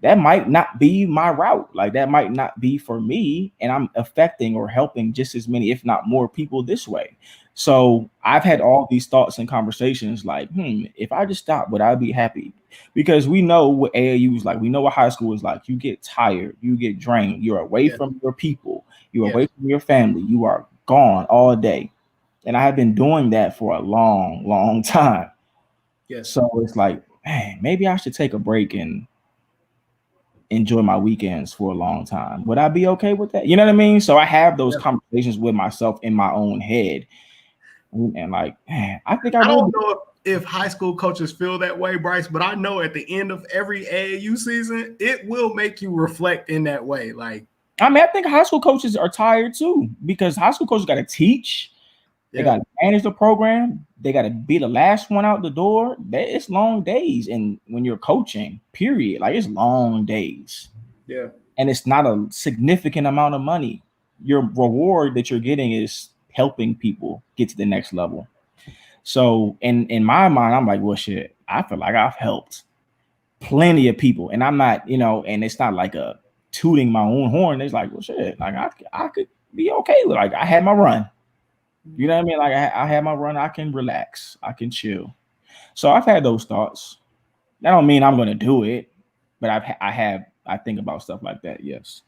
that might not be my route. Like that might not be for me. And I'm affecting or helping just as many, if not more people this way. So I've had all these thoughts and conversations like, if I just stop, would I be happy? Because we know what AAU is like. We know what high school is like. You get tired. You get drained. You're away from your people. You're away from your family. You are gone all day. And I have been doing that for a long, long time. Yes. So it's like, man, maybe I should take a break and enjoy my weekends for a long time. Would I be okay with that? You know what I mean? So I have those conversations with myself in my own head. And like, man, I think I don't know if high school coaches feel that way, Bryce, but I know at the end of every AAU season, it will make you reflect in that way. Like, I mean, I think high school coaches are tired too, because high school coaches got to teach. They got to manage the program. They got to be the last one out the door. It's long days. And when you're coaching, period, like it's long days. Yeah. And it's not a significant amount of money. Your reward that you're getting is helping people get to the next level. So in my mind, I'm like, well, shit, I feel like I've helped plenty of people. And I'm not, and it's not like a tooting my own horn. It's like, well, shit, like I could be okay with, like, I had my run. You know what I mean? Like I had my run. I can relax. I can chill. So I've had those thoughts. That don't mean I'm going to do it, but I think about stuff like that. Yes.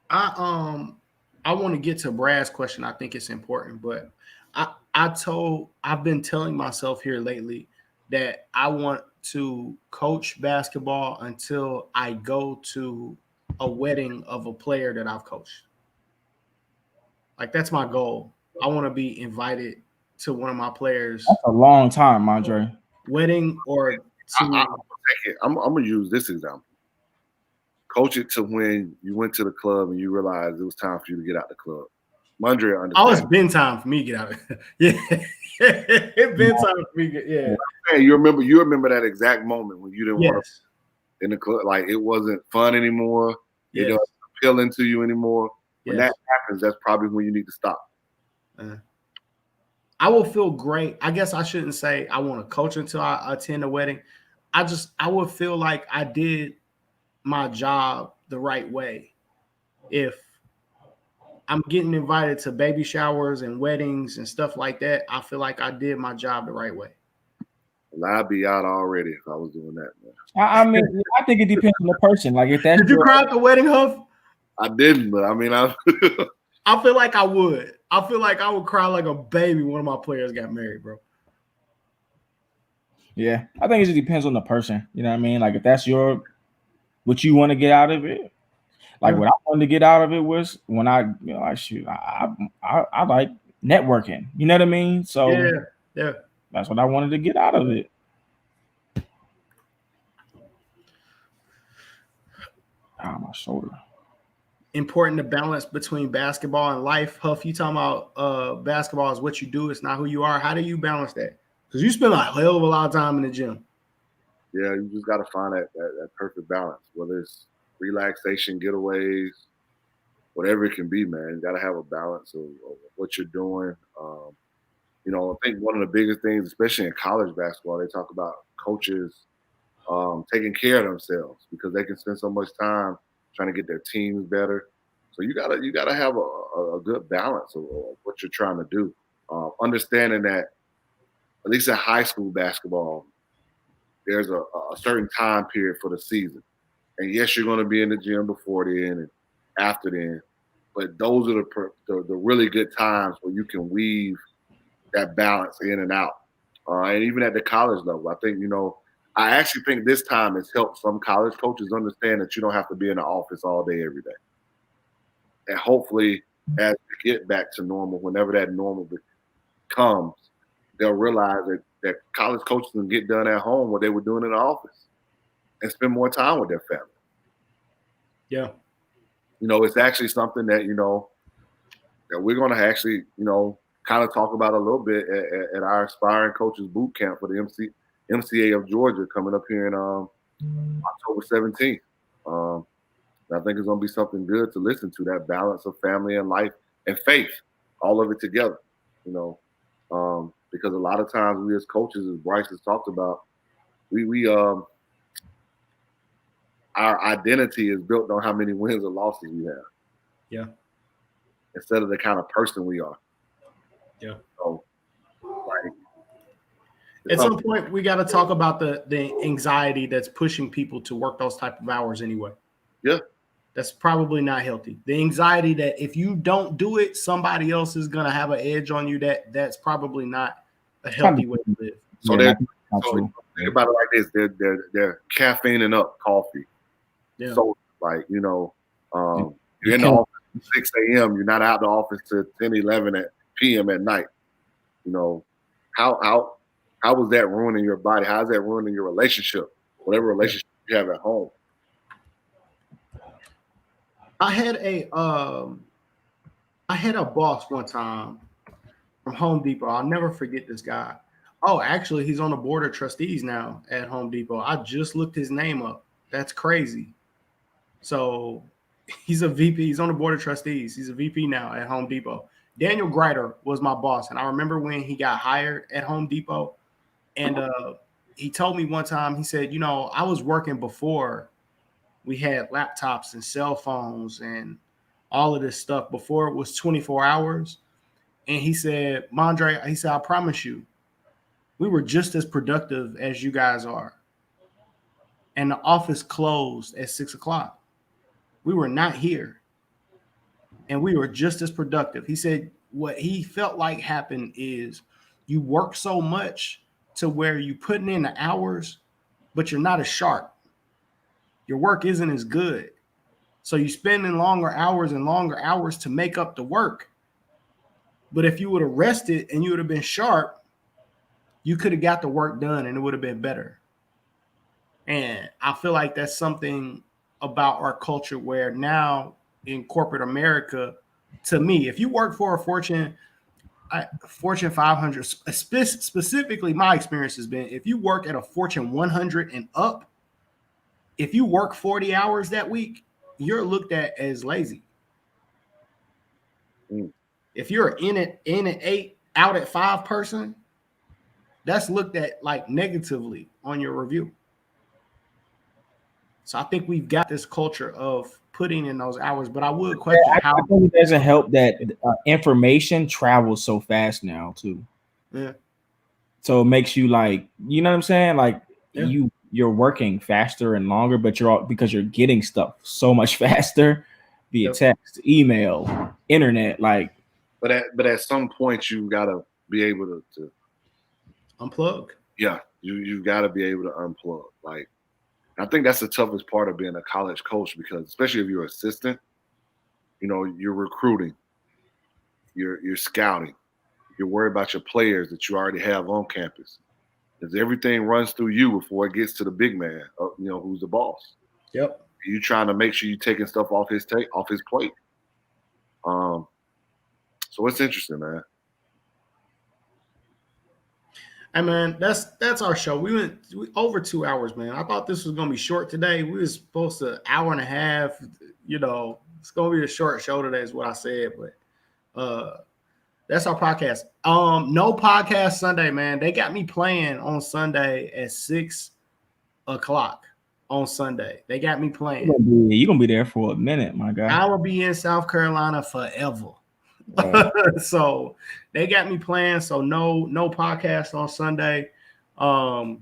I want to get to Brad's question. I think it's important, but I've been telling myself here lately that I want to coach basketball until I go to a wedding of a player that I've coached. Like that's my goal. I want to be invited to one of my players. That's a long time, Andre. Wedding or I'm gonna use this example. Coach it to when you went to the club and you realized it was time for you to get out the club. Andre understands. Oh, it's been time for me to get out. Yeah, it's been time for me. Yeah. Hey, you remember that exact moment when you didn't want to in the club, like it wasn't fun anymore. It doesn't appeal to you anymore. When that happens, that's probably when you need to stop. I will feel great. I guess I shouldn't say I want to coach until I attend a wedding. I would feel like I did my job the right way. If I'm getting invited to baby showers and weddings and stuff like that, I feel like I did my job the right way. Well, I'd be out already if I was doing that, man. I mean, I think it depends on the person. Like if that's Did you cry at the wedding, Huff? I didn't, but I mean, I feel like I would. I feel like I would cry like a baby when one of my players got married, bro. Yeah, I think it just depends on the person. You know what I mean? Like if that's what you want to get out of it. Like what I wanted to get out of it was when I like networking. You know what I mean? So yeah, that's what I wanted to get out of it. My shoulder. Important to balance between basketball and life. Huff, you talking about basketball is what you do, it's not who you are. How do you balance that? Because you spend a hell of a lot of time in the gym. Yeah, you just got to find that perfect balance, whether it's relaxation, getaways, whatever it can be, man. You got to have a balance of what you're doing. You know, I think one of the biggest things, especially in college basketball, they talk about coaches taking care of themselves because they can spend so much time trying to get their teams better. So you gotta have a good balance of what you're trying to do. Understanding that at least in high school basketball, there's a certain time period for the season. And yes, you're going to be in the gym before then and after then, but those are the really good times where you can weave that balance in and out. And even at the college level, I think, I actually think this time has helped some college coaches understand that you don't have to be in the office all day, every day. And hopefully, as we get back to normal, whenever that normal comes, they'll realize that college coaches can get done at home what they were doing in the office and spend more time with their family. Yeah. It's actually something that, that we're going to actually, kind of talk about a little bit at our Aspiring Coaches Boot Camp for the MCA of Georgia coming up here in October 17th. I think it's going to be something good to listen to, that balance of family and life and faith, all of it together, because a lot of times we as coaches, as Bryce has talked about, we our identity is built on how many wins or losses we have. Yeah. Instead of the kind of person we are. Yeah. So, at some point, we got to talk about the anxiety that's pushing people to work those type of hours anyway. Yeah. That's probably not healthy. The anxiety that if you don't do it, somebody else is going to have an edge on you. That's probably not a healthy way to live. So, think about it like this. They're caffeining up coffee. Yeah. So, you're in the office at 6 a.m. You're not out the office till 10, 11 p.m. at night. How was that ruining your body? How is that ruining your relationship? Whatever relationship you have at home. I had a boss one time from Home Depot. I'll never forget this guy. Oh, actually, he's on the board of trustees now at Home Depot. I just looked his name up. That's crazy. So he's a VP. He's on the board of trustees. He's a VP now at Home Depot. Daniel Grider was my boss. And I remember when he got hired at Home Depot. And he told me one time, he said, I was working before we had laptops and cell phones and all of this stuff, before it was 24 hours. And he said, Mondre, I promise you, we were just as productive as you guys are. And the office closed at 6 o'clock. We were not here. And we were just as productive. He said what he felt like happened is you work so much to where you putting in the hours, but you're not as sharp. Your work isn't as good. So you're spending longer hours to make up the work. But if you would have rested and you would have been sharp, you could have got the work done and it would have been better. And I feel like that's something about our culture where now in corporate America, to me, if you work for a Fortune 500, specifically my experience has been, if you work at a Fortune 100 and up, if you work 40 hours that week, you're looked at as lazy. If you're in at 8, out at 5 person, that's looked at like negatively on your review. So I think we've got this culture of putting in those hours. But I would question how I think it doesn't help that information travels so fast now too. Yeah. So it makes you like, you know what I'm saying? Like Yeah. you're working faster and longer, but because you're getting stuff so much faster via text, email, internet, like. But at some point you gotta be able to unplug. Yeah, you got to be able to unplug. Like, I think that's the toughest part of being a college coach, because especially if you're an assistant, you know, you're recruiting, you're scouting, you're worried about your players that you already have on campus, because everything runs through you before it gets to the big man, you know, who's the boss. Yep. You trying to make sure you're taking stuff off his plate. So it's interesting, man. Hey man, that's our show. We went over 2 hours, man. I thought this was gonna be short today. We were supposed to hour and a half. You know, it's gonna be a short show today, is what I said. But that's our podcast. No podcast Sunday, man. They got me playing on Sunday at 6 o'clock on Sunday. They got me playing. You're gonna be there for a minute, my guy. I will be in South Carolina forever. So they got me playing. So no podcast on Sunday. Love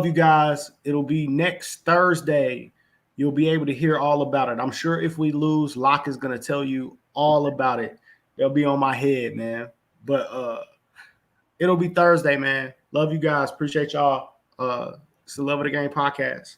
you guys. It'll be next Thursday. You'll be able to hear all about it. I'm sure if we lose, Locke is going to tell you all about it. It'll be on my head, man. But it'll be Thursday, man. Love you guys. Appreciate y'all. It's the Love of the Game podcast.